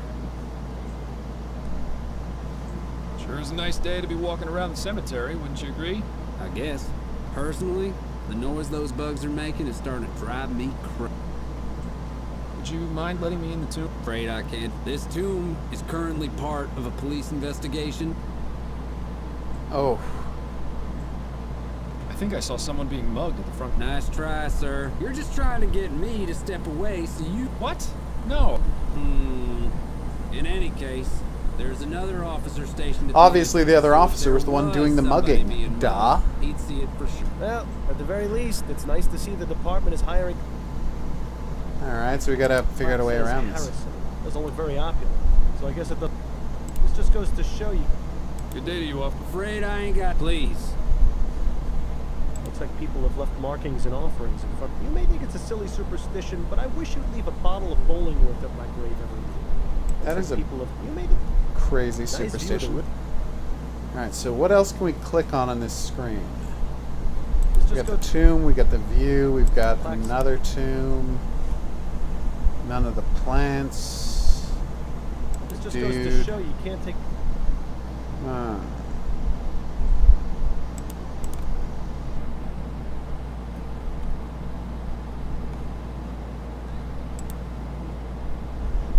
Sure is a nice day to be walking around the cemetery, wouldn't you agree? I guess. Personally, the noise those bugs are making is starting to drive me crazy. Would you mind letting me in the tomb? Afraid I can't. This tomb is currently part of a police investigation. Oh. I think I saw someone being mugged at the front. Nice try, sir. You're just trying to get me to step away so you... What? No. In any case, there's another officer stationed at Obviously, the other officer was the one doing the mugging. Duh. He'd see it for sure. Well, at the very least, it's nice to see the department is hiring. Alright, so we gotta figure out a way around this. Harrison doesn't look very opulent, so I guess this just goes to show you. Good day to you, officer. Afraid I ain't got... Please. Looks like people have left markings and offerings in front. You may think it's a silly superstition, but I wish you'd leave a bottle of bowling worth at my grave every year. That is a people have, you made crazy nice superstition. Alright, so what else can we click on this screen? We got the tomb, we got the view, we've got another tomb. None of the plants. This just goes to show you can't take...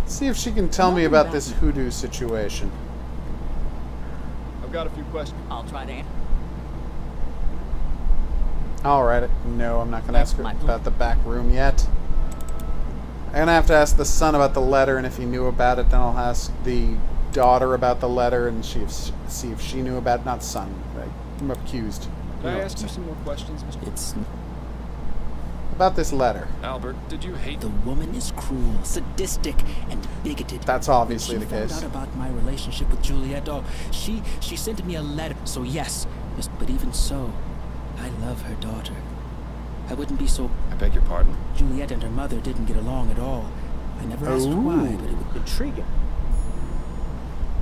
See if she can tell me about this hoodoo situation. I've got a few questions. I'll try to answer. Alright, no, I'm not going to ask her about the back room yet. I'm going to have to ask the son about the letter, and if he knew about it, then I'll ask the daughter about the letter and see if she knew about it. Not son, right? I'm accused. Can I ask you some more questions, Mr. It's... About this letter. Albert, did you hate... The woman is cruel, sadistic, and bigoted. That's obviously the case. She found out about my relationship with Juliet. Oh, she sent me a letter. So yes, but even so, I love her daughter. I wouldn't be so... I beg your pardon? Juliet and her mother didn't get along at all. I never asked why, but it was intriguing.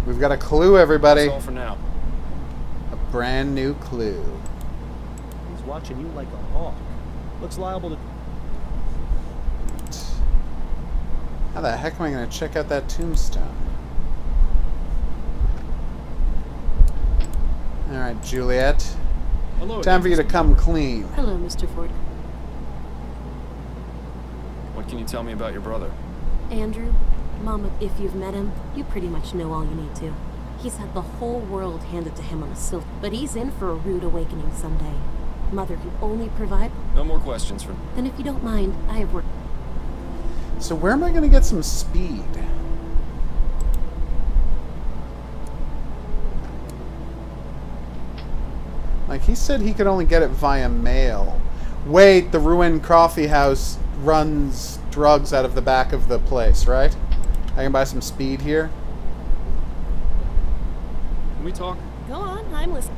We've got a clue, everybody. That's all for now. A brand new clue. He's watching you like a hawk. Looks liable to... How the heck am I going to check out that tombstone? Alright, Juliet. Hello, time for you to come clean. Hello, Mr. Ford. What can you tell me about your brother? Andrew, Mama, if you've met him, you pretty much know all you need to. He's had the whole world handed to him on a silk, but he's in for a rude awakening someday. Mother can only provide... No more questions for... Then if you don't mind, I have work... So where am I going to get some speed? Like, he said he could only get it via mail. Wait, the ruined coffee house runs drugs out of the back of the place, right? I can buy some speed here. Can we talk? Go on, I'm listening.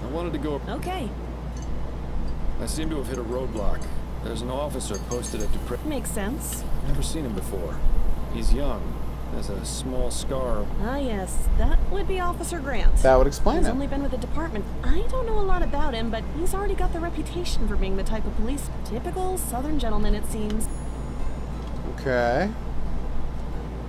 I wanted to go... Okay. I seem to have hit a roadblock. There's an officer posted at Dupre... Makes sense. I've never seen him before. He's young. Has a small scar. Ah, yes. That would be Officer Grant. That would explain He's it. only been with the department. I don't know a lot about him, but he's already got the reputation for being the type of police... Typical Southern gentleman, it seems. Okay.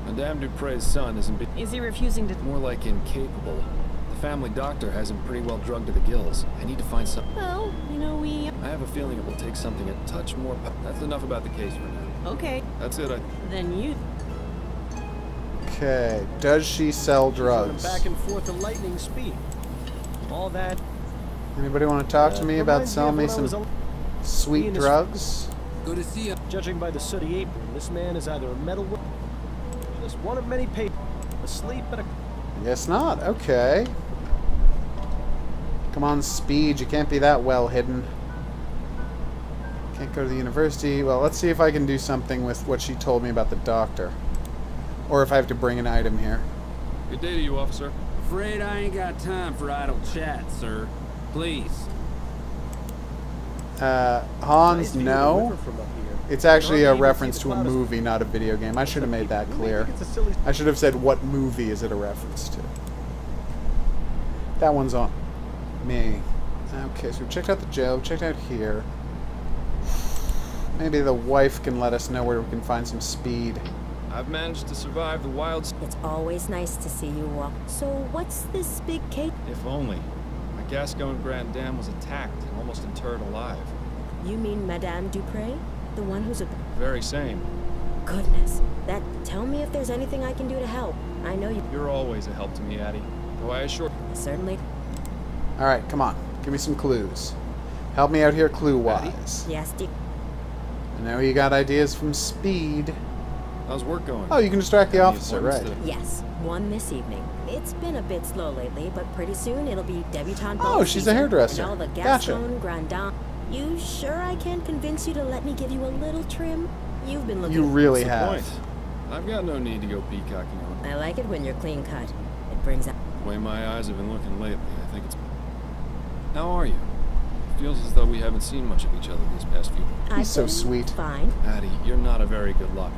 Madame Dupre's son isn't... Is he refusing to... More like incapable. The family doctor has him pretty well drugged to the gills. I need to find some... Well, you know, we... I have a feeling it will take something a touch more... That's enough about the case for now. Okay. That's it, Then you... Okay. Does she sell drugs? Back and forth at lightning speed. All that... Anybody want to talk to me about selling me some sweet drugs? Good to see you. Judging by the sooty apron, this man is either a metal... Just one of many papers. Asleep at a... Guess not. Okay. Come on, Speed. You can't be that well hidden. Can't go to the university. Well, let's see if I can do something with what she told me about the doctor. Or if I have to bring an item here. Good day to you, officer. Afraid I ain't got time for idle chat, sir. Please. Hans, no. It's actually a reference to a movie, not a video game. I should have made that clear. I should have said, what movie is it a reference to? That one's on me. Okay, so we checked out the jail, checked out here. Maybe the wife can let us know where we can find some speed. I've managed to survive the wild... It's always nice to see you walk. So what's this big cake? If only. My Gascon Grand Dame was attacked and almost interred alive. You mean Madame Dupre? The one who's a... Very same. Goodness. Tell me if there's anything I can do to help. I know you... You're always a help to me, Addie. Though I assure... Certainly. All right, come on. Give me some clues. Help me out here clue-wise. Yes, dear. I know you got ideas from Speed. How's work going? Oh, you can distract the officer, right? Yes, one this evening. It's been a bit slow lately, but pretty soon it'll be debutante ball Oh, she's season, a hairdresser. And all the Gotcha. Gaston Grandin. You sure I can't convince you to let me give you a little trim? You've been looking... You really What's the have. point? I've got no need to go peacocking on. I like it when you're clean cut. It brings out... The way my eyes have been looking lately, I think it's... How are you? It feels as though we haven't seen much of each other these past few months. He's so sweet. Fine. Addie, you're not a very good luck.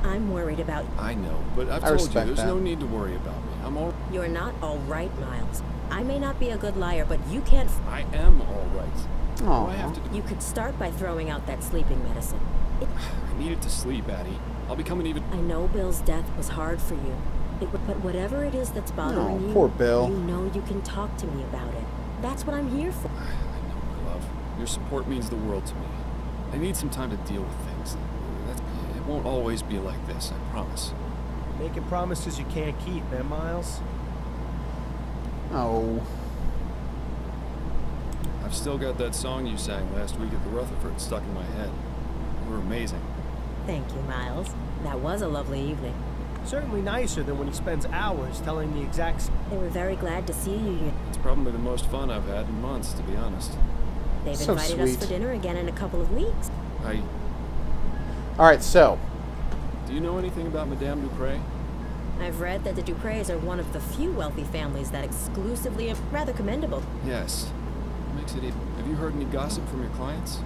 I'm worried about... I know, but I've I told you, respect there's that. no need to worry about me. I'm all... You're not all right, Miles. I may not be a good liar, but you can't... I am all right. Aw. What do I have to do? You could start by throwing out that sleeping medicine. I needed to sleep, Addie. I'll become an even... I know Bill's death was hard for you. But whatever it is that's bothering Oh, you... poor Bill. You know you can talk to me about it. That's what I'm here for. I know, my love. Your support means the world to me. I need some time to deal with things. It won't always be like this, I promise. Making promises you can't keep, eh, Miles? Oh. I've still got that song you sang last week at the Rutherford stuck in my head. You were amazing. Thank you, Miles. That was a lovely evening. Certainly nicer than when he spends hours telling the exact... They were very glad to see you. It's probably the most fun I've had in months, to be honest. They've So invited us sweet. for dinner again in a couple of weeks. All right, so. Do you know anything about Madame Dupre? I've read that the Dupreys are one of the few wealthy families that exclusively... Rather commendable. Yes. Makes it even... Have you heard any gossip from your clients?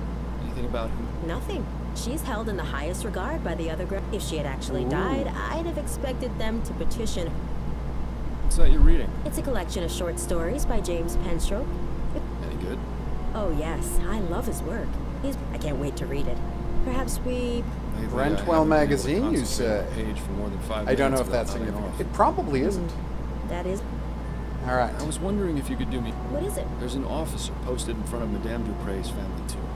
Anything about who? Nothing. She's held in the highest regard by the other... If she had actually died, I'd have expected them to petition... What's that you're reading? It's a collection of short stories by James Penstroke. Any good? Oh, yes. I love his work. I can't wait to read it. Perhaps we... Lately, I Rentwell haven't been able to magazine, you concentrate on say? a page for more than 5 I don't know minutes if that's without nodding significant. off. It probably isn't. That is... All right. I was wondering if you could do me... What is it? There's an officer posted in front of Madame Dupre's family tomb,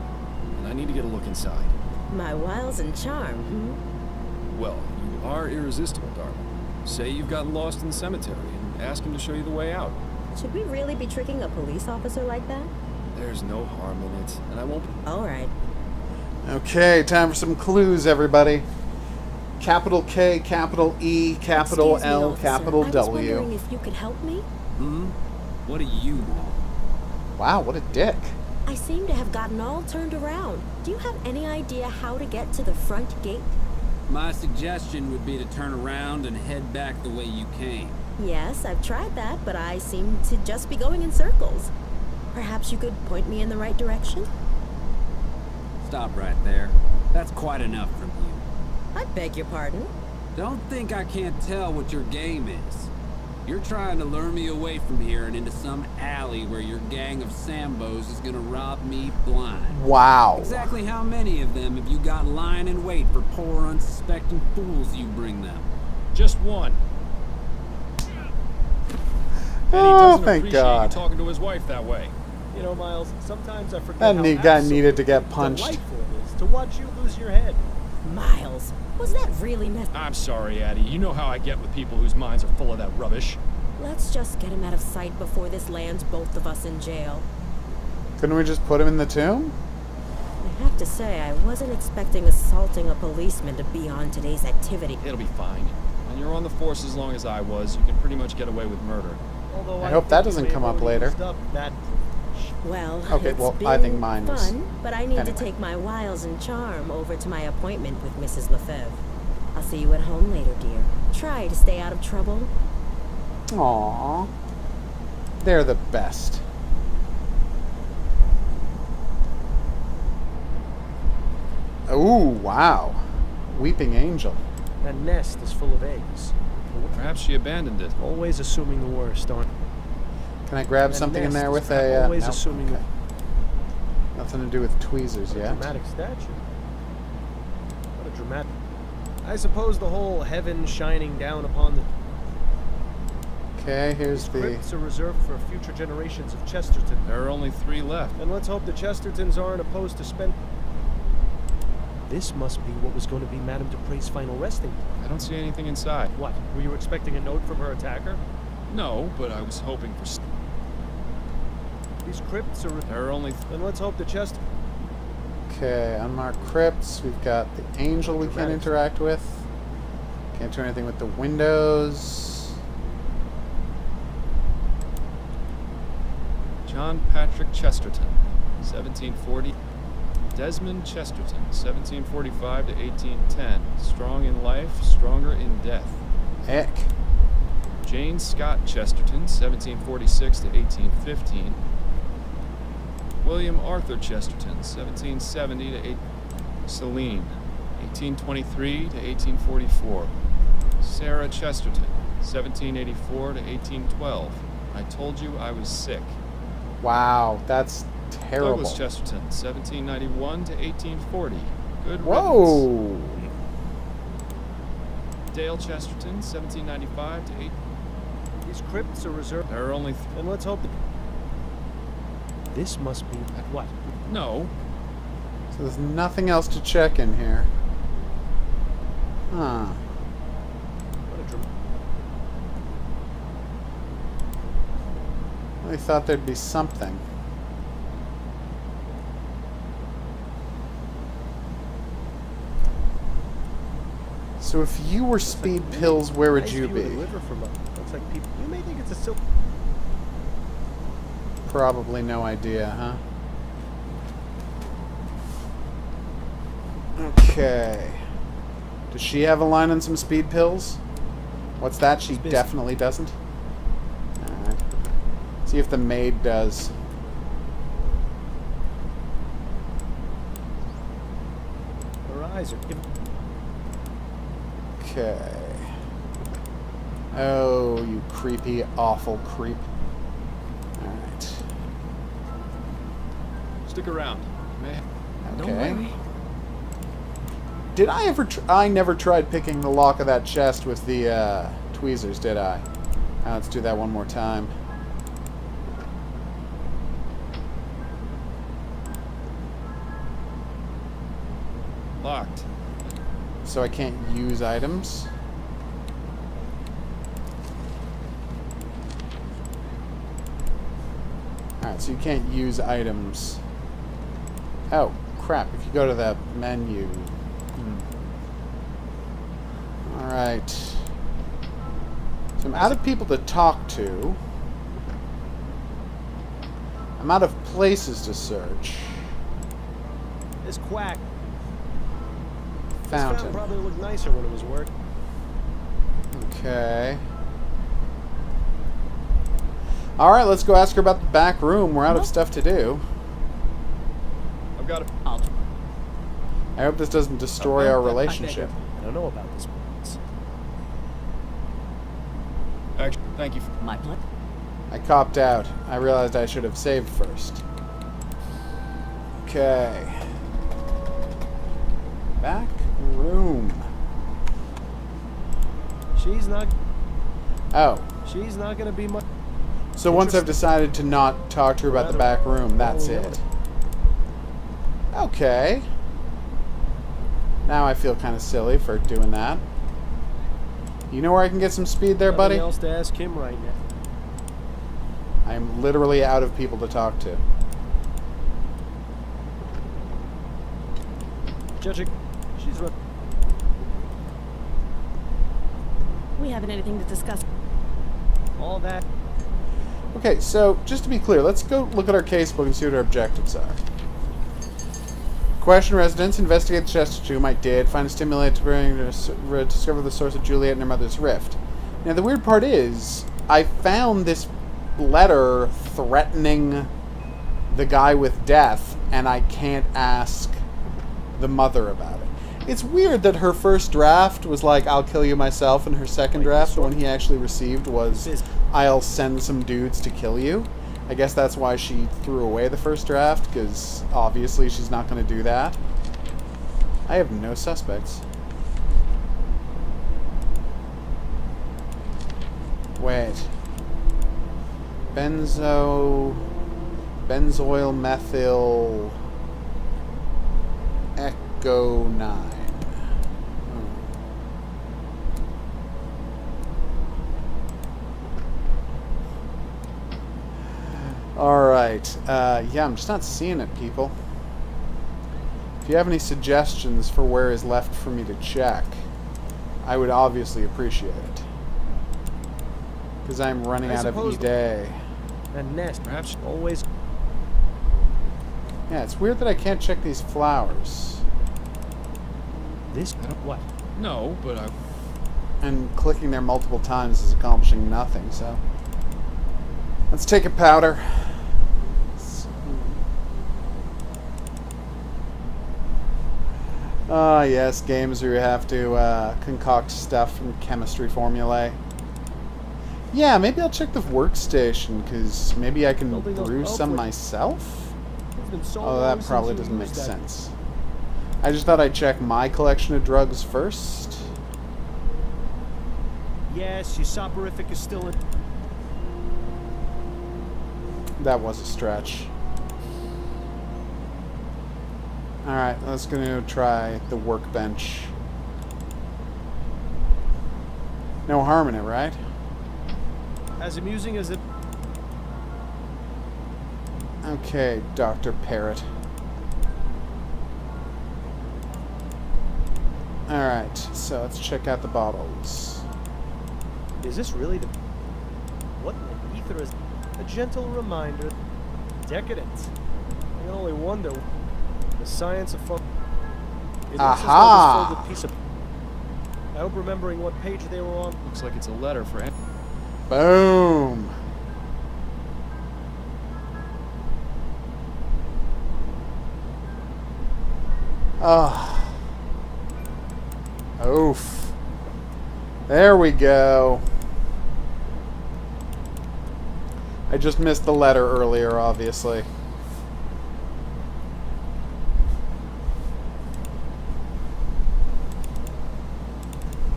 and I need to get a look inside. My wiles and charm, hmm? Well, you are irresistible, darling. Say you've gotten lost in the cemetery and ask him to show you the way out. Should we really be tricking a police officer like that? There's no harm in it, and I won't... All right. Okay, time for some clues, everybody. Capital K, capital E, capital Excuse me, L, officer. capital I was W. wondering if you could help me? What do you want? Wow, what a dick. I seem to have gotten all turned around. Do you have any idea how to get to the front gate? My suggestion would be to turn around and head back the way you came. Yes, I've tried that, but I seem to just be going in circles. Perhaps you could point me in the right direction? Stop right there. That's quite enough from you. I beg your pardon? Don't think I can't tell what your game is. You're trying to lure me away from here and into some alley where your gang of Sambos is gonna rob me blind. Wow. Exactly how many of them have you got lying in wait for poor unsuspecting fools you bring them? Just one. And he Oh, doesn't thank appreciate God. you talking to his wife that way. You know, Miles, sometimes I forget That how guy needed to get punched. delightful it is to watch you lose your head. Miles, was that really I'm sorry, Addie. You know how I get with people whose minds are full of that rubbish. Let's just get him out of sight before this lands both of us in jail. Couldn't we just put him in the tomb? I have to say, I wasn't expecting assaulting a policeman to be on today's activity. It'll be fine. When you're on the force as long as I was, you can pretty much get away with murder. Although I hope that think you doesn't may have come up already later. used up that privilege. Well, Okay, it's well, been I think mine was- fun, but I need anyway. to take my wiles and charm over to my appointment with Mrs. Lefebvre. I'll see you at home later, dear. Try to stay out of trouble. Aww. They're the best. Ooh, wow. Weeping Angel. That nest is full of eggs. Perhaps she abandoned it. Always assuming the worst, aren't Can I grab That something in nest there is with a... always no? assuming Okay. Nothing to do with tweezers What a yet. dramatic statue. What a dramatic... I suppose the whole heaven shining down upon the... Okay, here's the... Crypts are reserved for future generations of Chesterton. There are only 3 left. And let's hope the Chestertons aren't opposed to spend... This must be what was going to be Madame Dupre's final resting place. I don't see anything inside. What? Were you expecting a note from her attacker? No, but I was hoping for... These crypts are... There are only... Then let's hope the chest... Okay, unmarked crypts. We've got the angel we can't interact with. Can't do anything with the windows. John Patrick Chesterton, 1740. Desmond Chesterton, 1745 to 1810. Strong in life, stronger in death. Heck. Jane Scott Chesterton, 1746 to 1815. William Arthur Chesterton, 1770 to 8. Celine, 1823 to 1844. Sarah Chesterton, 1784 to 1812. I told you I was sick. Wow, that's terrible. Douglas Chesterton, 1791 to 1840. Good riddance. Whoa! Dale Chesterton, 1795 to 8. These crypts are reserved... There are only... Then let's hope that... This must be... What? No. So there's nothing else to check in here. Huh. I thought there'd be something. So if you were speed pills, where would you be? Looks like people... You may think it's a silk... Probably no idea, huh? Okay. Does she have a line on some speed pills? What's that? She definitely doesn't. Alright. See if the maid does. Her eyes are... Okay. Oh, you creepy, awful creep. Alright. Stick around. Okay. Don't worry. Did I ever... I never tried picking the lock of that chest with the tweezers, did I? Let's do that one more time. Locked. So I can't use items? Alright, so you can't use items. Oh, crap. If you go to the menu... Alright. So I'm out of people to talk to. I'm out of places to search. This quack. Fountain. This fountain probably looked nicer when it was work. Okay. Alright, let's go ask her about the back room. We're out of stuff to do. I've got it. I hope this doesn't destroy our relationship. I don't know about this. Actually, thank you. My plan? I copped out. I realized I should have saved first. Okay. Back room. She's not... Oh. She's not going to be much... So once I've decided to not talk to her about the back room, that's it. Okay. Now I feel kind of silly for doing that. You know where I can get some speed there, buddy? Nothing else to ask him right now. I'm literally out of people to talk to. Judging, she's right. We haven't anything to discuss. All that. Okay, so just to be clear, let's go look at our casebook and see what our objectives are. Question residents, investigate the Chester tomb. I did. Find a stimulant to bring to discover the source of Juliet and her mother's rift. Now, the weird part is, I found this letter threatening the guy with death, and I can't ask the mother about it. It's weird that her first draft was like, I'll kill you myself, and her second draft, the one he actually received, was, I'll send some dudes to kill you. I guess that's why she threw away the first draft, because obviously she's not going to do that. I have no suspects. Wait. Benzoyl methyl go 9. Alright. Yeah, I'm just not seeing it, people. If you have any suggestions for where is left for me to check, I would obviously appreciate it. Because I'm running out of E-Day. And nest, perhaps always. Yeah, it's weird that I can't check these flowers. This? What? No, but I... And clicking there multiple times is accomplishing nothing, so... Let's take a powder. Ah, yes, games where you have to concoct stuff from chemistry formulae. Yeah, maybe I'll check the workstation, because maybe I can brew some myself? Oh, that probably doesn't make sense. I just thought I'd check my collection of drugs first. Yes, your soporific is still in... That was a stretch. Alright, let's go try the workbench. No harm in it, right? As amusing as it... Okay, Dr. Parrot. Alright, so let's check out the bottles. Is this really the... What in the ether is... A gentle reminder... Decadent. I can only wonder... The science of fun... It looks as though this folded piece of... I hope remembering what page they were on... Looks like it's a letter for... Boom! Ah. Oof. There we go. I just missed the letter earlier, obviously.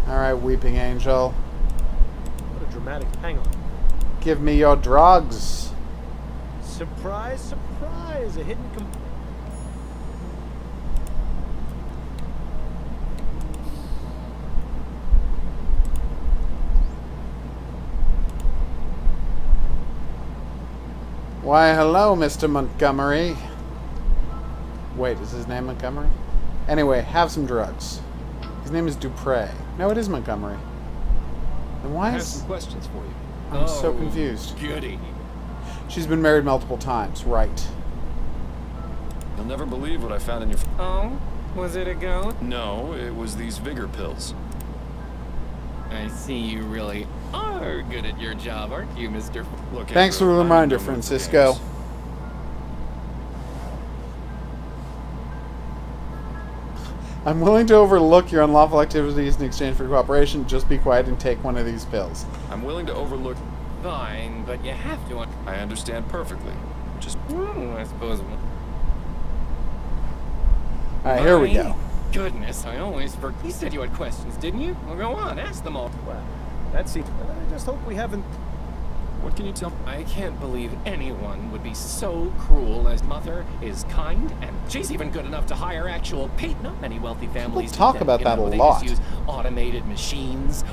Alright, Weeping Angel. What a dramatic... Hang on. Give me your drugs. Surprise, surprise! A hidden... Why, hello, Mr. Montgomery. Wait, is his name Montgomery? Anyway, have some drugs. His name is Dupre. No, it is Montgomery. Then why I have is... some questions for you. I'm so confused. Goody. She's been married multiple times, right? You'll never believe what I found in your... Oh? Was it a goat? No, it was these vigor pills. I see you really are good at your job, aren't you, Mr. Look, thanks for the reminder, Francisco. I'm willing to overlook your unlawful activities in exchange for cooperation. Just be quiet and take one of these pills. I'm willing to overlook... Fine, but you have to... I understand perfectly. Just... I suppose... Alright, here we go. Goodness, I always forget. You said you had questions, didn't you? Well, go on, ask them all. Well, that's it. I just hope we haven't... What can you tell? I can't believe anyone would be so cruel as Mother is kind, and she's even good enough to hire actual paid. Not many wealthy families talk about that a lot. They just use automated machines.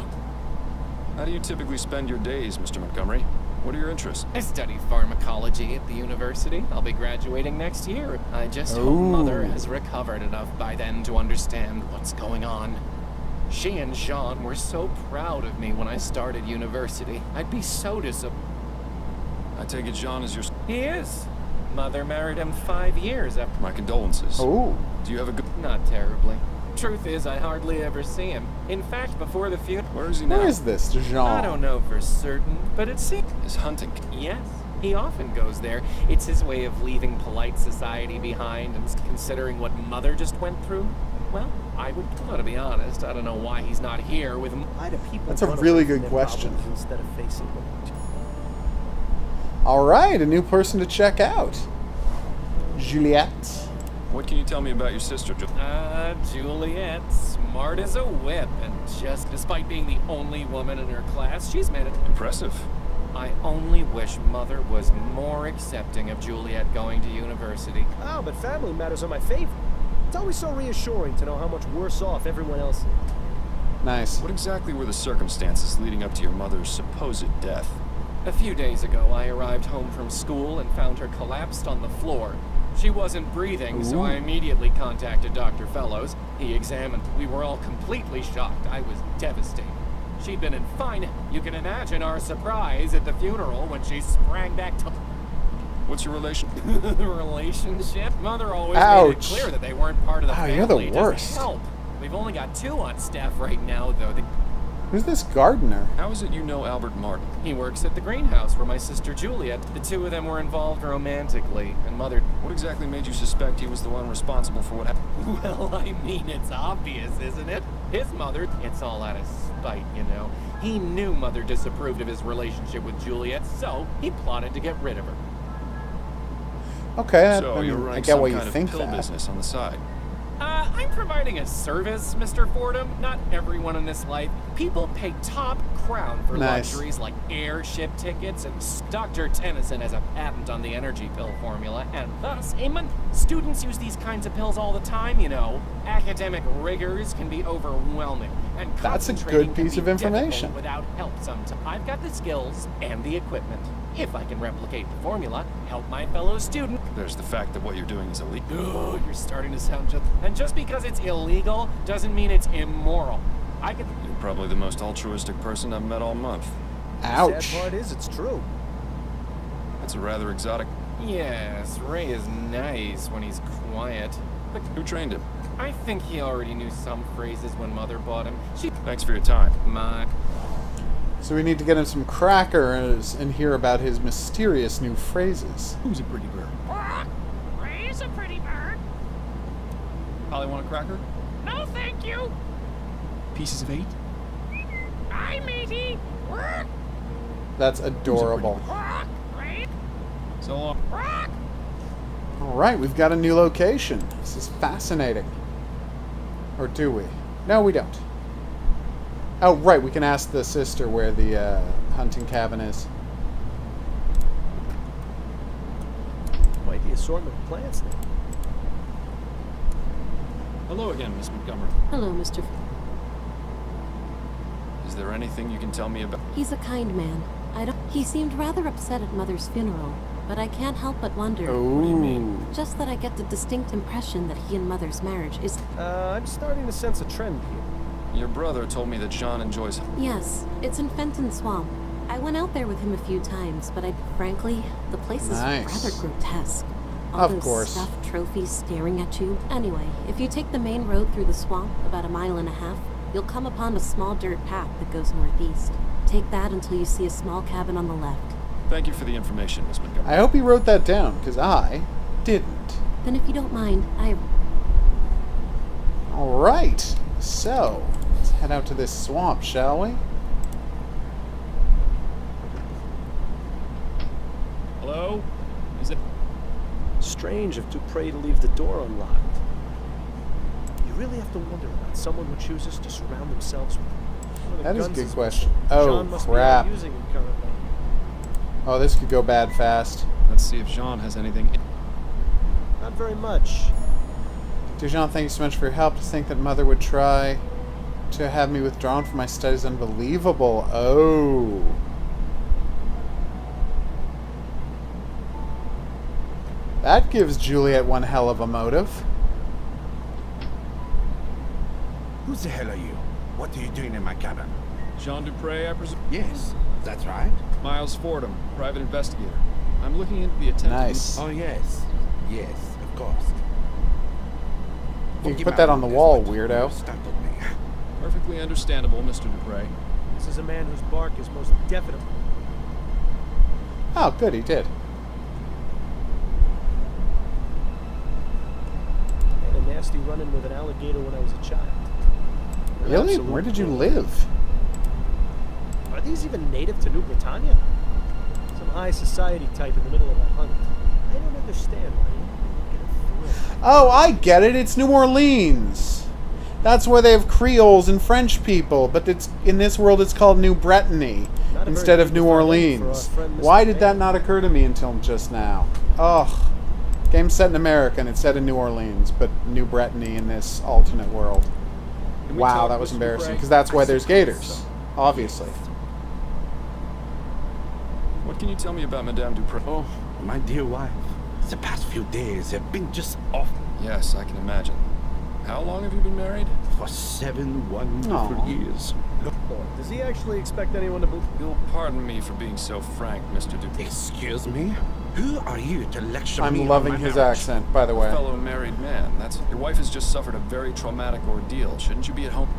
How do you typically spend your days, Mr. Montgomery? What are your interests? I study pharmacology at the university. I'll be graduating next year. I just hope Mother has recovered enough by then to understand what's going on. She and Jean were so proud of me when I started university. I'd be so disappointed. I take it Jean is your... He is. Mother married him 5 years after... My condolences. Oh. Do you have a good... Not terribly. Truth is, I hardly ever see him. In fact, before the funeral... Where is he now? Where is this, Jean? I don't know for certain, but it seems... Is hunting... Yes. He often goes there. It's his way of leaving polite society behind, and considering what Mother just went through, well, I would... Well, to be honest, I don't know why he's not here with... Why do people That's a really good question. Instead of facing them? Alright, a new person to check out. Juliet. What can you tell me about your sister, Juliet, smart as a whip, and just despite being the only woman in her class, she's made it. Impressive. I only wish Mother was more accepting of Juliet going to university. Oh, but family matters are my favorite. It's always so reassuring to know how much worse off everyone else is. Nice. What exactly were the circumstances leading up to your mother's supposed death? A few days ago, I arrived home from school and found her collapsed on the floor. She wasn't breathing, so I immediately contacted Dr. Fellows. He examined. We were all completely shocked. I was devastated. She'd been in fine. You can imagine our surprise at the funeral when she sprang back to... What's your relation? Relationship? Mother always made it clear that they weren't part of the family. You're the It worst. doesn't help. We've only got 2 on staff right now, though. Who's this gardener? How is it you know Albert Martin? He works at the greenhouse where my sister Juliet. The 2 of them were involved romantically, and Mother... What exactly made you suspect he was the one responsible for what happened? Well, I mean, it's obvious, isn't it? His mother, it's all out of spite, you know. He knew Mother disapproved of his relationship with Juliet, so he plotted to get rid of her. Okay, So you're running I get some why you kind think of pill that. business on the side. I'm providing a service, Mr. Fordham. Not everyone in this life. People pay top crown for luxuries like airship tickets, and Dr. Tennyson has a patent on the energy pill formula, and thus, students use these kinds of pills all the time, you know. Academic rigors can be overwhelming, and That's a concentrating good can piece be of information. difficult without help sometimes. I've got the skills and the equipment. If I can replicate the formula, help my fellow student. There's the fact that what you're doing is illegal. Oh, you're starting to sound just... And just because it's illegal doesn't mean it's immoral. You're probably the most altruistic person I've met all month. Ouch. The sad part is, it's true. That's a rather exotic... Yes, Ray is nice when he's quiet. But who trained him? I think he already knew some phrases when Mother bought him. Thanks for your time. So we need to get him some crackers and hear about his mysterious new phrases. Who's a pretty bird? Ray's a pretty bird. Polly, want a cracker? No, thank you. Pieces of 8? Hi, matey. That's adorable. So long. All right, we've got a new location. This is fascinating. Or do we? No, we don't. Oh, right, we can ask the sister where the hunting cabin is. Quite the assortment of plants there. Hello again, Miss Montgomery. Hello, Mr. Is there anything you can tell me about... He's a kind man. He seemed rather upset at Mother's funeral, but I can't help but wonder. What do you mean? Just that I get the distinct impression that he and Mother's marriage is... I'm starting to sense a trend here. Your brother told me that Jean enjoys... Yes, it's in Fenton Swamp. I went out there with him a few times, but frankly, the place is rather grotesque. All those stuffed trophies staring at you. Anyway, if you take the main road through the swamp, about 1.5 miles, you'll come upon a small dirt path that goes northeast. Take that until you see a small cabin on the left. Thank you for the information, Miss Montgomery. I hope he wrote that down, because I didn't. Then if you don't mind, All right, so let's head out to this swamp, shall we? Hello? Is it... Strange of Dupre to leave the door unlocked. You really have to wonder about someone who chooses to surround themselves with one of the That is a guns good as question. Jean Oh, must be crap. out using it currently. Oh, this could go bad fast. Let's see if Jean has anything... Not very much. Dear Jean, thank you so much for your help. To think that Mother would try to have me withdrawn from my studies, unbelievable. Oh. That gives Juliet one hell of a motive. Who the hell are you? What are you doing in my cabin? Jean Dupre, I presume? Yes, that's right. Miles Fordham, private investigator. I'm looking into the attempted... Nice. Oh, yes. Yes, of course. You can put that on the wall, weirdo. Perfectly understandable, Mr. Dupre. This is a man whose bark is most definite. Oh, good, he did. I had a nasty run-in with an alligator when I was a child. They're Really? absolute Where did you bullies. live? Are these even native to New Britannia? Some high society type in the middle of a hunt. I don't understand why you get a thrill. Oh, I get it. It's New Orleans. That's where they have Creoles and French people, but it's in this world it's called New Brittany instead of New Orleans. Why did that not occur to me until just now? Ugh. Game's set in America, and it's set in New Orleans, but New Brittany in this alternate world. Wow, that was embarrassing, because that's why there's gators. Obviously. What can you tell me about Madame Dupre? Oh, my dear wife. The past few days have been just off. Yes, I can imagine. How long have you been married? For 7 wonderful years. Does he actually expect anyone to believe? You'll pardon me for being so frank, Mr. Dupre. Excuse me? Who are you to lecture me? I'm loving his accent, by the way. A fellow married man. Your wife has just suffered a very traumatic ordeal. Shouldn't you be at home?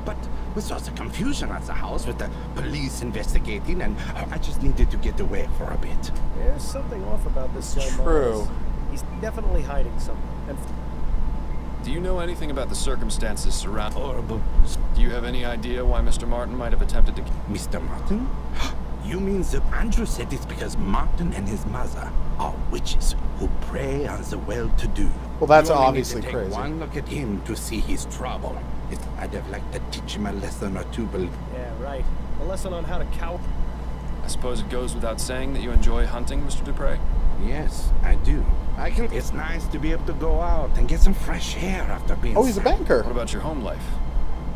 But with all the confusion at the house with the police investigating, and I just needed to get away for a bit. There's something off about this guy. True. Miles. He's definitely hiding something. And do you know anything about the circumstances surrounding? Horrible. Do you have any idea why Mr. Martin might have attempted to? Mr. Martin? You mean that Andrew said it's because Martin and his mother are witches who prey on the well-to-do. Well, that's you only obviously need to crazy. take one look at him to see his trouble. I'd have liked to teach him a lesson or two, but... Yeah, right. A lesson on how to cow. I suppose it goes without saying that you enjoy hunting, Mr. Dupre? Yes, I do. It's nice to be able to go out and get some fresh air after being... Oh, he's a banker. What about your home life?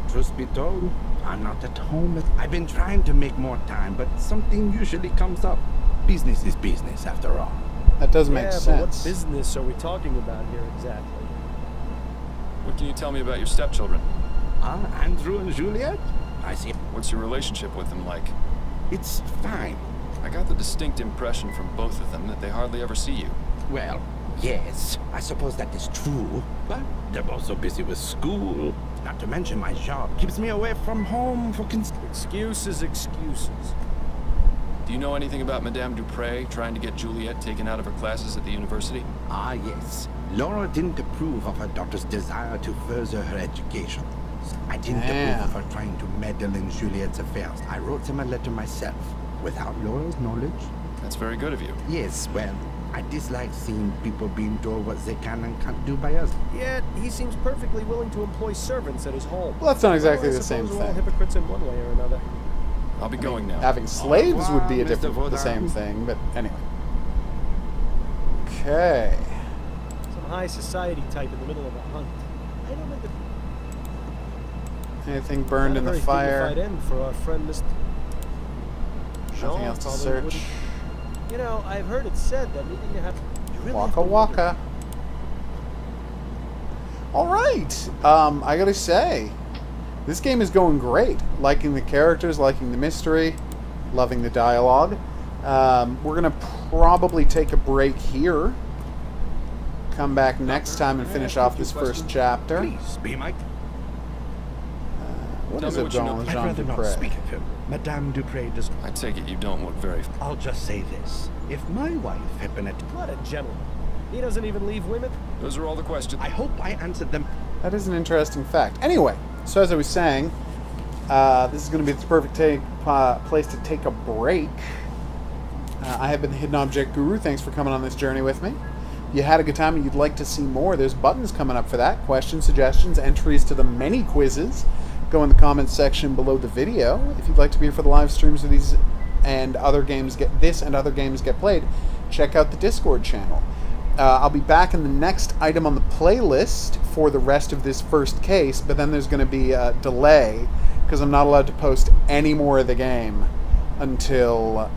Truth be told, I'm not at home. I've been trying to make more time, but something usually comes up. Business is business, after all. That does make sense. But what business are we talking about here exactly? What can you tell me about your stepchildren? Andrew and Juliet? I see. What's your relationship with them like? It's fine. I got the distinct impression from both of them that they hardly ever see you. Well, yes, I suppose that is true, but they're both so busy with school. Not to mention my job keeps me away from home for excuses. Do you know anything about Madame Dupre trying to get Juliet taken out of her classes at the university? Ah, yes. Laura didn't approve of her daughter's desire to further her education. I didn't approve of her trying to meddle in Juliet's affairs. I wrote them a letter myself, without Laura's knowledge. That's very good of you. Yes, well, I dislike seeing people being told what they can and can't do by us. Yet, he seems perfectly willing to employ servants at his home. Well, that's not exactly I the same suppose we're all thing. hypocrites in one way or another. I'll be going now. Having slaves would be the same thing, but anyway. Okay. Some high society type in the middle of a hunt. I don't know Anything burned in the fire? End for our friend Mr. Nothing else to search. You know, I've heard it said that needing to have... Waka waka. Alright. I gotta say, this game is going great. Liking the characters, liking the mystery, loving the dialogue. We're gonna probably take a break here. Come back next time and finish off this first chapter. Please, be my... What is it going with Jean Dupre? Speak of him. Madame Dupre does... I take it you don't look very... I'll just say this. If my wife had been What a gentleman. He doesn't even leave women. Those are all the questions. I hope I answered them. That is an interesting fact. Anyway, so as I was saying, this is going to be the perfect place to take a break. I have been the Hidden Object Guru. Thanks for coming on this journey with me. If you had a good time and you'd like to see more, there's buttons coming up for that. Questions, suggestions, entries to the many quizzes. Go in the comments section below the video. If you'd like to be here for the live streams of these and other games get played, check out the Discord channel. I'll be back in the next item on the playlist for the rest of this first case, but then there's going to be a delay because I'm not allowed to post any more of the game until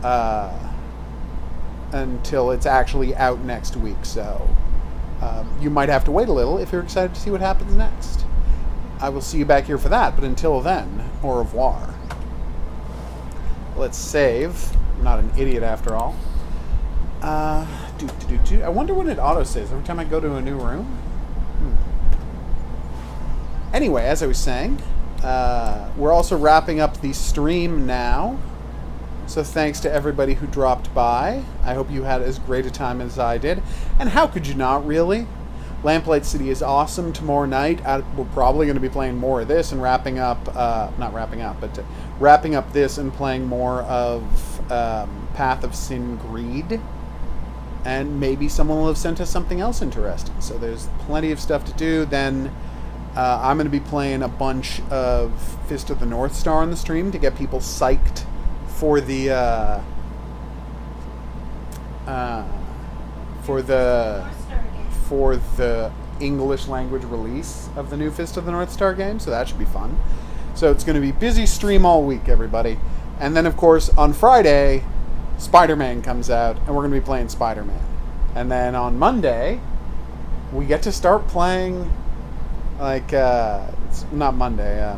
it's actually out next week. So you might have to wait a little if you're excited to see what happens next. I will see you back here for that, but until then, au revoir. Let's save. I'm not an idiot after all. I wonder when it auto-saves every time I go to a new room. Anyway, as I was saying, we're also wrapping up the stream now. So thanks to everybody who dropped by. I hope you had as great a time as I did. And how could you not, really? Lamplight City is awesome tomorrow night. We're probably going to be playing more of this and wrapping up this and playing more of Path of Sin Greed. And maybe someone will have sent us something else interesting. So there's plenty of stuff to do. Then I'm going to be playing a bunch of Fist of the North Star on the stream to get people psyched for the for the English language release of the new Fist of the North Star game, so that should be fun. So it's going to be busy stream all week, everybody. And then, of course, on Friday, Spider-Man comes out, and we're going to be playing Spider-Man. And then on Monday, we get to start playing, like, it's not Monday,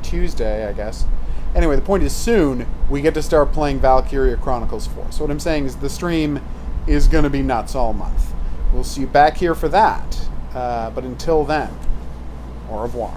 Tuesday, I guess. Anyway, the point is soon, we get to start playing Valkyria Chronicles 4. So what I'm saying is the stream is going to be nuts all month. We'll see you back here for that. But until then, au revoir.